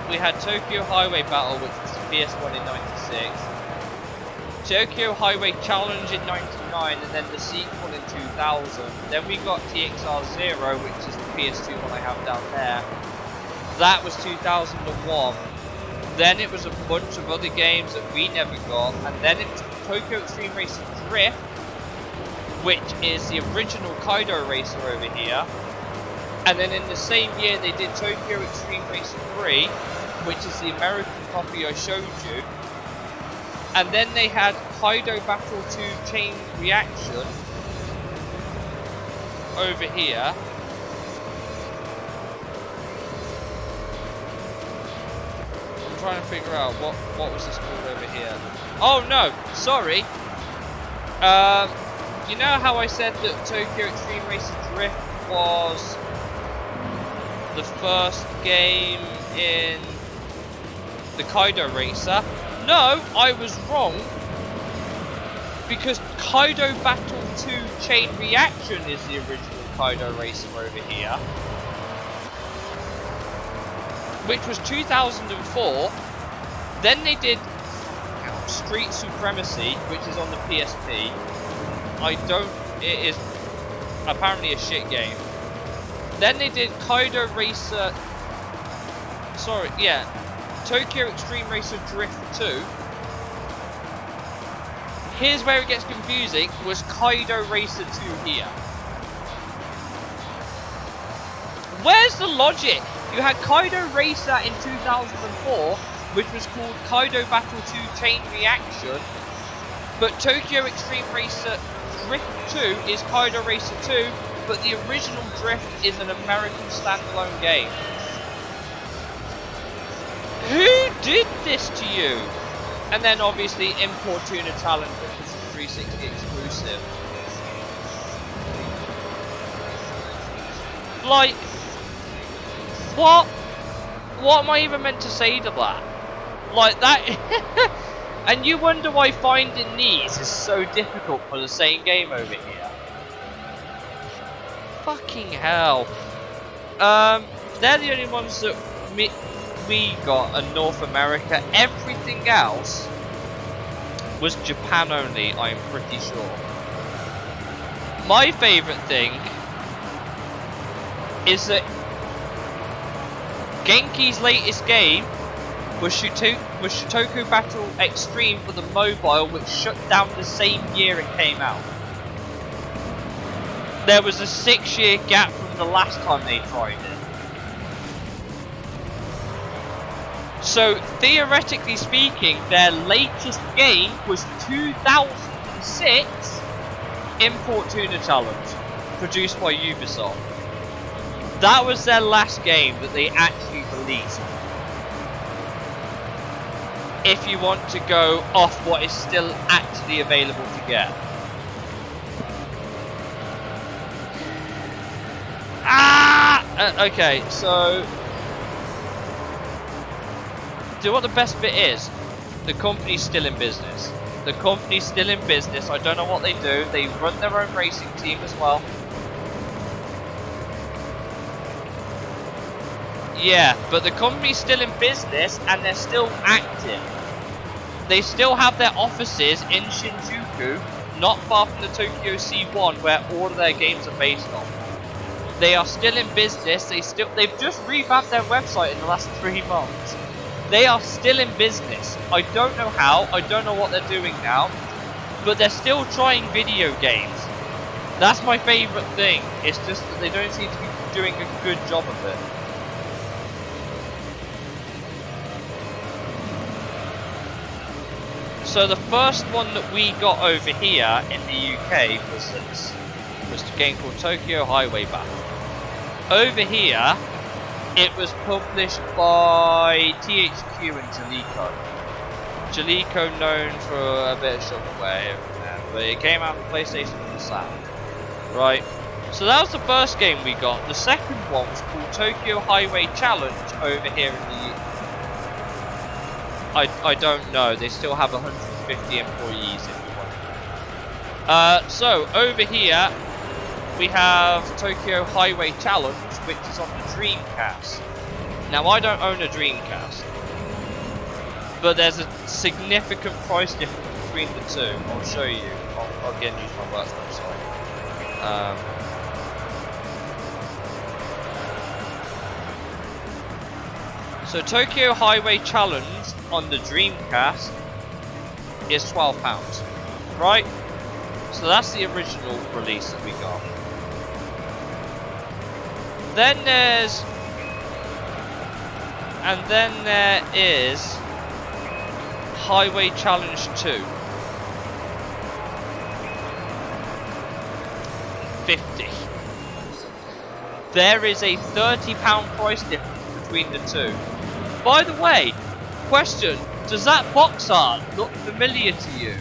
we had Tokyo Highway Battle, which was the PS1 in 96. Tokyo Highway Challenge in 99, and then the sequel in 2000. Then we got TXR 0, which is the PS2 one I have down there. That was 2001. Then it was a bunch of other games that we never got, and then it was Tokyo Extreme Racing Drift, which is the original Kaido racer over here. And then in the same year they did Tokyo Extreme Racing 3, which is the American copy I showed you. And then they had Kaido Battle 2 Chain Reaction over here. I'm trying to figure out what was this called over here. Oh no, sorry. You know how I said that Tokyo Extreme Racing Drift was the first game in the Kaido Racer? No, I was wrong, because Kaido Battle 2 Chain Reaction is the original Kaido Racer over here, which was 2004. Then they did Street Supremacy, which is on the PSP. It is apparently a shit game. Then they did Kaido Racer, Tokyo Extreme Racer Drift 2. Here's where it gets confusing, was Kaido Racer 2 here. Where's the logic? You had Kaido Racer in 2004, which was called Kaido Battle 2 Chain Reaction, but Tokyo Extreme Racer Drift 2 is Kaido Racer 2, but the original Drift is an American standalone game. Who did this to you? And then obviously Importuna Talent, which was a 360 exclusive. Like, what? What am I even meant to say to that? Like that, and you wonder why finding these is so difficult for the same game over here. Fucking hell. They're the only ones that we got in North America. Everything else was Japan only, I'm pretty sure. My favourite thing is that Genki's latest game was Shotoku Battle Extreme for the mobile, which shut down the same year it came out. There was a 6-year gap from the last time they tried it. So, theoretically speaking, their latest game was 2006 Importuna Challenge, produced by Ubisoft. That was their last game that they actually released. If you want to go off what is still actually available to get. Okay, so do you know what the best bit is? The company's still in business. The company's still in business. I don't know what they do. They run their own racing team as well. Yeah, but the company's still in business and they're still active. They still have their offices in Shinjuku, not far from the Tokyo C1 where all of their games are based on. They are still in business. They've just revamped their website in the last 3 months. They are still in business. I don't know how. I don't know what they're doing now, but they're still trying video games. That's my favourite thing. It's just that they don't seem to be doing a good job of it. So the first one that we got over here in the UK was a game called Tokyo Highway Battle. Over here, it was published by THQ and Jaleco. Jaleco known for a bit of shovelware, but it came out on PlayStation and the Sam. Right, so that was the first game we got. The second one was called Tokyo Highway Challenge over here in the I don't know, they still have 150 employees if you want. So over here we have Tokyo Highway Challenge, which is on the Dreamcast. Now I don't own a Dreamcast, but there's a significant price difference between the two. I'll show you. I'll again use my work website. So Tokyo Highway Challenge on the Dreamcast is £12, right? So that's the original release that we got. Then there is Highway Challenge 2. 50. There is a £30 price difference between the two. By the way, question, does that box art look familiar to you?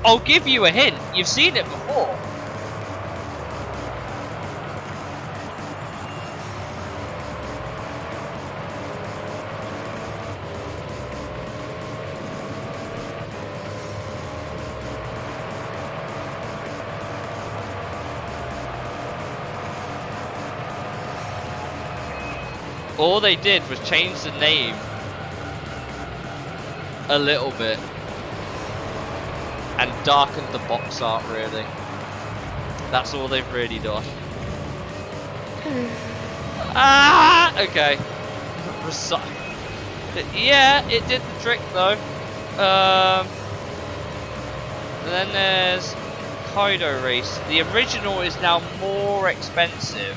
I'll give you a hint, you've seen it before. All they did was change the name a little bit and darkened the box art, really. That's all they've really done. Okay. Yeah, it did the trick though. And then there's Kaido Race. The original is now more expensive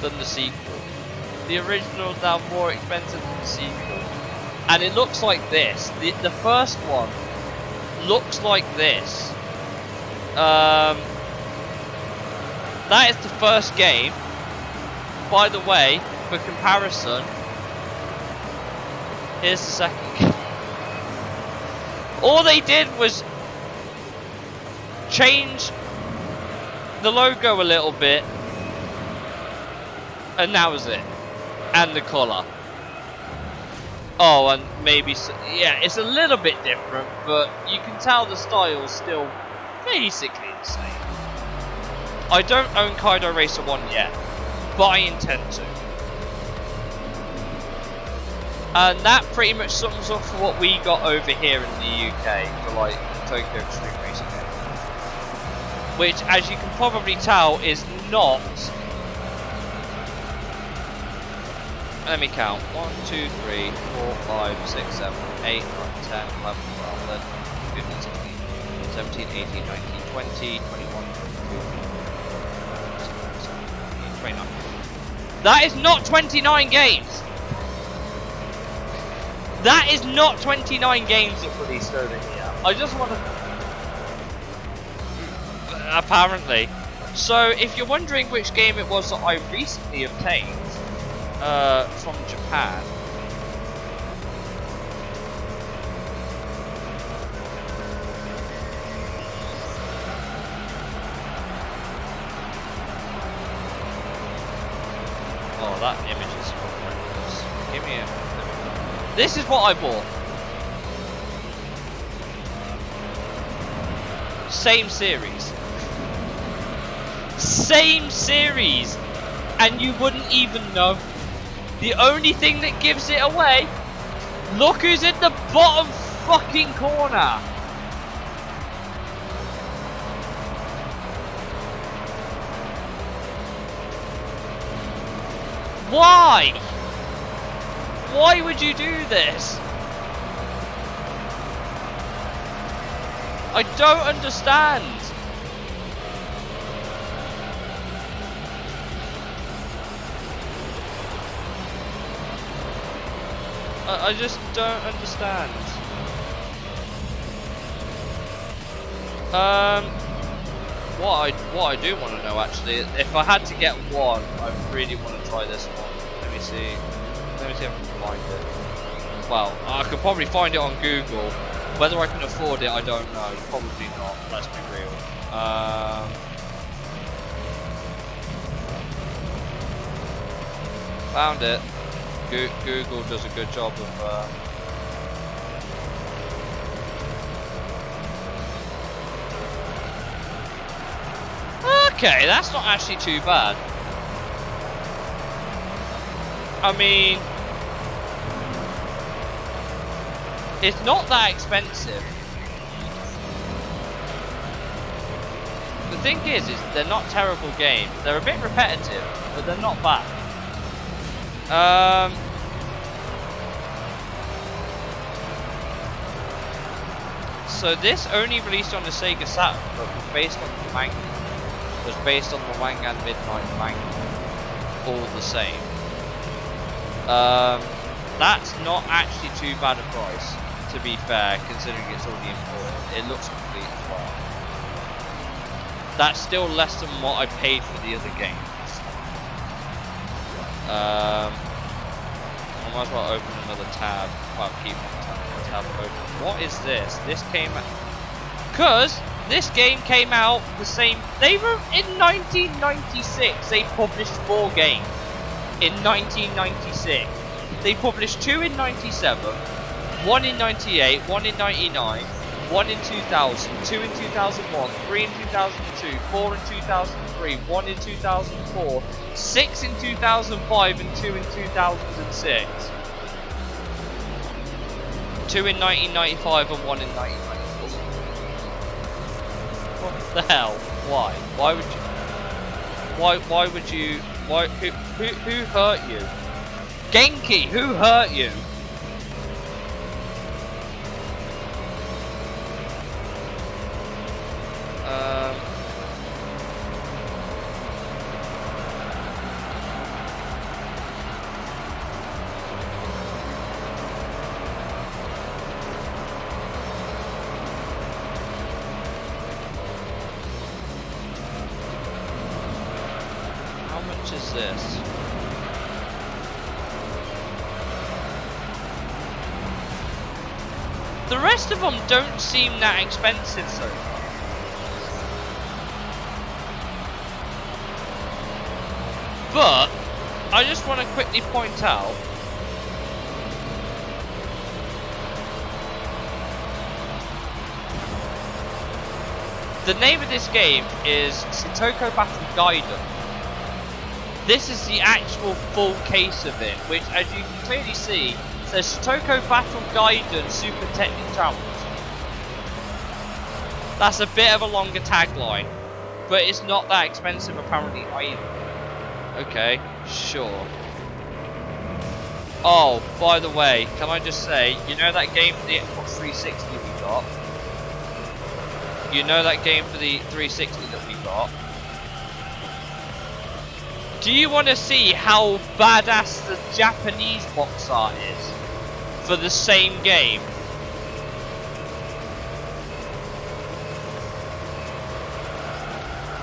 than the sequel. The original is now more expensive than the sequel. And it looks like this. The first one looks like this. That is the first game. By the way, for comparison, here's the second game. All they did was change the logo a little bit, and that was it. And the colour. Oh, and maybe, yeah, it's a little bit different, but you can tell the style's still basically the same. I don't own Kaido Racer 1 yet, but I intend to. And that pretty much sums up for what we got over here in the UK for like Tokyo Extreme Racing game. Which, as you can probably tell, is not... Let me count. 1, 2, 3, 4, 5, 6, 7, 8, 9, 10, 11, 12, 13, 15, 16, 17, 18, 19, 20, 21, 22, 29. That is not 29 games! That is not 29 games that released over here. I just want to... Apparently. So, if you're wondering which game it was that I recently obtained, from Japan. Oh, that image is horrendous. Give me a... This is what I bought. Same series. Same series! And you wouldn't even know. The only thing that gives it away, look who's in the bottom fucking corner. Why? Why would you do this? I don't understand. I just don't understand. What I do want to know actually, if I had to get one, I really want to try this one. Let me see. Let me see if I can find it. Well, I could probably find it on Google. Whether I can afford it, I don't know. Probably not. Let's be real. Found it. Google does a good job of. Okay, that's not actually too bad. I mean, it's not that expensive. The thing is they're not terrible games. They're a bit repetitive, but they're not bad. So this only released on the Sega Saturn, but was based on the manga. Was based on the Wang and Midnight manga. All the same. That's not actually too bad a price, to be fair, considering it's already imported. It looks complete as well. That's still less than what I paid for the other games. I might as well open another tab. Well, keep my tab open. What is this? This came out... Because this game came out the same... They were in 1996. They published 4 games. In 1996. They published 2 in 97. 1 in 98. 1 in 99. 1 in 2000. 2 in 2001. 3 in 2002. 4 in 2003. 1 in 2004. 6 in 2005 and 2 in 2006. 2 in 1995 and 1 in 1994. What the hell? Why? Why would you? Why would you? Why? Who hurt you? Genki, who hurt you? How much is this? The rest of them don't seem that expensive so far. But I just want to quickly point out the name of this game is Shitoko Battle Gaiden. This is the actual full case of it, which, as you can clearly see, says Shitoko Battle Gaiden Super Technic Challenge. That's a bit of a longer tagline, but it's not that expensive apparently either. Okay, sure. Oh, by the way, can I just say, you know that game for the Xbox 360 we got? You know that game for the 360 that we got? Do you want to see how badass the Japanese box art is for the same game?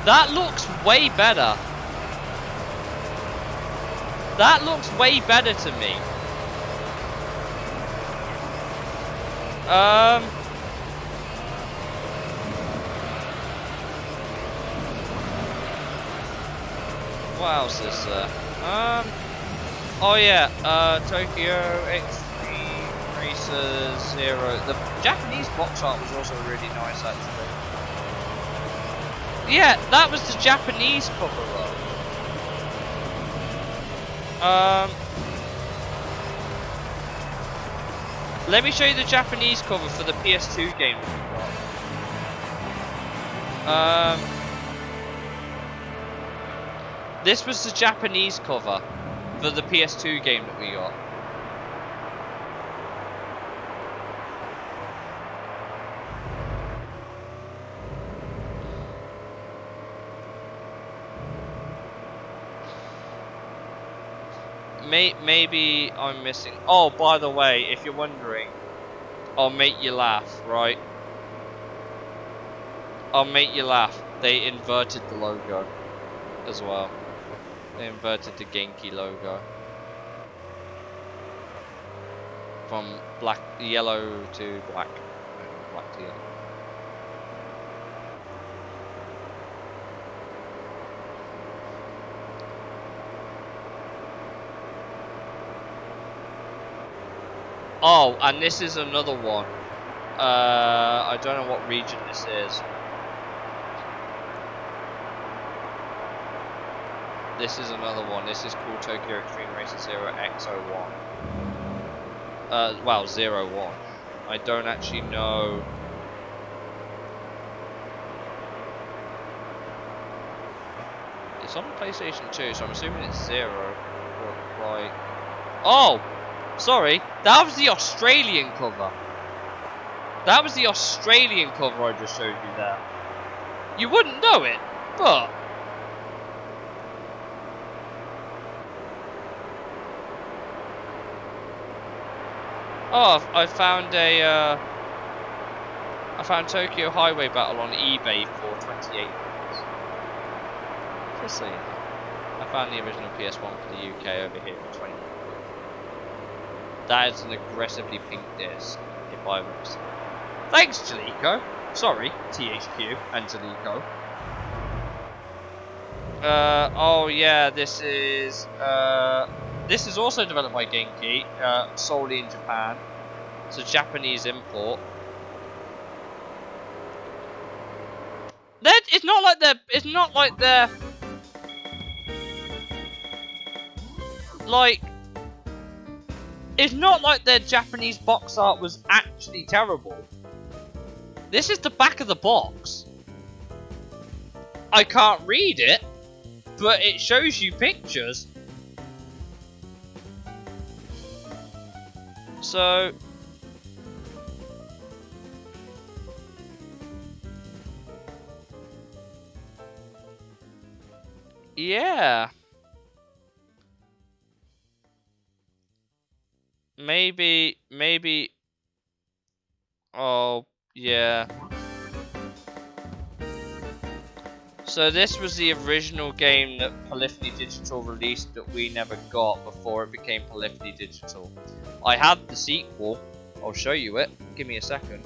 That looks way better. That looks way better to me. What else is there? Oh yeah, Tokyo Extreme Racer 0. The Japanese box art was also really nice actually. Yeah, that was the Japanese cover though. Let me show you the Japanese cover for the PS2 game that we got. This was the Japanese cover. for the PS2 game that we got. Maybe I'm missing. Oh, by the way, if you're wondering, I'll make you laugh, right? I'll make you laugh. They inverted the logo as well. They inverted the Genki logo from yellow to black, black to yellow. Oh, and this is another one. I don't know what region this is. This is another one. This is called Tokyo Extreme Racer Zero X01. Well, 01. I don't actually know. It's on PlayStation 2, so I'm assuming it's 0. Or like. Oh! Sorry, that was the Australian cover. That was the Australian cover I just showed you there. You wouldn't know it, but... Oh, I found I found Tokyo Highway Battle on eBay for 28 pounds. Just so you know. I found the original PS1 for the UK over here for 20. That is an aggressively pink disc, if I've ever seen it. Thanks, Jalico. Sorry, THQ and Jalico. Oh yeah, this is also developed by Genki, solely in Japan. It's a Japanese import. It's not like they're like. It's not like their Japanese box art was actually terrible. This is the back of the box. I can't read it, but it shows you pictures. So... yeah. Maybe... Oh, yeah. So this was the original game that Polyphony Digital released that we never got before it became Polyphony Digital. I had the sequel. I'll show you it. Give me a second.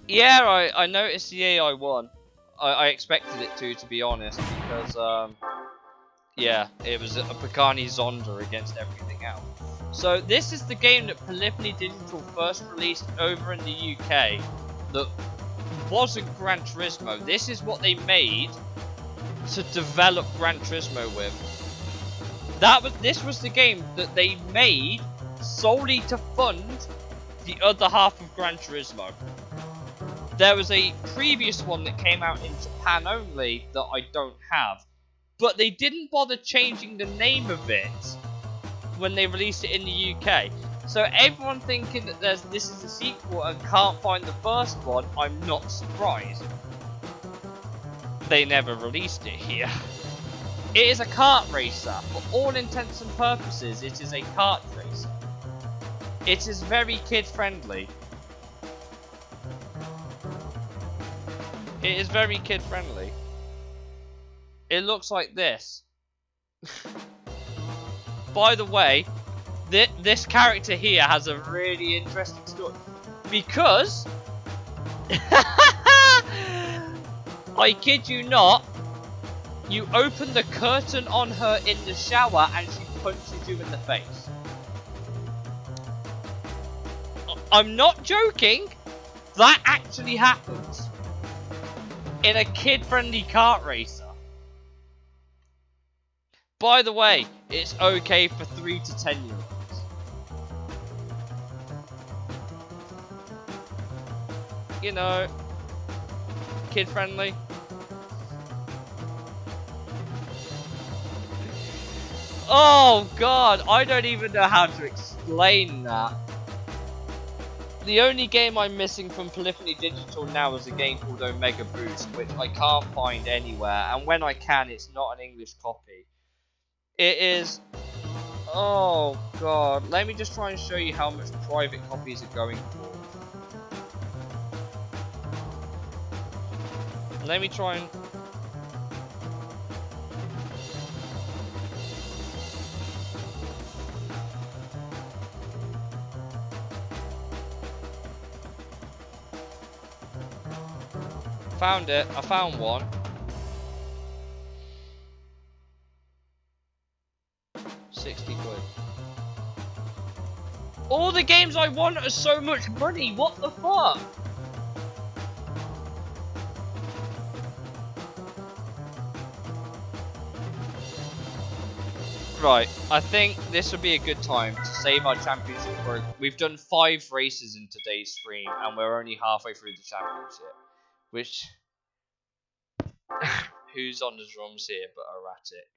Yeah, I noticed the AI won. I expected it to be honest, because yeah, it was a Pagani Zonda against everything else. So this is the game that Polyphony Digital first released over in the UK that wasn't Gran Turismo. This is what they made to develop Gran Turismo with. This was the game that they made solely to fund the other half of Gran Turismo. There was a previous one that came out in Japan only that I don't have. But they didn't bother changing the name of it when they released it in the UK. So everyone thinking that this is a sequel and can't find the first one, I'm not surprised. They never released it here. It is a kart racer. For all intents and purposes, it is a kart racer. It is very kid friendly. It is very kid friendly. It looks like this. By the way, this character here has a really interesting story. Because... I kid you not, you open the curtain on her in the shower and she punches you in the face. I'm not joking. That actually happens. In a kid-friendly kart racer. By the way, it's okay for 3 to 10-year-olds. You know, kid friendly. Oh god, I don't even know how to explain that. The only game I'm missing from Polyphony Digital now is a game called Omega Boost, which I can't find anywhere, and when I can, it's not an English copy. It is... Oh god, let me just try and show you how much private copies are going for. Let me try and... Found it, I found one. 60 quid. All the games I want are so much money, what the fuck? Right, I think this would be a good time to save our championship work. We've done 5 races in today's stream, and we're only halfway through the championship. Which... Who's on the drums here but erratic?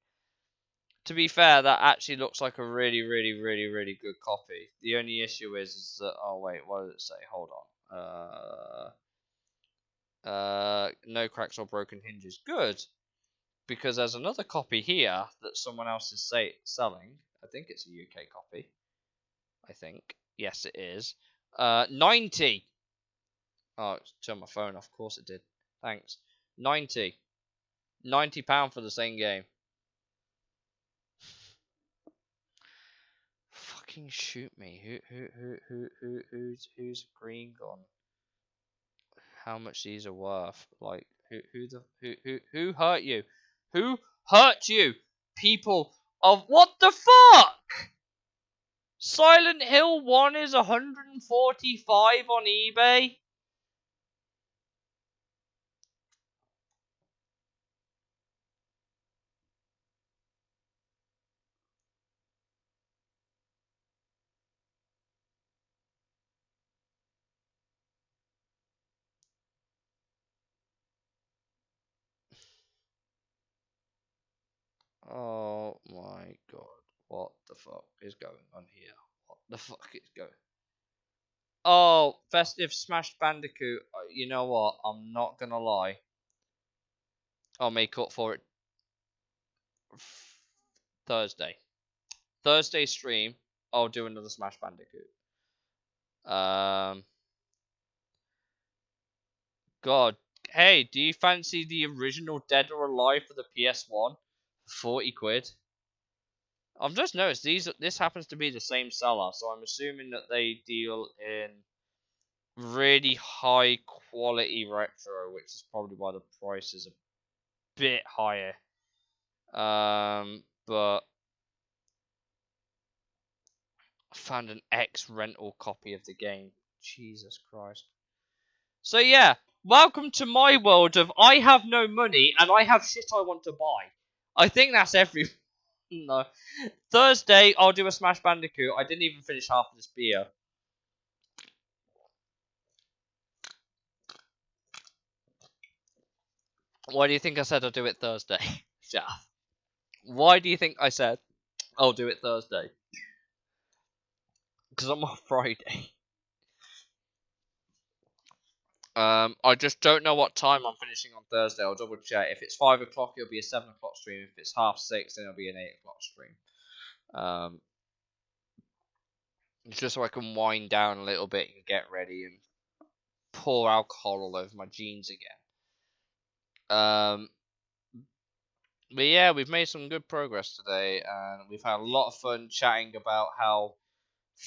To be fair, that actually looks like a really good copy. The only issue is that... Oh wait, what did it say? Hold on. No cracks or broken hinges. Good! Because there's another copy here that someone else is selling. I think it's a UK copy. I think. Yes, it is. 90! Oh, it turned my phone off. Of course it did. Thanks. 90. £90 for the same game. Fucking shoot me. Who's green gone? How much these are worth? Like, who hurt you? Who hurt you? People of... What the fuck? Silent Hill 1 is 145 on eBay. Oh my god. What the fuck is going on here? What the fuck is going... Oh, Festive Smash Bandicoot. You know what? I'm not gonna lie. I'll make up for it Thursday. Thursday stream, I'll do another Smash Bandicoot. God. Hey, do you fancy the original Dead or Alive for the PS1? 40 quid. I've just noticed this happens to be the same seller, so I'm assuming that they deal in really high quality retro, which is probably why the price is a bit higher. But I found an X rental copy of the game. Jesus Christ. So yeah, welcome to my world of I have no money and I have shit I want to buy. I think that's every... No. Thursday, I'll do a Smash Bandicoot. I didn't even finish half of this beer. Why do you think I said I'll do it Thursday? Shaft. Why do you think I said I'll do it Thursday? Because I'm off Friday. I just don't know what time I'm finishing on Thursday. I'll double check. If it's 5 o'clock, it'll be a 7 o'clock stream. If it's 6:30, then it'll be an 8 o'clock stream. Just so I can wind down a little bit and get ready and pour alcohol all over my jeans again. But yeah, we've made some good progress today, and we've had a lot of fun chatting about how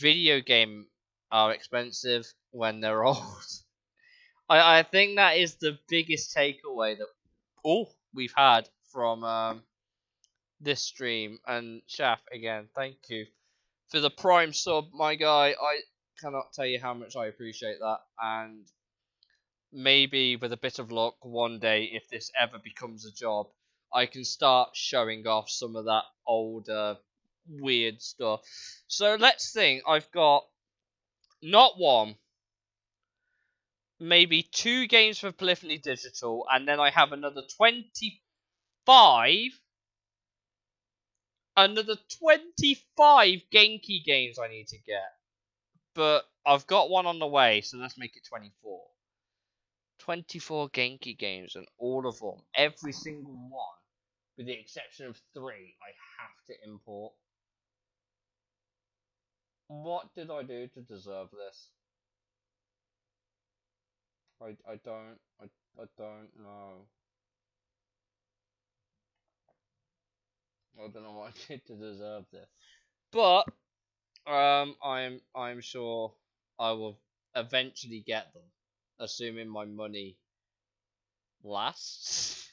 video games are expensive when they're old. I think that is the biggest takeaway that we've had from this stream. And Shaf, again, thank you for the Prime sub, my guy. I cannot tell you how much I appreciate that, and maybe with a bit of luck, one day, if this ever becomes a job, I can start showing off some of that older weird stuff. So let's think. I've got not one, maybe 2 games for Polyphony Digital, and then I have another 25 Genki games I need to get. But I've got one on the way, so let's make it 24. 24 Genki games, and all of them, every single one, with the exception of 3, I have to import. What did I do to deserve this? I don't know. I don't know what I did to deserve this. But I'm sure I will eventually get them, assuming my money lasts.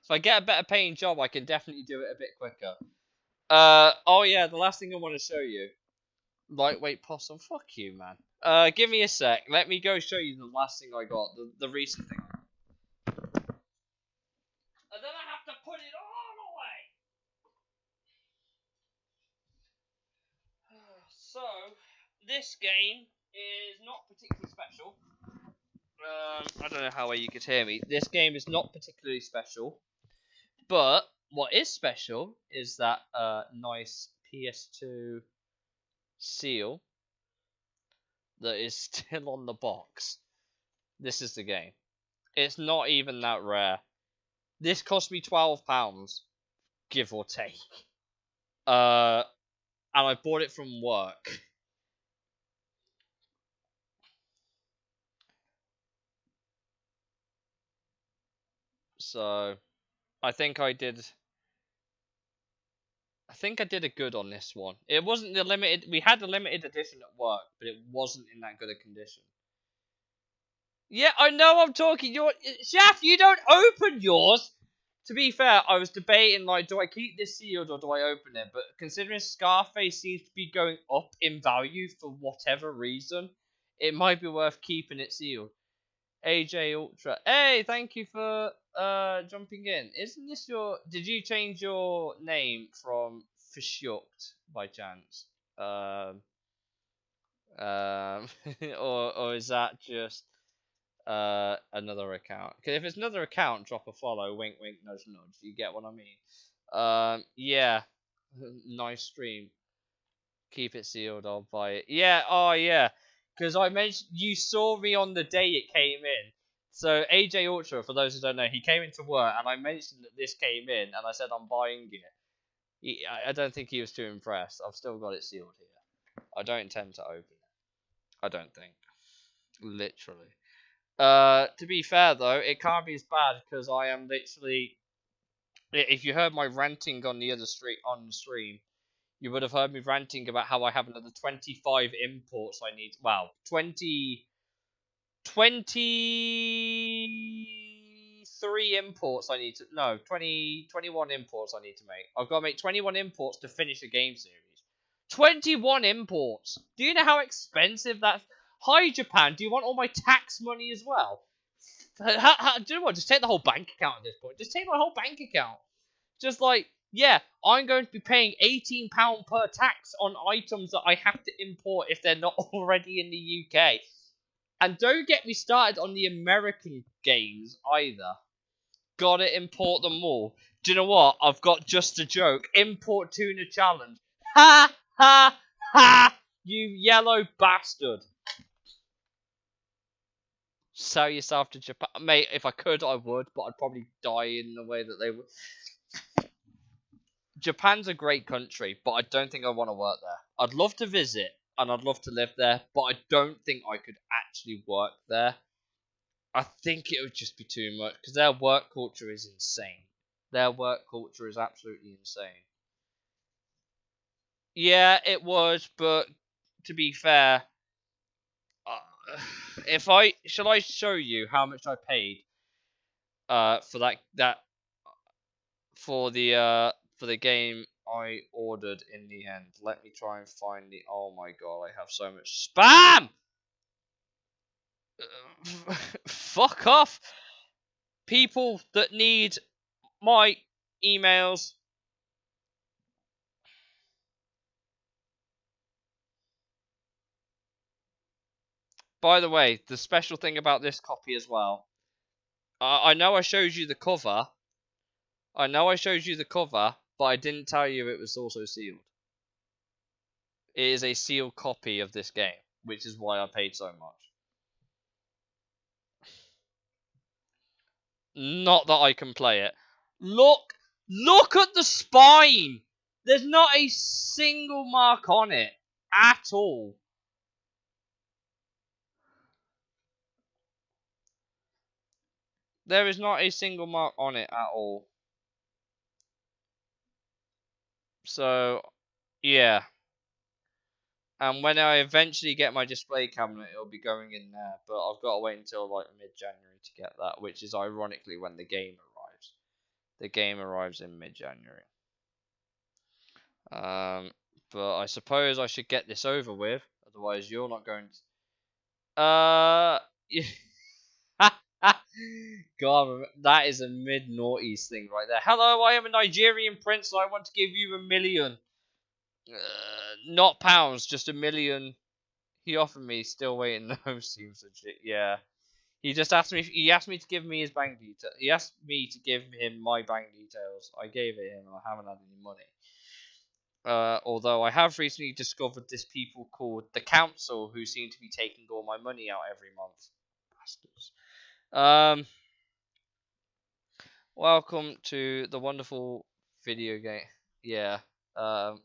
If I get a better paying job, I can definitely do it a bit quicker. Oh yeah, the last thing I want to show you. Lightweight possum, fuck you, man. Give me a sec. Let me go show you the last thing I got, the recent thing. And then I have to put it all away. So, this game is not particularly special. I don't know how well you could hear me. This game is not particularly special, but what is special is that nice PS2 seal that is still on the box. This is the game. It's not even that rare. This cost me £12, give or take. And I bought it from work. So I think I did a good on this one. It wasn't the limited. We had the limited edition at work, but it wasn't in that good a condition. Yeah, I know I'm talking. Shaft, you don't open yours. To be fair, I was debating, like, do I keep this sealed or do I open it? But considering Scarface seems to be going up in value for whatever reason, it might be worth keeping it sealed. AJ Ultra. Hey, thank you for jumping in. Isn't this your... Did you change your name from Fishukt by chance? Or is that just another account? Because if it's another account, drop a follow. Wink, wink, nudge, nudge. You get what I mean? Yeah. Nice stream. Keep it sealed. I'll buy it. Yeah. Oh, yeah. Because I mentioned you saw me on the day it came in. So AJ Ultra, for those who don't know, he came into work, and I mentioned that this came in, and I said I'm buying it. I don't think he was too impressed. I've still got it sealed here. I don't intend to open it. I don't think. Literally. To be fair though, it can't be as bad because I am literally. If you heard my ranting on the stream, you would have heard me ranting about how I have another 25 imports I need. Well, 23 imports I need to. No, 21 imports I need to make. I've got to make 21 imports to finish a game series. 21 imports! Do you know how expensive that's. Hi, Japan, do you want all my tax money as well? Do you know what? Just take the whole bank account at this point. Just take my whole bank account. Just like, yeah, I'm going to be paying £18 per tax on items that I have to import if they're not already in the UK. And don't get me started on the American games either. Gotta import them all. Do you know what? I've got just a joke. Import tuna challenge. Ha ha ha! You yellow bastard. Sell yourself to Japan. Mate, if I could, I would, but I'd probably die in the way that they would. Japan's a great country, but I don't think I want to work there. I'd love to visit, and I'd love to live there, but I don't think I could actually work there. I think it would just be too much, because their work culture is insane. Their work culture is absolutely insane. Yeah, it was, but to be fair, shall I show you how much I paid for for the game I ordered in the end. Let me try and find the. Oh my god, I have so much spam. Fuck off. people that need my emails. By the way, the special thing about this copy as well, I know I showed you the cover. I know I showed you the cover, but I didn't tell you it was also sealed. It is a sealed copy of this game, which is why I paid so much. Not that I can play it. Look at the spine! There's not a single mark on it at all. There is not a single mark on it at all. So, yeah. And when I eventually get my display cabinet, it'll be going in there. But I've got to wait until like mid-January to get that, which is ironically when the game arrives. The game arrives in mid-January. But I suppose I should get this over with. Otherwise, you're not going to... God, that is a mid-noughties thing right there. Hello, I am a Nigerian prince and I want to give you $1 million. Not pounds, just $1 million. He offered me, still waiting. No, seems legit. Yeah, he just asked me. He asked me to give me his bank details. He asked me to give him my bank details. I gave it him. I haven't had any money. Although I have recently discovered this people called the council who seem to be taking all my money out every month. Bastards. Welcome to the wonderful video game. Yeah. Um.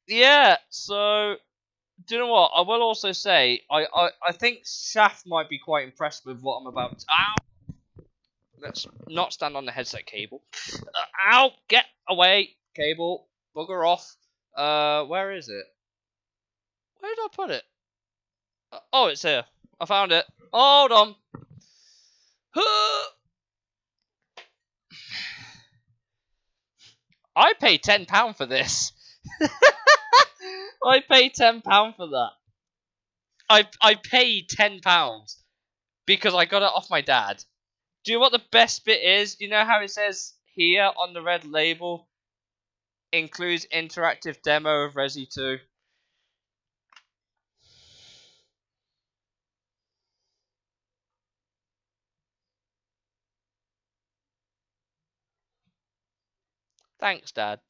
Yeah. So, do you know what? I will also say I think Shaft might be quite impressed with what I'm about to. Ow! Let's not stand on the headset cable. Ow! Get away, cable. Bugger off. Where is it? Where did I put it? Oh, it's here. I found it. Hold on. I paid £10 for this. I paid £10 for that. I paid £10 because I got it off my dad. Do you know what the best bit is? You know how it says here on the red label, includes interactive demo of Resi 2? Thanks, Dad.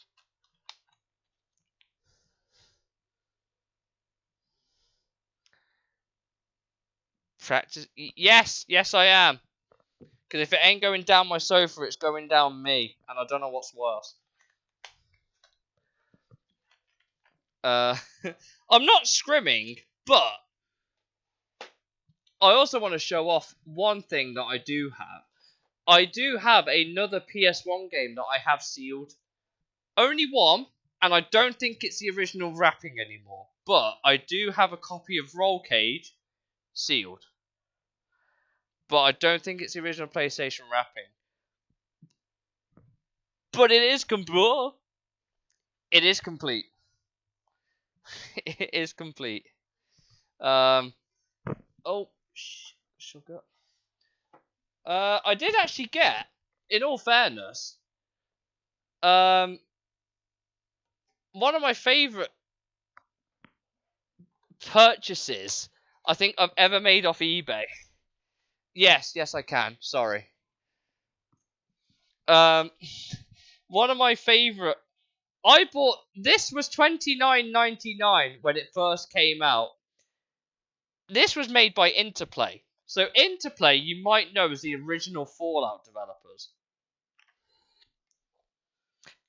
Practice. Yes, I am. Because if it ain't going down my sofa, it's going down me, and I don't know what's worse. I'm not scrimming, but I also want to show off one thing that I do have. I do have another PS1 game that I have sealed. Only one, and I don't think it's the original wrapping anymore. But I do have a copy of Roll Cage sealed. But I don't think it's the original PlayStation wrapping. But it is complete. It is complete. It is complete. Oh, sugar. I did actually get, in all fairness, one of my favourite purchases I think I've ever made off eBay. Yes, I can. Sorry. One of my favourite. I bought this was $29.99 when it first came out. This was made by Interplay. So Interplay, you might know, is the original Fallout developers.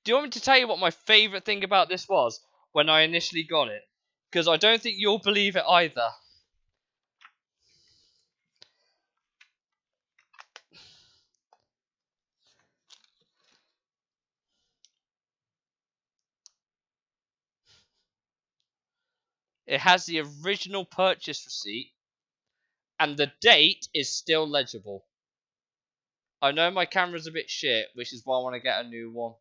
Do you want me to tell you what my favourite thing about this was when I initially got it? Because I don't think you'll believe it either. It has the original purchase receipt, and the date is still legible. I know my camera's a bit shit, which is why I want to get a new one.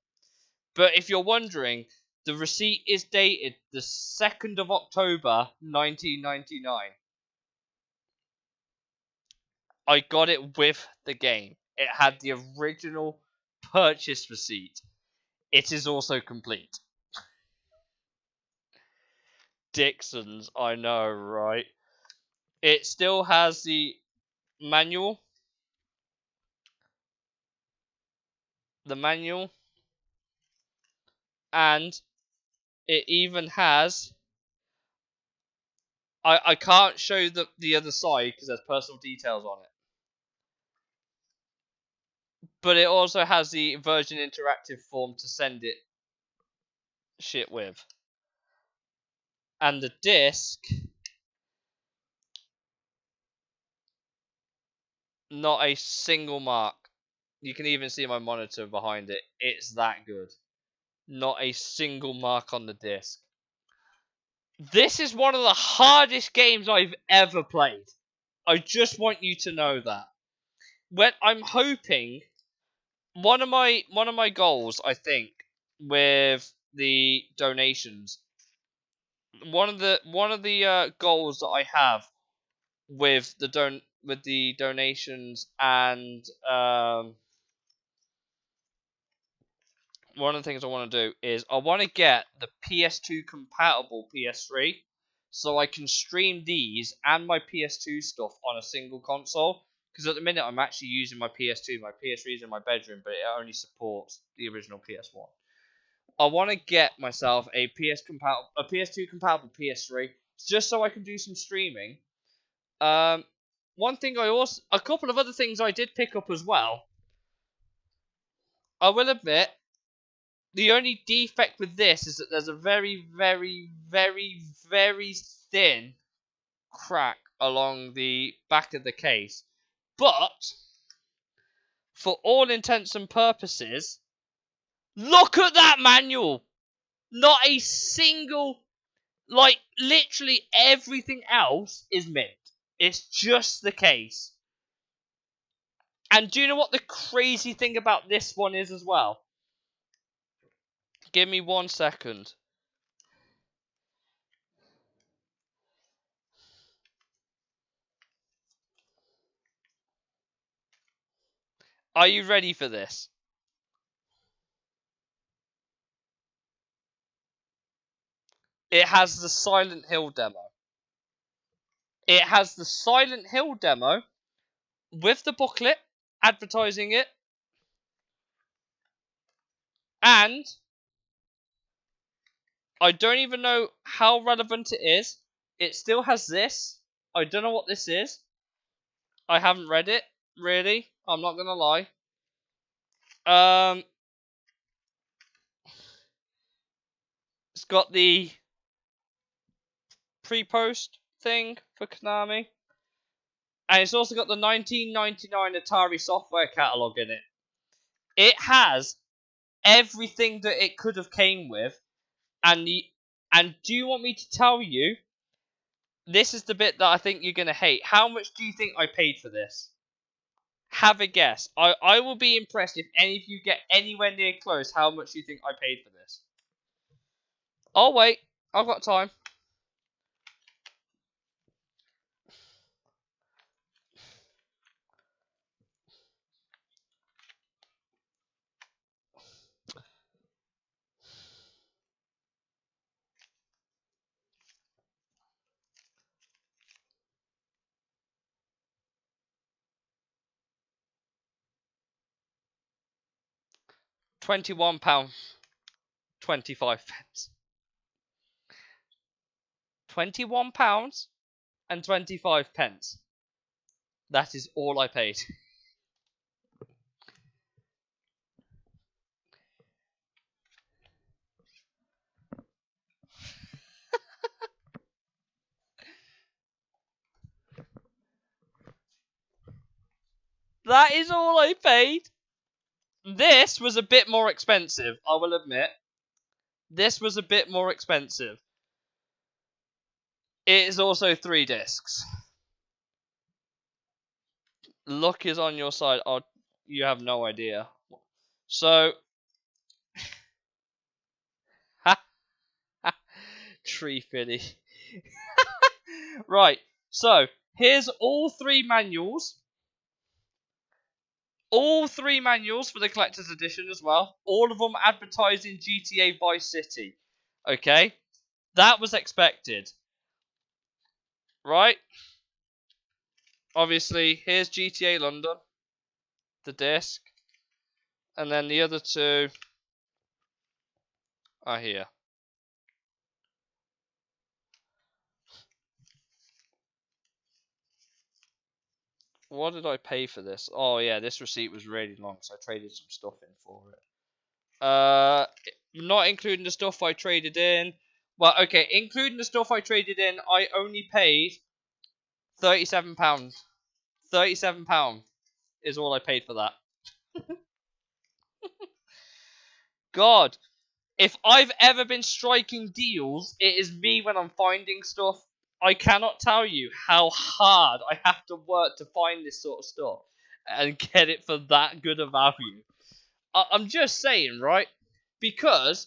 But if you're wondering, the receipt is dated the 2nd of October, 1999. I got it with the game. It had the original purchase receipt. It is also complete. Dixon's, I know, right? It still has the manual. And it even has. I can't show the other side because there's personal details on it. But it also has the Virgin Interactive form to send it shit with. And the disc, not a single mark. You can even see my monitor behind it. It's that good. Not a single mark on the disc. This is one of the hardest games I've ever played. I just want you to know that. When I'm hoping one of my goals, I think, with the donations, one of the goals that I have with the donations and one of the things I want to do is I want to get the PS2 compatible PS3 so I can stream these and my PS2 stuff on a single console. Because at the minute I'm actually using my PS2, my PS3 is in my bedroom, but it only supports the original PS1. I want to get myself a PS2 compatible PS3 just so I can do some streaming. One thing a couple of other things I did pick up as well. I will admit, the only defect with this is that there's a very, very, very, very thin crack along the back of the case. But, for all intents and purposes, look at that manual! Not a single, literally everything else is mint. It's just the case. And do you know what the crazy thing about this one is as well? Give me 1 second. Are you ready for this? It has the Silent Hill demo. It has the Silent Hill demo with the booklet advertising it. And I don't even know how relevant it is. It still has this. I don't know what this is. I haven't read it, really. I'm not going to lie. It's got the pre-post thing for Konami. And it's also got the 1999 Atari software catalog in it. It has everything that it could have came with. And do you want me to tell you? This is the bit that I think you're going to hate. How much do you think I paid for this? Have a guess. I will be impressed if any of you get anywhere near close how much you think I paid for this. Oh, wait. I've got time. £21.25. 21 pounds and 25 pence. That is all I paid. That is all I paid. This was a bit more expensive, I will admit. This was a bit more expensive. It is also 3 discs. Luck is on your side. Oh, you have no idea. So, tree fitty. Right. So here's all 3 manuals All 3 manuals for the collector's edition as well. All of them advertising GTA Vice City. Okay? That was expected. Right? Obviously, here's GTA London. The disc. And then the other 2 are here. What did I pay for this? Oh yeah, this receipt was really long, so I traded some stuff in for it. Not including the stuff I traded in. Well, okay, including the stuff I traded in, I only paid £37. £37 is all I paid for that. God, if I've ever been striking deals, it is me when I'm finding stuff. I cannot tell you how hard I have to work to find this sort of stuff and get it for that good a value. I'm just saying, right? Because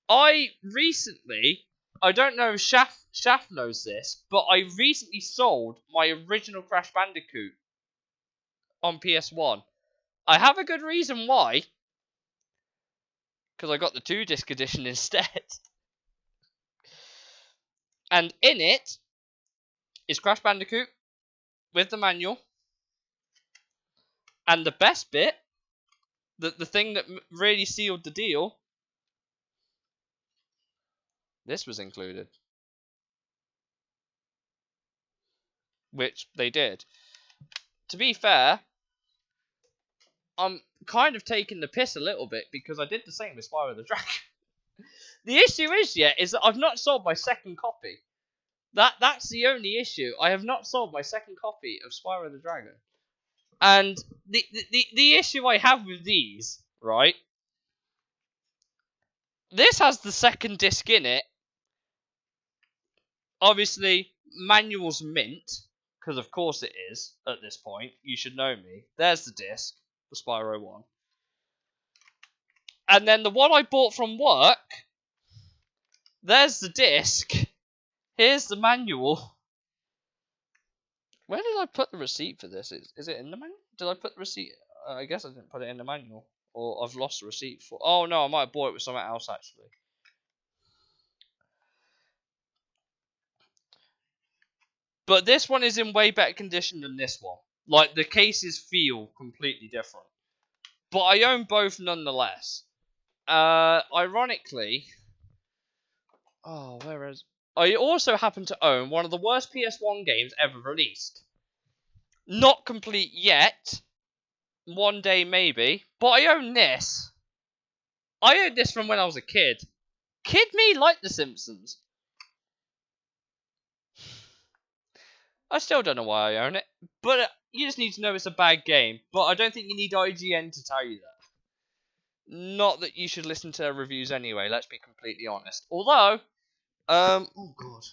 I recently, I don't know if Shaft knows this, but I recently sold my original Crash Bandicoot on PS1. I have a good reason why. Because I got the 2-disc edition instead. And in it is Crash Bandicoot with the manual. And the best bit, the thing that really sealed the deal, this was included. Which they did. To be fair, I'm kind of taking the piss a little bit because I did the same with Spyro the Dragon. The issue is that I've not sold my second copy. That's the only issue. I have not sold my second copy of Spyro the Dragon. And the issue I have with these, right? This has the second disc in it. Obviously, manual's mint, because of course it is at this point. You should know me. There's the disc, the Spyro one. And then the one I bought from work, there's the disc. Here's the manual. Where did I put the receipt for this? Is it in the manual? Did I put the receipt? I guess I didn't put it in the manual. Or I've lost the receipt for... Oh no, I might have bought it with something else actually. But this one is in way better condition than this one. Like, the cases feel completely different. But I own both nonetheless. Ironically... Oh, where is... I also happen to own one of the worst PS1 games ever released. Not complete yet. One day maybe. But I own this. I own this from when I was a kid. Kid me liked The Simpsons. I still don't know why I own it. But you just need to know it's a bad game. But I don't think you need IGN to tell you that. Not that you should listen to their reviews anyway, let's be completely honest. Although, oh god.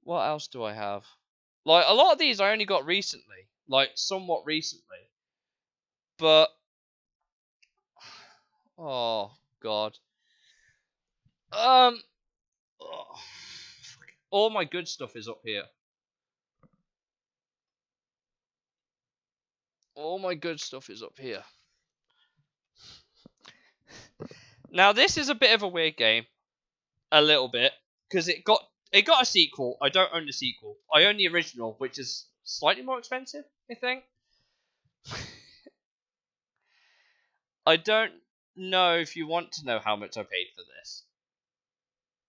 What else do I have? Like, a lot of these I only got recently. Like, somewhat recently. But, oh god. Oh, all my good stuff is up here. All my good stuff is up here. Now, this is a bit of a weird game. A little bit. Because it got a sequel. I don't own the sequel. I own the original, which is slightly more expensive, I think. I don't know if you want to know how much I paid for this.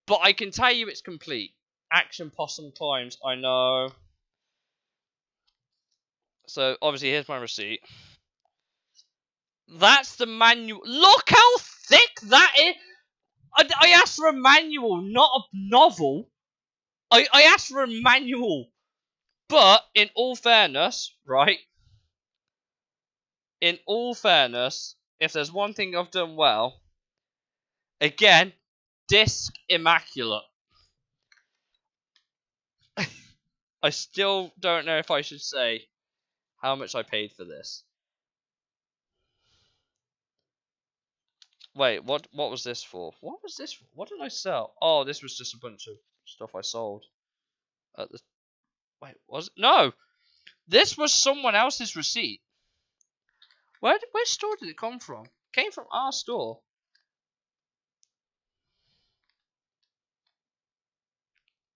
But I can tell you it's complete. Action Possum Times, I know. So, obviously, here's my receipt. That's the manual. Look how thick that is! I asked for a manual, not a novel. I asked for a manual. But, in all fairness, right? In all fairness, if there's one thing I've done well, again, disc immaculate. I still don't know if I should say how much I paid for this. Wait, what was this for? What was this for? What did I sell? Oh, this was just a bunch of stuff I sold. At the... Wait, was it? No! This was someone else's receipt. Where store did it come from? It came from our store.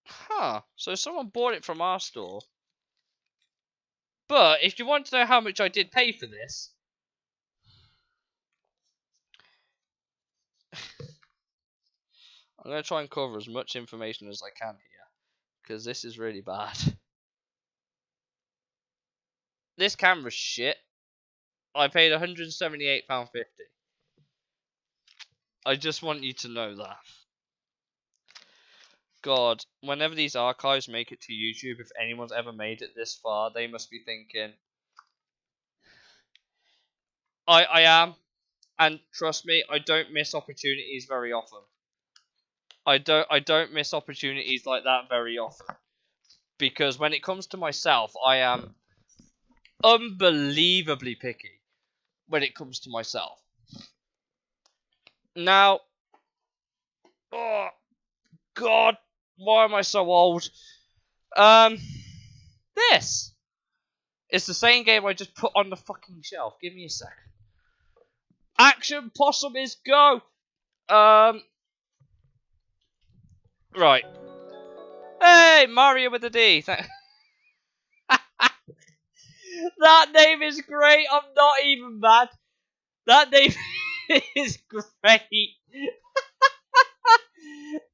Huh. So someone bought it from our store. But if you want to know how much I did pay for this, I'm going to try and cover as much information as I can here, because this is really bad. This camera's shit. I paid £178.50. I just want you to know that. God, whenever these archives make it to YouTube, if anyone's ever made it this far, they must be thinking, I am, and trust me, I don't miss opportunities very often. I don't miss opportunities like that very often. Because when it comes to myself, I am unbelievably picky when it comes to myself. Now, oh God, why am I so old? This is the same game I just put on the fucking shelf. Give me a second. Action Possum is go. Right. Hey, Mario with a D. That name is great. I'm not even mad. That name is great.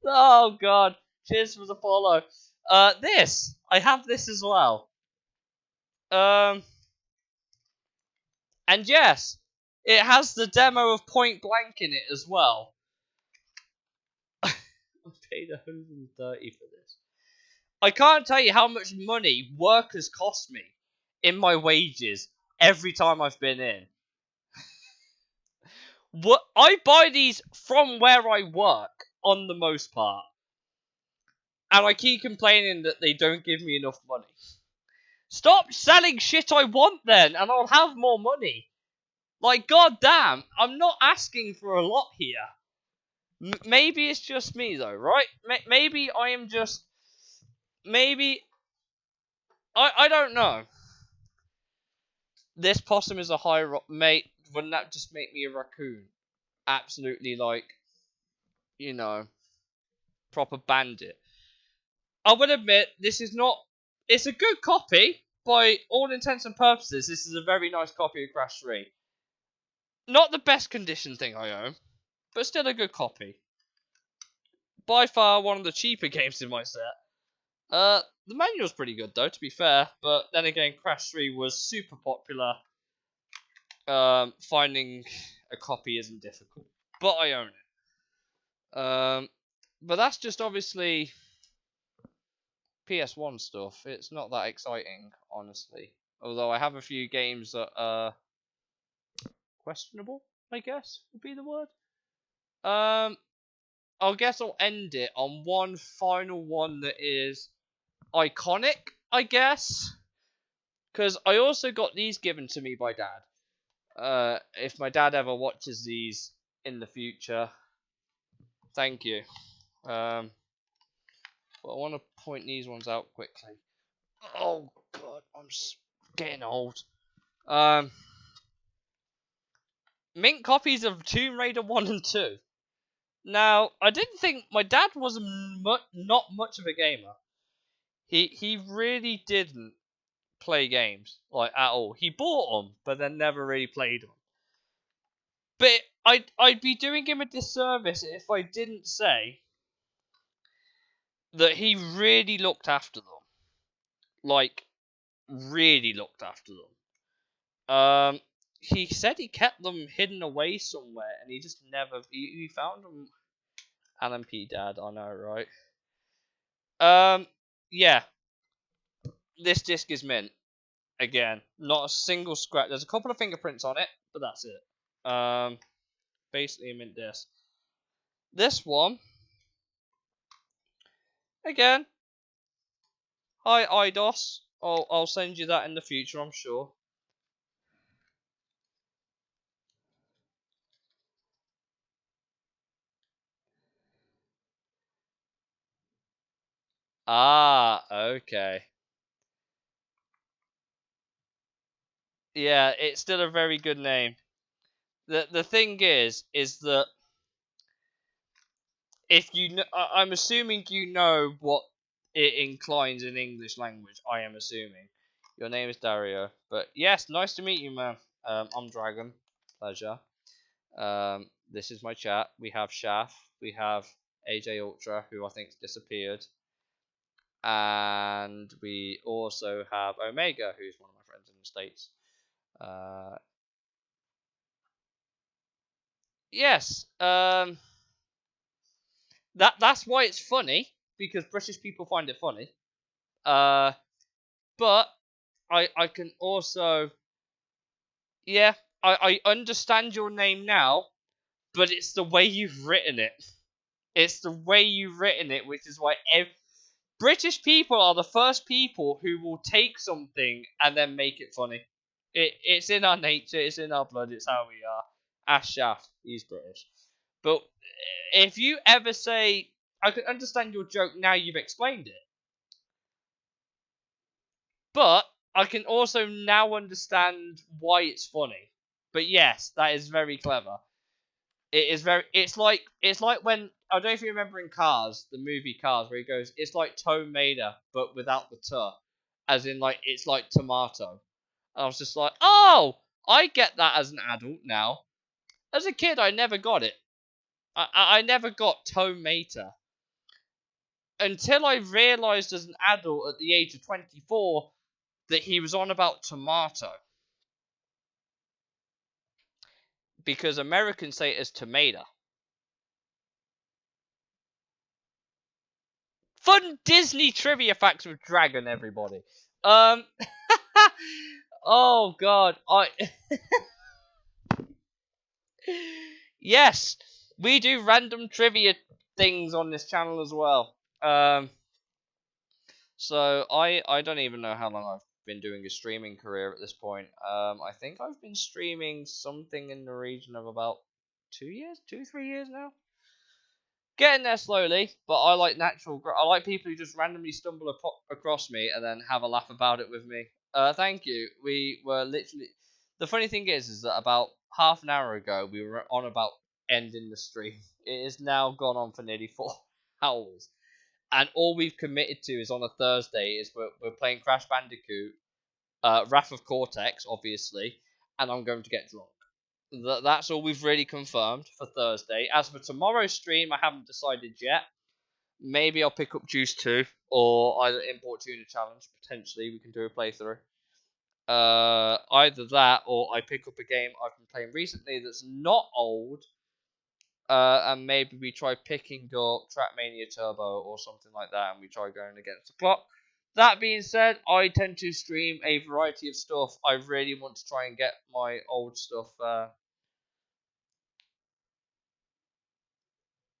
Oh God. Cheers for the follow. This. I have this as well. And yes, it has the demo of Point Blank in it as well. I paid 130 for this. I can't tell you how much money work has cost me in my wages every time I've been in. What I buy these from where I work on the most part, and I keep complaining that they don't give me enough money. Stop selling shit I want then, and I'll have more money. Like, goddamn, I'm not asking for a lot here. Maybe it's just me though, right? Maybe I am just. Maybe. I don't know. This possum is a high mate. Wouldn't that just make me a raccoon? Absolutely, like, you know, proper bandit. I would admit, this is not. It's a good copy. By all intents and purposes, this is a very nice copy of Crash 3. Not the best condition thing I own, but still a good copy. By far one of the cheaper games in my set. The manual's pretty good though, to be fair. But then again, Crash 3 was super popular. Finding a copy isn't difficult, but I own it. But that's just obviously PS1 stuff. It's not that exciting, honestly. Although I have a few games that are questionable, I guess would be the word. I guess I'll end it on one final one that is iconic, I guess. Because I also got these given to me by Dad. If my dad ever watches these in the future, thank you. But I want to point these ones out quickly. Oh God, I'm getting old. Mint copies of Tomb Raider 1 and 2. Now, I didn't think my dad was not much of a gamer. He really didn't play games like at all. He bought them, but then never really played them. But I'd be doing him a disservice if I didn't say that he really looked after them. Like, really looked after them. He said he kept them hidden away somewhere, and he just never. He found them. LMP Dad, I know, right? Yeah. This disc is mint. Again, not a single scratch. There's a couple of fingerprints on it, but that's it. Basically a mint disc. This one, again. Hi, IDOS. I'll send you that in the future, I'm sure. Ah, okay. Yeah, it's still a very good name. The thing is that if you know, I'm assuming you know what it inclines in English language. I am assuming. Your name is Dario, but yes, nice to meet you, man. I'm Dragon. Pleasure. This is my chat. We have Shaf. We have AJ Ultra, who I think's disappeared, and we also have Omega, who's one of my friends in the States. Uh, yes. That's why it's funny, because British people find it funny. Uh, but I can also, yeah, I understand your name now, but it's the way you've written it. It's the way you've written it, which is why British people are the first people who will take something and then make it funny. It's in our nature, it's in our blood, it's how we are. Ash Shaft, he's British. But if you ever say, I can understand your joke now you've explained it, but I can also now understand why it's funny. But yes, that is very clever. It is very. It's like when I don't know if you remember in Cars, the movie Cars, where he goes, "It's like tomato, but without the t," as in like it's like tomato. And I was just like, oh, I get that as an adult now. As a kid, I never got it. I never got tomato until I realised as an adult at the age of 24 that he was on about tomato, because Americans say it as tomato. Fun Disney trivia facts with Dragon, everybody. Um, oh god, yes, we do random trivia things on this channel as well. So I don't even know how long I've been doing a streaming career at this point. I think I've been streaming something in the region of about 2 years, 3 years now. Getting there slowly, but I like natural. I like people who just randomly stumble across me and then have a laugh about it with me. Thank you. We were literally. The funny thing is that about half an hour ago we were on about ending the stream. It is now gone on for nearly 4 hours, and all we've committed to is on a Thursday is we're playing Crash Bandicoot, Wrath of Cortex, obviously, and I'm going to get drunk. That's all we've really confirmed for Thursday. As for tomorrow's stream, I haven't decided yet. Maybe I'll pick up Juice 2 or either Import Tuna Challenge. Potentially, we can do a playthrough. Either that or I pick up a game I've been playing recently that's not old. And maybe we try picking up Trackmania Turbo or something like that, and we try going against the clock. That being said, I tend to stream a variety of stuff. I really want to try and get my old stuff.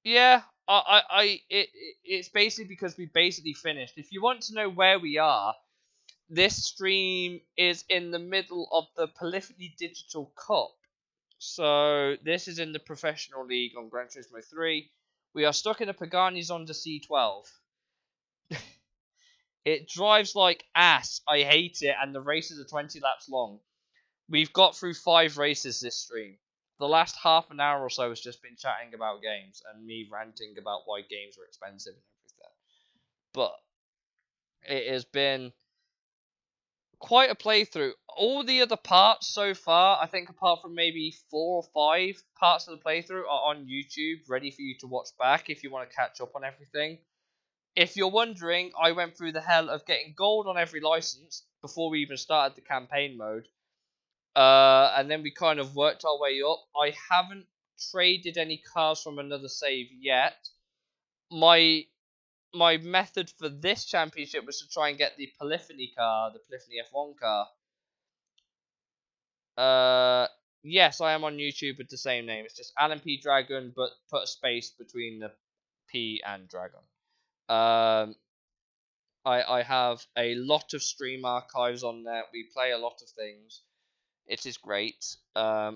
Yeah, it's basically because we basically finished. If you want to know where we are, this stream is in the middle of the Polyphony Digital Cup. So this is in the professional league on Gran Turismo 3. We are stuck in a Pagani's Honda C12. It drives like ass. I hate it, and the races are 20 laps long. We've got through 5 races this stream. The last half an hour or so has just been chatting about games and me ranting about why games are expensive and everything. But it has been quite a playthrough. All the other parts so far, I think apart from maybe 4 or 5 parts of the playthrough, are on YouTube, ready for you to watch back if you want to catch up on everything. If you're wondering, I went through the hell of getting gold on every license before we even started the campaign mode. And then we kind of worked our way up. I haven't traded any cars from another save yet. My method for this championship was to try and get the Polyphony car, the Polyphony F1 car. Yes, I am on YouTube with the same name. It's just LMP Dragon, but put a space between the P and Dragon. I have a lot of stream archives on there. We play a lot of things. It is great. I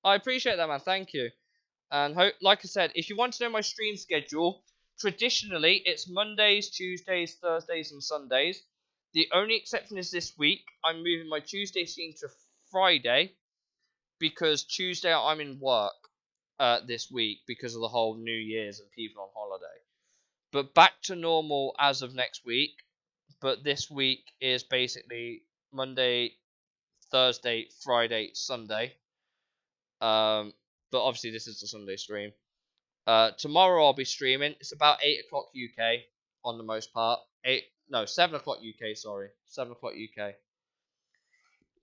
appreciate that, man. Thank you. And like I said, if you want to know my stream schedule, traditionally it's Mondays, Tuesdays, Thursdays, and Sundays. The only exception is this week. I'm moving my Tuesday stream to Friday because Tuesday I'm in work this week because of the whole New Year's and people on holiday. But back to normal as of next week. But this week is basically Monday, Thursday, Friday, Sunday. But obviously this is the Sunday stream. Tomorrow I'll be streaming. It's about 8 o'clock UK on the most part. 7 o'clock UK, sorry. 7 o'clock UK.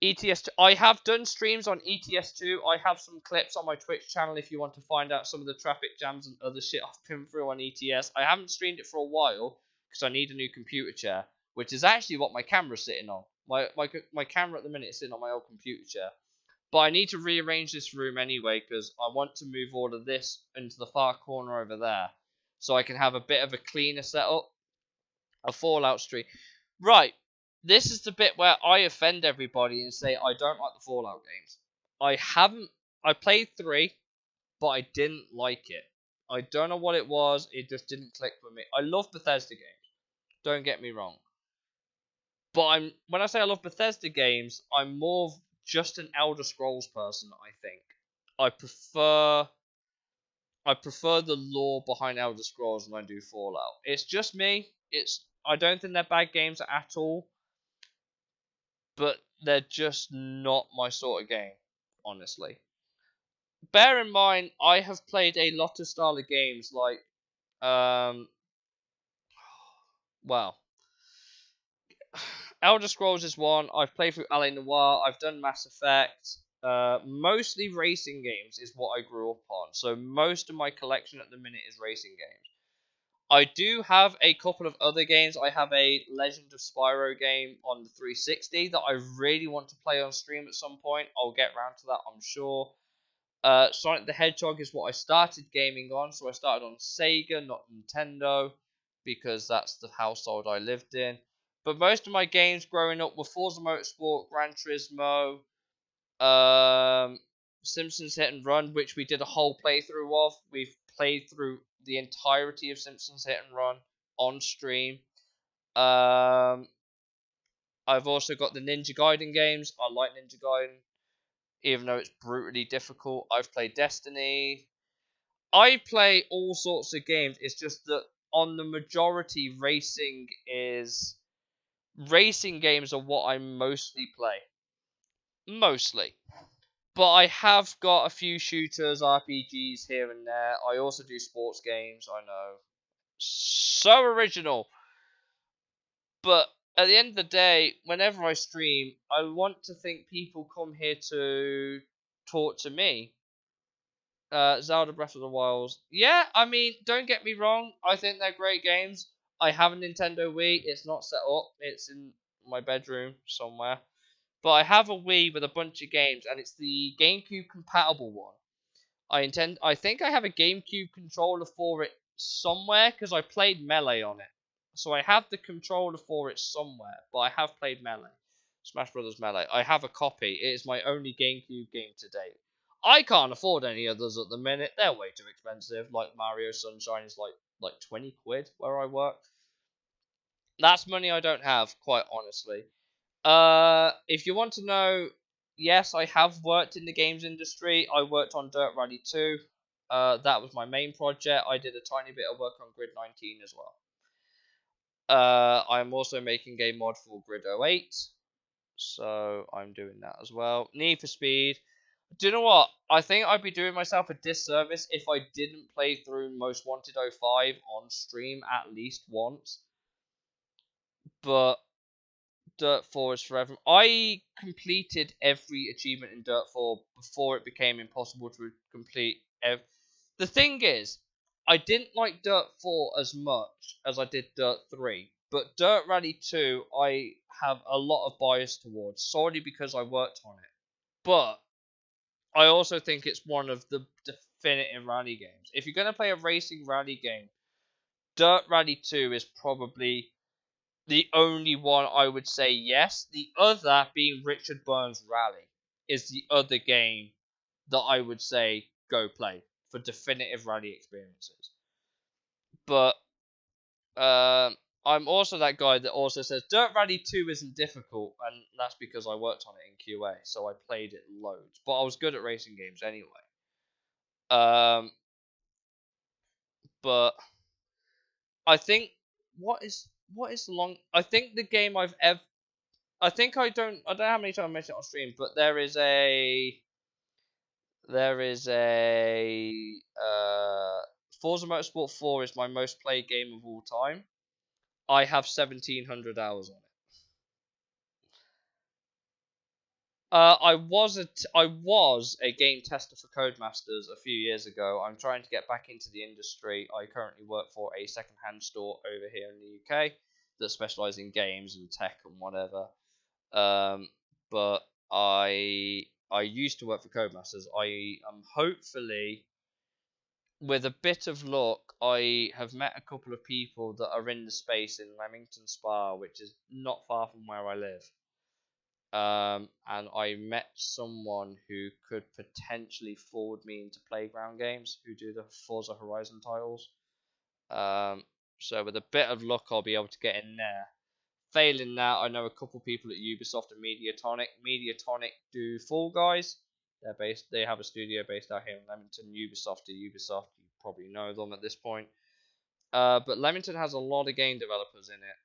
ETS2. I have done streams on ETS2. I have some clips on my Twitch channel if you want to find out some of the traffic jams and other shit I've been through on ETS. I haven't streamed it for a while because I need a new computer chair, which is actually what my camera's sitting on. My camera at the minute is sitting on my old computer chair. But I need to rearrange this room anyway because I want to move all of this into the far corner over there so I can have a bit of a cleaner setup. A Fallout stream. Right, this is the bit where I offend everybody and say I don't like the Fallout games. I played 3, but I didn't like it. I don't know what it was, it just didn't click for me. I love Bethesda games, don't get me wrong. But when I say I love Bethesda games, I'm more of just an Elder Scrolls person, I think. I prefer the lore behind Elder Scrolls than I do Fallout. It's just me. I don't think they're bad games at all, but they're just not my sort of game, honestly. Bear in mind, I have played a lot of style of games like, well, Elder Scrolls is one. I've played through LA Noire. I've done Mass Effect. Mostly racing games is what I grew up on. So most of my collection at the minute is racing games. I do have a couple of other games. I have a Legend of Spyro game on the 360 that I really want to play on stream at some point. I'll get around to that, I'm sure. Sonic the Hedgehog is what I started gaming on. So I started on Sega, not Nintendo, because that's the household I lived in. But most of my games growing up were Forza Motorsport, Gran Turismo, Simpsons Hit and Run, which we did a whole playthrough of. We've played through the entirety of Simpsons Hit and Run on stream. I've also got the Ninja Gaiden games. I like Ninja Gaiden, even though it's brutally difficult. I've played Destiny. I play all sorts of games. It's just that on the majority, racing games are what I mostly play. Mostly. But I have got a few shooters, RPGs here and there. I also do sports games, I know. So original. But at the end of the day, whenever I stream, I want to think people come here to talk to me. Zelda Breath of the Wild. Yeah, I mean, don't get me wrong. I think they're great games. I have a Nintendo Wii. It's not set up. It's in my bedroom somewhere. But I have a Wii with a bunch of games, and it's the GameCube compatible one. I think I have a GameCube controller for it somewhere because I played Melee on it. So I have the controller for it somewhere, but I have played Melee. Smash Brothers Melee. I have a copy. It is my only GameCube game to date. I can't afford any others at the minute. They're way too expensive. Like Mario Sunshine is like 20 quid where I work. That's money I don't have, quite honestly. If you want to know, yes, I have worked in the games industry. I worked on Dirt Rally 2. That was my main project. I did a tiny bit of work on Grid 19 as well. I'm also making a mod for Grid 08. So I'm doing that as well. Need for Speed. Do you know what? I think I'd be doing myself a disservice if I didn't play through Most Wanted 05 on stream at least once. But Dirt 4 is forever. I completed every achievement in Dirt 4 before it became impossible to complete. The thing is, I didn't like Dirt 4 as much as I did Dirt 3. But Dirt Rally 2, I have a lot of bias towards, solely because I worked on it. But I also think it's one of the definitive rally games. If you're going to play a racing rally game, Dirt Rally 2 is probably the only one I would say yes. The other, being Richard Burns Rally, is the other game that I would say go play for definitive rally experiences. But I'm also that guy that also says Dirt Rally 2 isn't difficult, and that's because I worked on it in QA, so I played it loads. But I was good at racing games anyway. But I think what is the long? I think the game I've ever. I think I don't know how many times I mentioned it on stream, but there is a Forza Motorsport 4 is my most played game of all time. I have 1,700 hours on it. I was a game tester for Codemasters a few years ago. I'm trying to get back into the industry. I currently work for a second-hand store over here in the UK that specialises in games and tech and whatever. But I used to work for Codemasters. I am hopefully, with a bit of luck, I have met a couple of people that are in the space in Leamington Spa, which is not far from where I live. And I met someone who could potentially forward me into Playground Games, who do the Forza Horizon titles. So with a bit of luck, I'll be able to get in there. Failing that, I know a couple people at Ubisoft and Mediatonic. Mediatonic do Fall Guys. They have a studio based out here in Leamington. Ubisoft do Ubisoft. You probably know them at this point. But Leamington has a lot of game developers in it.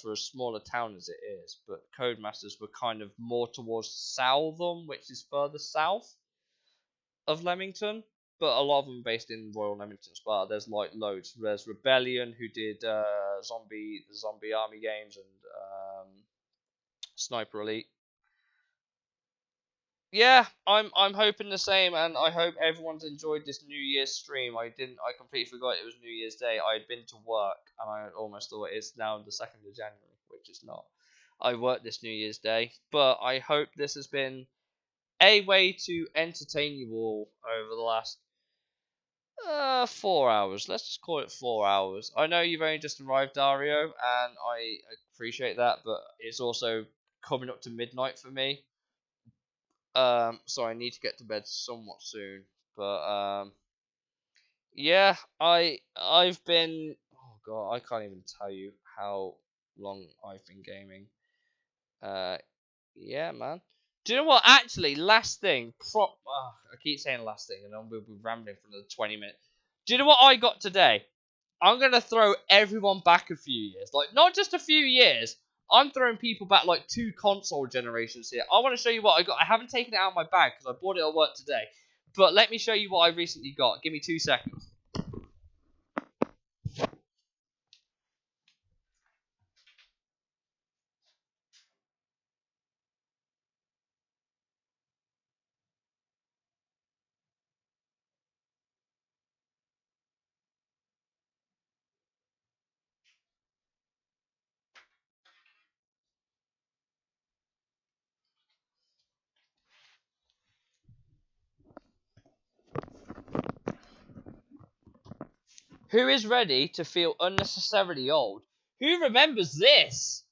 For as small a town as it is, but Codemasters were kind of more towards Southam, which is further south of Leamington, but a lot of them are based in Royal Leamington Spa. There's like loads. There's Rebellion, who did the Zombie Army games, and Sniper Elite. Yeah, I'm hoping the same, and I hope everyone's enjoyed this New Year's stream. I completely forgot it was New Year's Day. I had been to work, and I almost thought it's now the 2nd of January, which is not. I worked this New Year's Day, but I hope this has been a way to entertain you all over the last 4 hours. Let's just call it 4 hours. I know you've only just arrived, Dario, and I appreciate that, but it's also coming up to midnight for me. So I need to get to bed somewhat soon. But yeah, I've been. Oh god, I can't even tell you how long I've been gaming. Yeah, man. Do you know what? Actually, last thing. I keep saying last thing, and we'll be rambling for another 20 minutes. Do you know what I got today? I'm gonna throw everyone back a few years. Like, not just a few years. I'm throwing people back like 2 console generations here. I want to show you what I got. I haven't taken it out of my bag because I bought it at work today. But let me show you what I recently got. Give me 2 seconds. Who is ready to feel unnecessarily old? Who remembers this?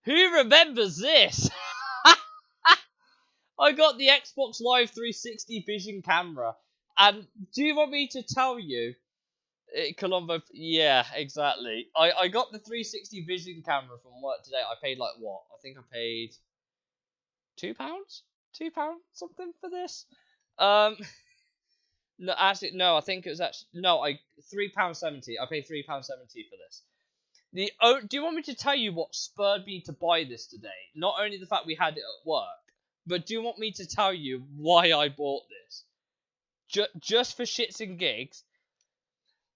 Who remembers this? I got the Xbox Live 360 Vision camera. And do you want me to tell you? Colombo, yeah, exactly. I got the 360 Vision camera from work today. I paid like what? I think I paid £2, £2 something for this. No, actually, no. I think it was actually no. £3.70. I paid £3.70 for this. Do you want me to tell you what spurred me to buy this today? Not only the fact we had it at work, but do you want me to tell you why I bought this? Just for shits and gigs.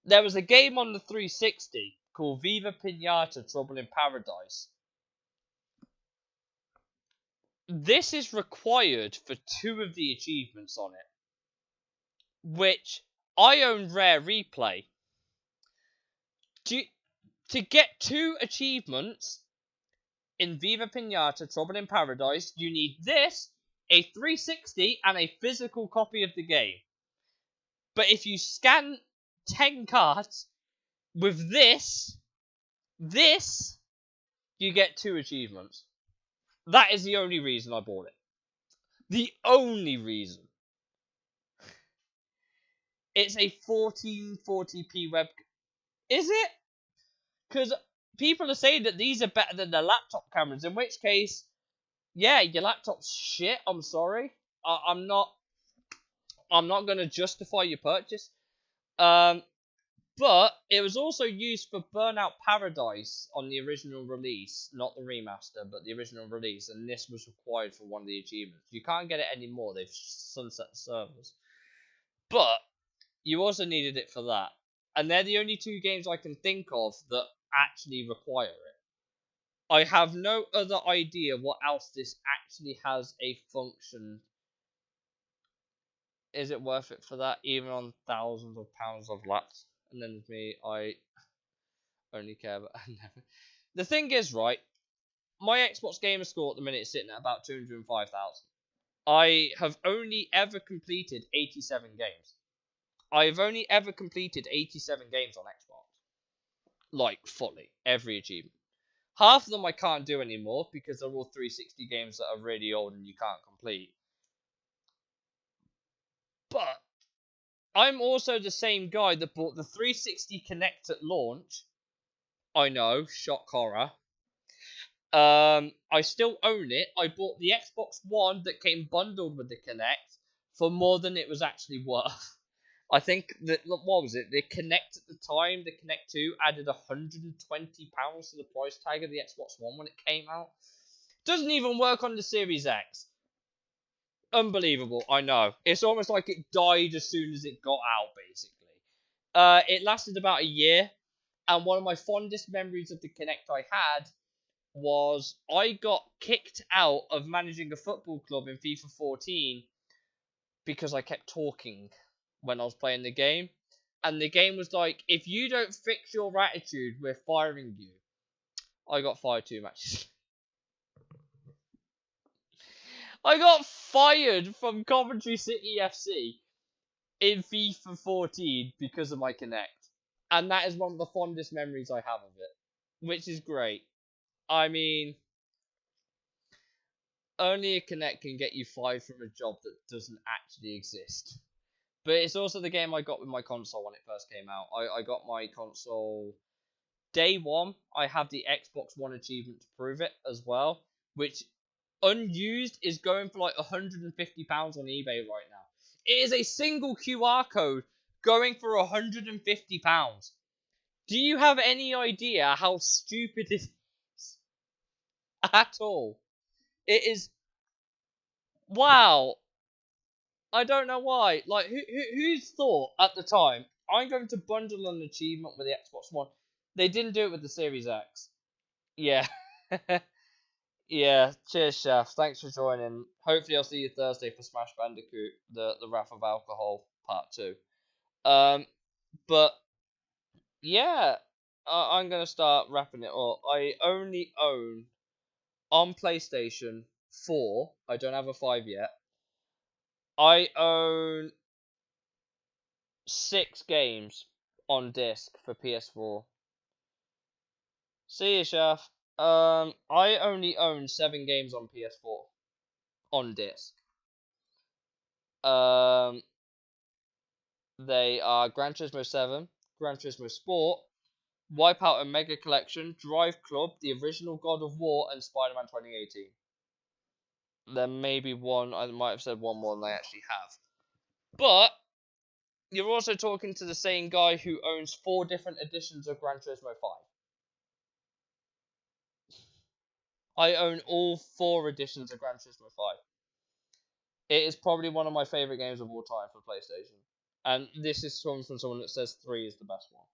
There was a game on the 360 called Viva Pinata Trouble in Paradise. This is required for 2 of the achievements on it, which I own Rare Replay. To get 2 achievements in Viva Pinata Trouble in Paradise, you need this, a 360, and a physical copy of the game. But if you scan 10 cards with this, you get 2 achievements. That is the only reason I bought it. The only reason. It's a 1440p web. Is it? Because people are saying that these are better than the laptop cameras, in which case, yeah, your laptop's shit. I'm sorry. I'm not going to justify your purchase. But it was also used for Burnout Paradise on the original release, not the remaster, but the original release, and this was required for one of the achievements. You can't get it anymore, they've sunset the servers. But you also needed it for that. And they're the only two games I can think of that actually require it. I have no other idea what else this actually has a function. Is it worth it for that, even on thousands of pounds of laps? And then with me, I only care about never. The thing is, right, my Xbox gamer score at the minute is sitting at about 205,000. I have only ever completed 87 games. I've only ever completed 87 games on Xbox. Like, fully. Every achievement. Half of them I can't do anymore because they're all 360 games that are really old and you can't complete. But I'm also the same guy that bought the 360 Kinect at launch. I know, shock horror. I still own it. I bought the Xbox One that came bundled with the Kinect for more than it was actually worth. I think that, what was it? The Kinect at the time, the Kinect 2 added £120 to the price tag of the Xbox One when it came out. Doesn't even work on the Series X. Unbelievable, I know. It's almost like it died as soon as it got out, basically. It lasted about a year, and one of my fondest memories of the Kinect I had was I got kicked out of managing a football club in FIFA 14 because I kept talking when I was playing the game. And the game was like, if you don't fix your attitude, we're firing you. I got fired 2 matches. I got fired from Coventry City FC in FIFA 14 because of my Kinect. And that is one of the fondest memories I have of it, which is great. I mean, only a Kinect can get you fired from a job that doesn't actually exist. But it's also the game I got with my console when it first came out. I got my console day one. I have the Xbox One achievement to prove it as well, which unused is going for like £150 on eBay right now. It is a single QR code going for £150. Do you have any idea how stupid it is? At all. It is. Wow. I don't know why. Like, who's thought at the time, I'm going to bundle an achievement with the Xbox One? They didn't do it with the Series X. Yeah. Yeah, cheers, Chef. Thanks for joining. Hopefully I'll see you Thursday for Smash Bandicoot, the Wrath of Alcohol Part 2. But, yeah, I'm going to start wrapping it up. I only own, on PlayStation 4, I don't have a 5 yet, I own 6 games on disc for PS4. See you, Chef. I only own 7 games on PS4 on disc. They are Gran Turismo 7, Gran Turismo Sport, Wipeout and Mega Collection, Drive Club, the original God of War, and Spider-Man 2018. There may be one, I might have said one more than I actually have. But you're also talking to the same guy who owns 4 different editions of Gran Turismo 5. I own all 4 editions of Gran Turismo 5. It is probably one of my favourite games of all time for PlayStation. And this is from someone that says 3 is the best one.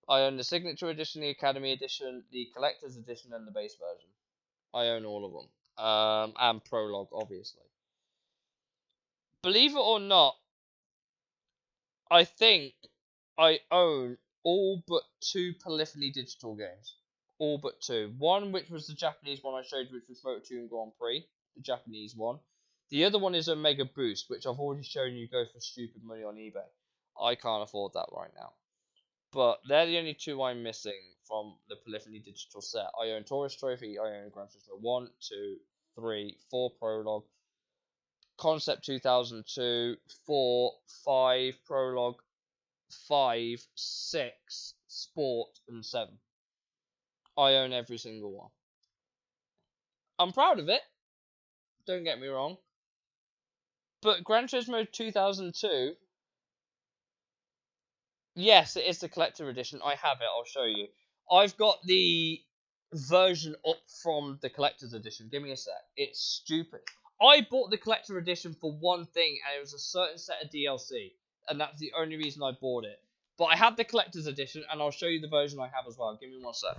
I own the Signature Edition, the Academy Edition, the Collector's Edition, and the base version. I own all of them. And Prologue, obviously. Believe it or not, I think I own all but 2 Polyphony Digital games. All but 2. One, which was the Japanese one I showed, which was Moto2 Grand Prix. The Japanese one. The other one is Omega Boost, which I've already shown you go for stupid money on eBay. I can't afford that right now. But they're the only 2 I'm missing from the Polyphony Digital set. I own Tourist Trophy, I own Gran Turismo 1, 2, 3, 4 Prologue, Concept 2002, 4, 5 Prologue, 5, 6 Sport, and 7. I own every single one. I'm proud of it. Don't get me wrong. But Gran Turismo 2002, yes, it is the collector edition. I have it. I'll show you. I've got the version up from the collector's edition. Give me a sec. It's stupid. I bought the collector edition for one thing, and it was a certain set of DLC, and that's the only reason I bought it. But I have the collector's edition, and I'll show you the version I have as well. Give me one sec.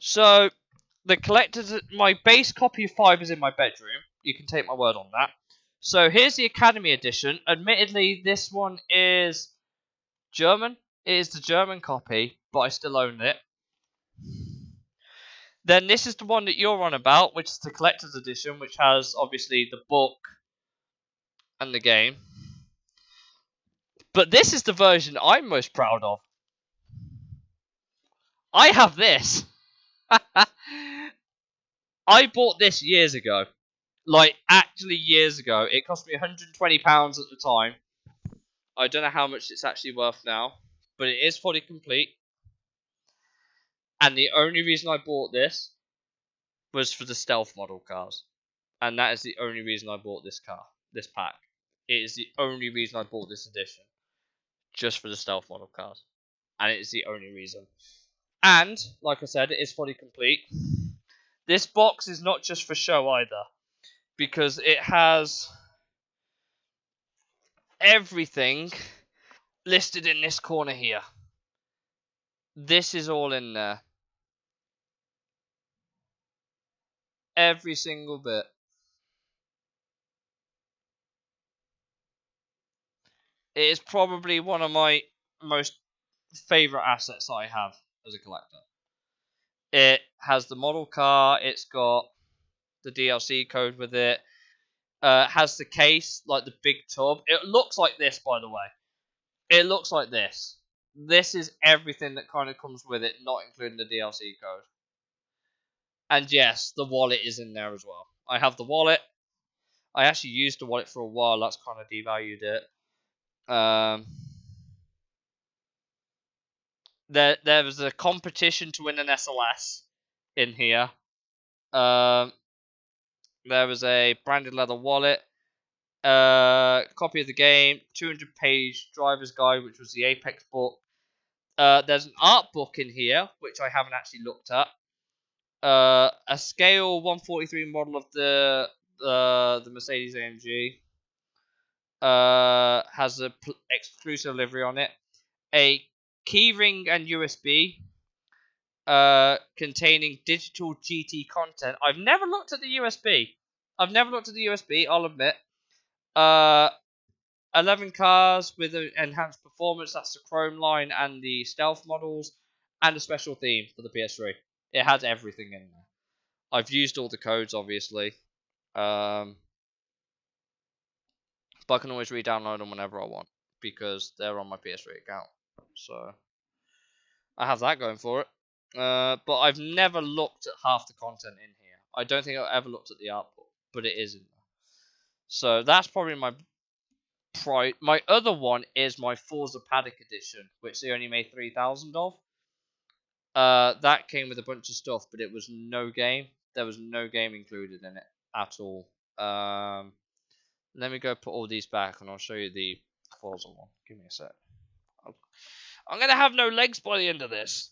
So, the collector's, my base copy of 5 is in my bedroom. You can take my word on that. So here's the Academy edition. Admittedly, this one is German. It is the German copy, but I still own it. Then this is the one that you're on about, which is the collector's edition, which has obviously the book and the game. But this is the version I'm most proud of. I have this. I bought this years ago. Like, actually years ago. It cost me £120 at the time. I don't know how much it's actually worth now. But it is fully complete. And the only reason I bought this was for the stealth model cars. And that is the only reason I bought this pack. It is the only reason I bought this edition. Just for the stealth model cars. And it is the only reason. And, like I said, it is fully complete. This box is not just for show either. Because it has everything listed in this corner here. This is all in there. Every single bit. It is probably one of my most favourite assets I have as a collector. It has the model car, it's got the DLC code with it, has the case, like the big tub. It looks like this, by the way. It looks like this. This is everything that kind of comes with it, not including the DLC code. And yes, the wallet is in there as well. I have the wallet. I actually used the wallet for a while. That's kind of devalued it. There was a competition to win an SLS in here. There was a branded leather wallet. Copy of the game, 200-page driver's guide, which was the Apex book. There's an art book in here, which I haven't actually looked at. A scale 143 model of the Mercedes AMG. Has a exclusive livery on it. A keyring and USB. Containing digital GT content. I've never looked at the USB. I'll admit. 11 cars with enhanced performance. That's the Chrome line and the stealth models, and a special theme for the PS3. It has everything in there. I've used all the codes, obviously, but I can always re-download them whenever I want because they're on my PS3 account. So I have that going for it. But I've never looked at half the content in here. I don't think I've ever looked at the art book, but it is in there. So that's probably my pride. My other one is my Forza Paddock edition, which they only made 3,000 of. That came with a bunch of stuff, but it was no game. There was no game included in it at all. Let me go put all these back, and I'll show you the Forza one. Give me a sec. I'm gonna have no legs by the end of this.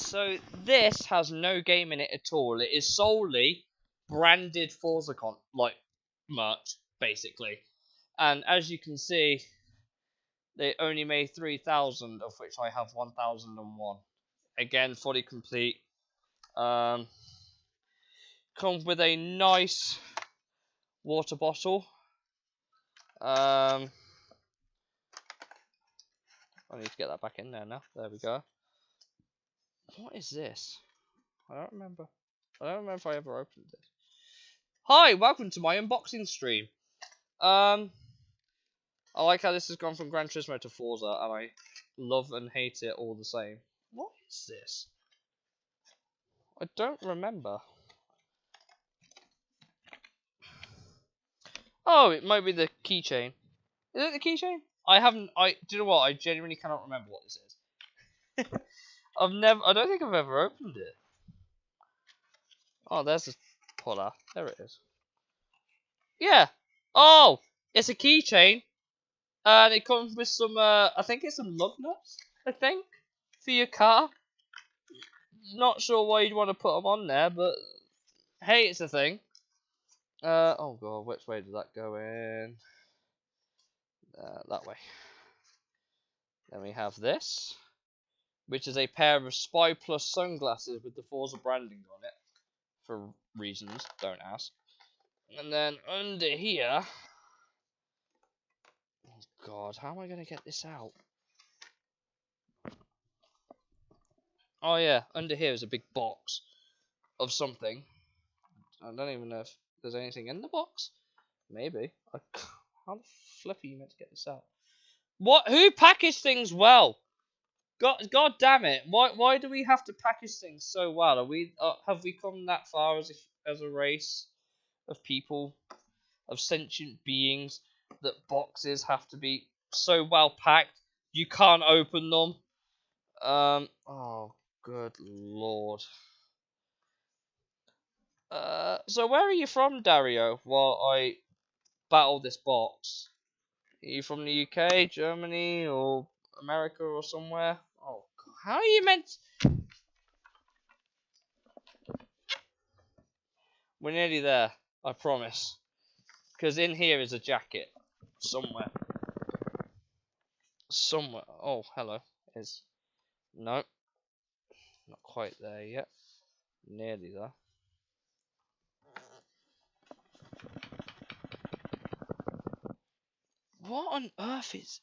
So this has no game in it at all. It is solely branded Forza merch, basically. And as you can see, they only made 3,000, of which I have 1,001. Again, fully complete. Comes with a nice water bottle. I need to get that back in there now. There we go. What is this? I don't remember. I don't remember if I ever opened this. Hi, welcome to my unboxing stream. I like how this has gone from Gran Turismo to Forza, and I love and hate it all the same. What is this? I don't remember. Oh, it might be the keychain. Is it the keychain? I haven't. Do you know what? I genuinely cannot remember what this is. I don't think I've ever opened it. Oh, there's the puller. There it is. Yeah. Oh, it's a keychain, and it comes with some. I think it's some lug nuts. I think for your car. Not sure why you'd want to put them on there, but hey, it's a thing. Oh god, which way did that go in? That way. Then we have this, which is a pair of Spy Plus sunglasses with the Forza branding on it, for reasons, don't ask. And then under here, oh god, how am I going to get this out? Oh yeah, under here is a big box of something. I don't even know if there's anything in the box. Maybe. How the flip are you meant to get this out? What? Who packaged things well? God damn it! Why do we have to package things so well? Have we come that far as a race of people, of sentient beings, that boxes have to be so well packed you can't open them? Oh, good lord. So where are you from, Dario? While I battle this box, are you from the UK, Germany, or America, or somewhere? Oh, God. How are you meant? We're nearly there, I promise. Because in here is a jacket. Somewhere. Somewhere. Oh, hello. No, not quite there yet. Nearly there. What on earth is...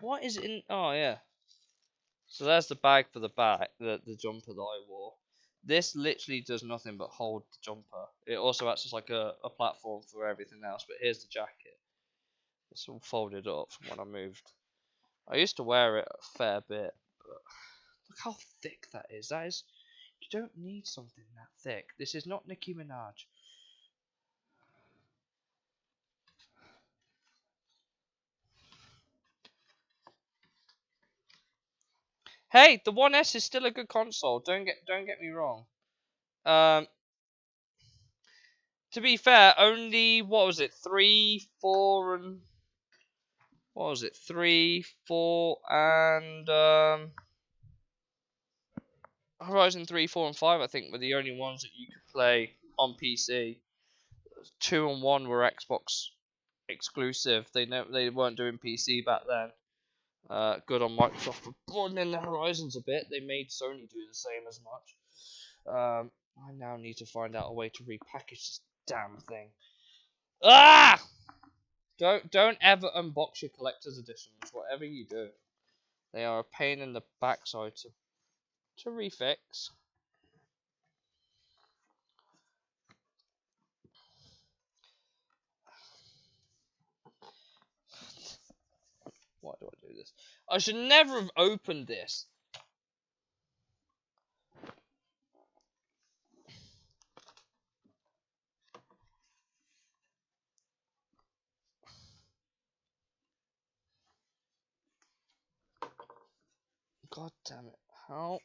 What is in... Oh, yeah. So there's the bag for the the jumper that I wore. This literally does nothing but hold the jumper. It also acts as like a platform for everything else, but here's the jacket. It's all folded up from when I moved. I used to wear it a fair bit, but look how thick that is. That is... You don't need something that thick. This is not Nicki Minaj. Hey, the 1S is still a good console. Don't get me wrong. To be fair, only what was it? 3, 4, and what was it? 3, 4, and Horizon 3, 4, and 5. I think were the only ones that you could play on PC. 2 and 1 were Xbox exclusive. They weren't doing PC back then. Good on Microsoft for broadening the horizons a bit. They made Sony do the same as much. I now need to find out a way to repackage this damn thing. Ah! Don't ever unbox your collector's editions, whatever you do. They are a pain in the backside to refix. Why do I do this? I should never have opened this. God damn it. How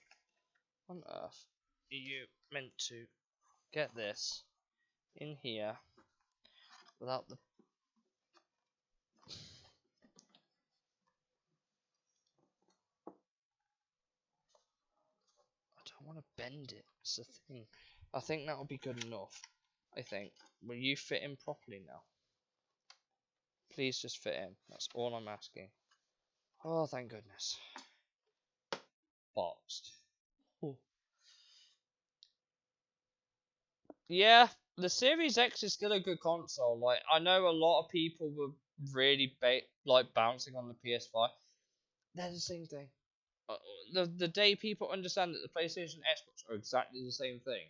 on earth are you meant to get this in here without the... want to bend it. It's the thing. I think that'll be good enough. I think. Will you fit in properly now? Please just fit in. That's all I'm asking. Oh, thank goodness. Boxed. Ooh. Yeah, the Series X is still a good console. Like, I know a lot of people were really bouncing on the PS5. They're the same thing. The day people understand that the PlayStation and Xbox are exactly the same thing,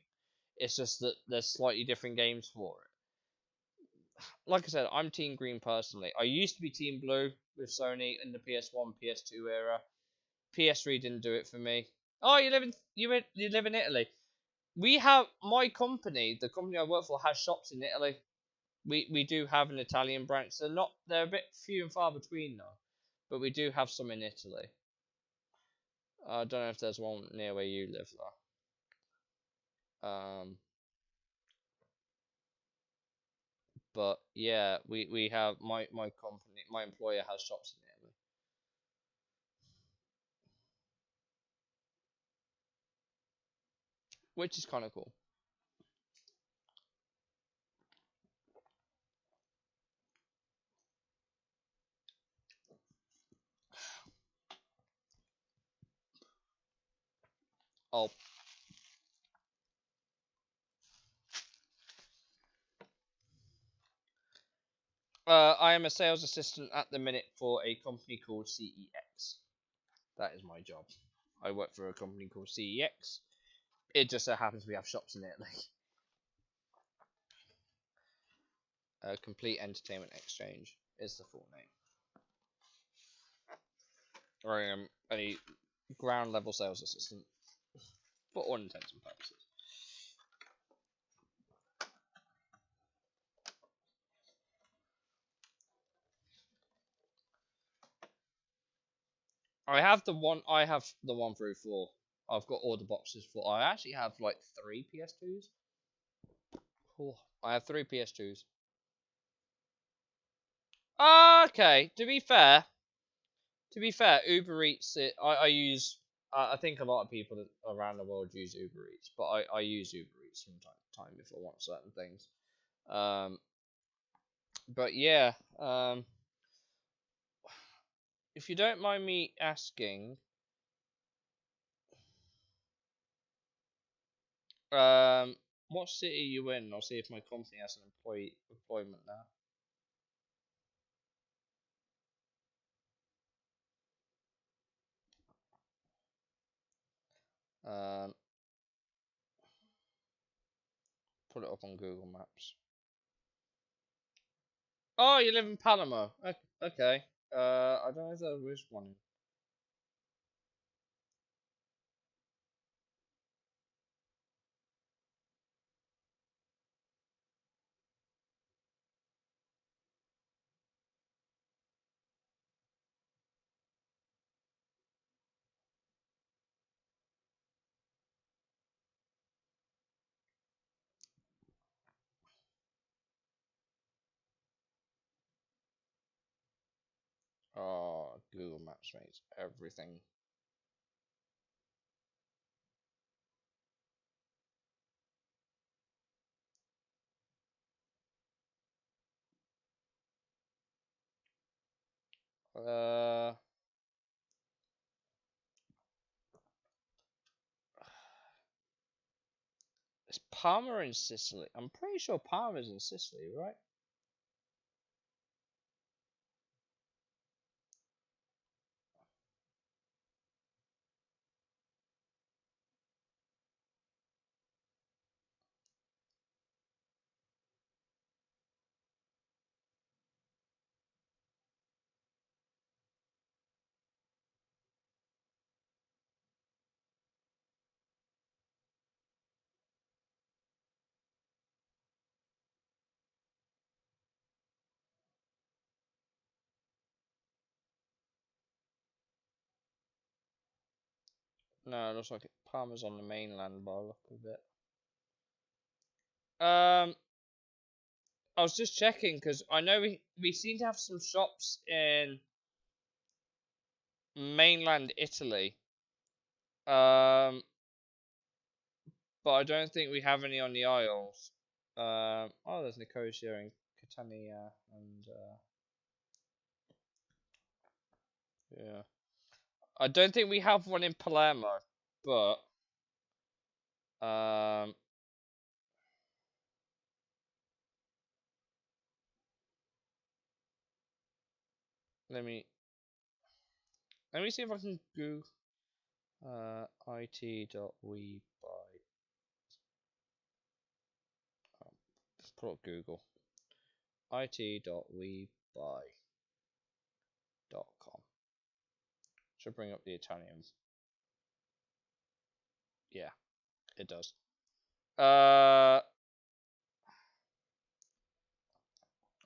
it's just that there's slightly different games for it. Like I said, I'm Team Green personally. I used to be Team Blue with Sony in the PS1, PS2 era. PS3 didn't do it for me. Oh, you live in Italy. We have my company, the company I work for, has shops in Italy. We do have an Italian branch. They're a bit few and far between though, but we do have some in Italy. I don't know if there's one near where you live though. But yeah, we have my company, my employer has shops in Italy, which is kind of cool. Oh, I am a sales assistant at the minute for a company called CEX. That is my job. I work for a company called CEX. It just so happens we have shops in Italy. Complete Entertainment Exchange is the full name. I am a ground level sales assistant for all intents and purposes. I have the one through four. I've got all the boxes for. I actually have like 3 PS2s. Oh, I have 3 PS2s. Okay, to be fair, Uber Eats. I use. I think a lot of people around the world use Uber Eats, but I use Uber Eats from time to time if I want certain things. Um, but yeah. If you don't mind me asking, what city are you in? I'll see if my company has an employment now. Um, Put it up on Google Maps. Oh, you live in Panama. Okay. I don't know if there is one. Oh, Google Maps makes everything. Uh, it's Parma in Sicily. I'm pretty sure Parma's in Sicily, right? No, it looks like Parma's on the mainland by the look of it. I was just checking because I know we seem to have some shops in mainland Italy. Um, but I don't think we have any on the Isles. Oh, there's Nicosia and Catania, and yeah. I don't think we have one in Palermo, but let me see if I can Google it.we by let's put up Google it.webuy.com. Should bring up the Italian. Yeah, it does.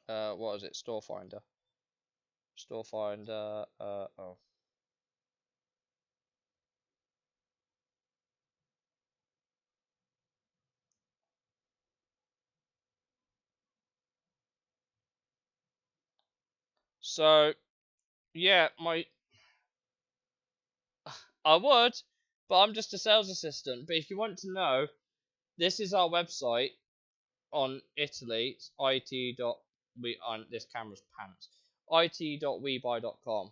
What is it? Store Finder. Store Finder. Oh. So, yeah, I would, but I'm just a sales assistant. But if you want to know, this is our website on Italy. It's it.we on this camera's pants. it.webuy.com.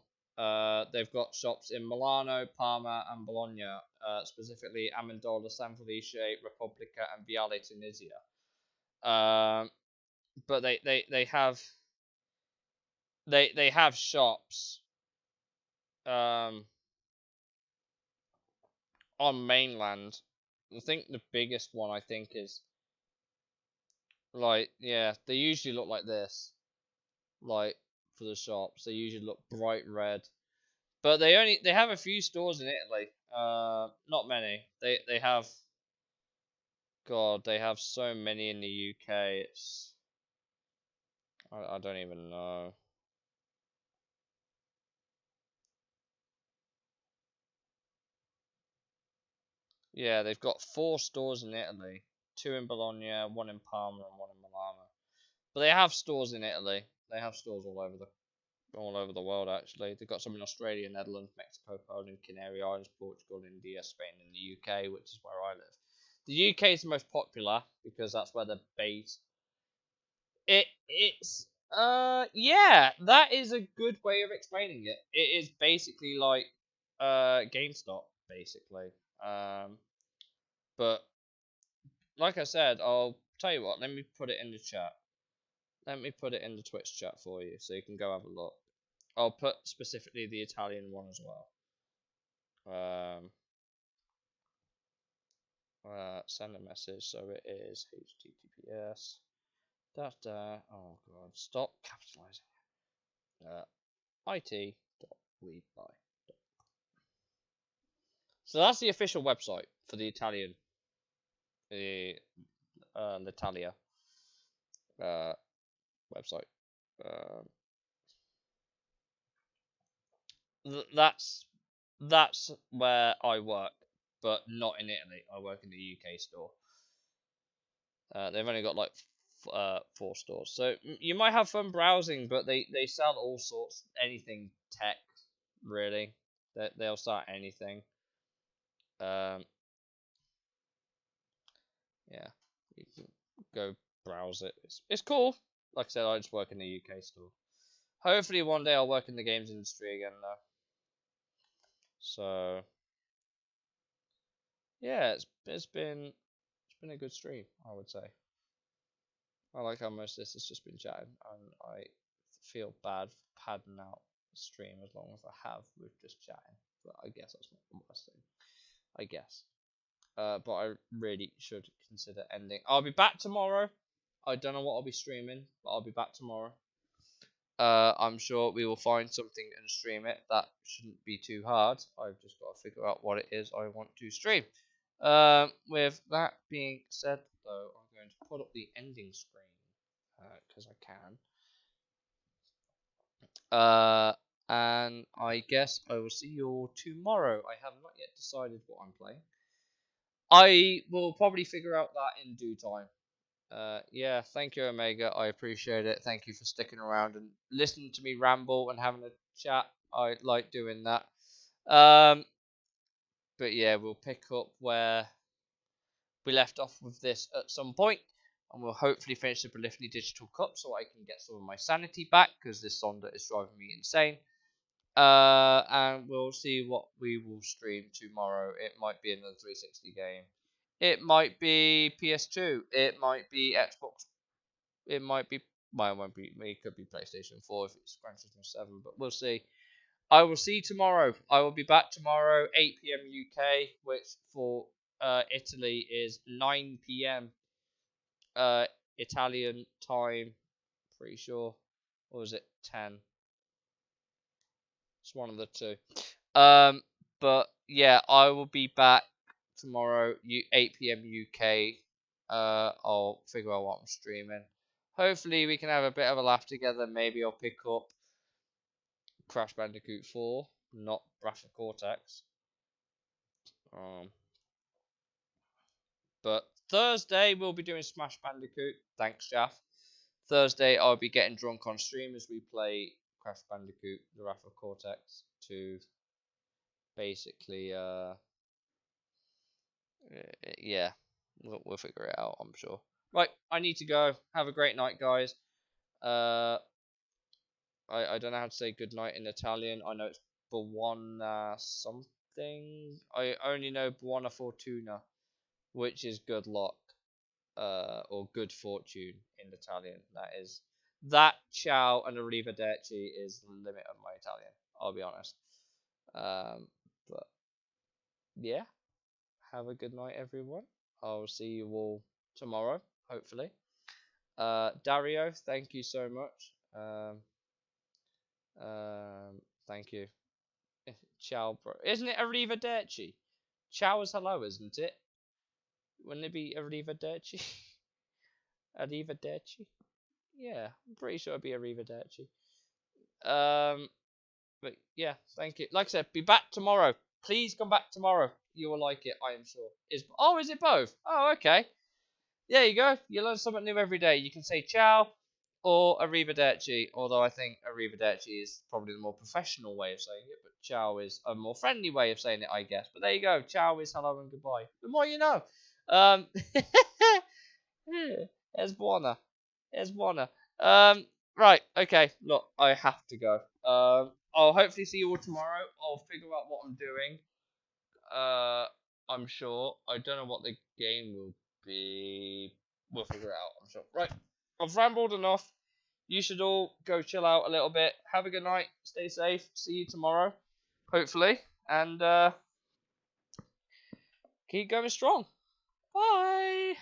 They've got shops in Milano, Parma, and Bologna, specifically Amendola, San Felice, Repubblica, and Viale Tunisia. But they have shops on mainland. I think the biggest one is like, yeah, they usually look like this. Like, for the shops, they usually look bright red. But they have a few stores in Italy. Not many. They have, God, they have so many in the UK. I don't even know. Yeah, they've got 4 stores in Italy, 2 in Bologna, 1 in Parma, and 1 in Milano. But they have stores in Italy. They have stores all over the world, actually. They've got some in Australia, Netherlands, Mexico, Poland, Canary Islands, Portugal, India, Spain, and the UK, which is where I live. The UK is the most popular because that's where they're based. It's yeah, that is a good way of explaining it. It is basically like GameStop, basically. But like I said, I'll tell you what. Let me put it in the chat. Let me put it in the Twitch chat for you, so you can go have a look. I'll put specifically the Italian one as well. Send a message. So it is HTTPS. Oh god, stop capitalizing. it.webuy. So that's the official website for the Italian, the L'Italia website. That's where I work, but not in Italy. I work in the UK store. They've only got like 4 stores, so you might have fun browsing. But they sell all sorts, anything tech, really. They'll sell anything. Yeah, you can go browse it. It's cool. Like I said, I just work in the UK store. Hopefully one day I'll work in the games industry again, though. So yeah, it's been a good stream, I would say. I like how most of this has just been chatting, and I feel bad for padding out the stream as long as I have with just chatting. But I guess that's not the worst thing. I guess. But I really should consider ending. I'll be back tomorrow. I don't know what I'll be streaming, but I'll be back tomorrow. I'm sure we will find something and stream it. That shouldn't be too hard. I've just got to figure out what it is I want to stream. With that being said, though, I'm going to put up the ending screen because I can. And I guess I will see you all tomorrow. I have not yet decided what I'm playing. I will probably figure out that in due time. Yeah, thank you, Omega. I appreciate it. Thank you for sticking around and listening to me ramble and having a chat. I like doing that. But yeah, we'll pick up where we left off with this at some point, and we'll hopefully finish the Polyphony Digital Cup so I can get some of my sanity back, because this Sonda is driving me insane. And we'll see what we will stream tomorrow. It might be another 360 game. It might be PS2. It might be Xbox. It might be. Well, it won't be. It could be PlayStation 4 if it's Gran Turismo 7, but we'll see. I will see you tomorrow. I will be back tomorrow, 8 p.m. UK, which for Italy is 9 p.m. Italian time. Pretty sure. Or was it 10? It's one of the two. But yeah, I will be back tomorrow, 8 p.m. UK. I'll figure out what I'm streaming. Hopefully, we can have a bit of a laugh together. Maybe I'll pick up Crash Bandicoot 4, not Breath of Cortex. But Thursday we'll be doing Smash Bandicoot. Thanks, Jaff. Thursday I'll be getting drunk on stream as we play Crash Bandicoot: The Wrath of Cortex to basically yeah, we'll figure it out, I'm sure. Right, I need to go. Have a great night, guys. I don't know how to say good night in Italian. I know it's buona something. I only know buona fortuna, which is good luck, or good fortune in Italian. That ciao and arrivederci is the limit of my Italian. I'll be honest. But yeah, have a good night, everyone. I'll see you all tomorrow, hopefully. Dario, thank you so much. Thank you. Ciao, bro. Isn't it arrivederci? Ciao is hello, isn't it? Wouldn't it be arrivederci? Arrivederci? Yeah, I'm pretty sure it'd be arrivederci. But yeah, thank you. Like I said, be back tomorrow. Please come back tomorrow. You will like it, I am sure. Is it both? Oh, okay. There you go. You learn something new every day. You can say ciao or arrivederci, although I think arrivederci is probably the more professional way of saying it, but ciao is a more friendly way of saying it, I guess. But there you go. Ciao is hello and goodbye. The more you know. Es buona. Es buona. Right, okay. Look, I have to go. I'll hopefully see you all tomorrow. I'll figure out what I'm doing. I'm sure. I don't know what the game will be. We'll figure it out, I'm sure. Right, I've rambled enough. You should all go chill out a little bit. Have a good night. Stay safe. See you tomorrow, hopefully. And keep going strong. Bye.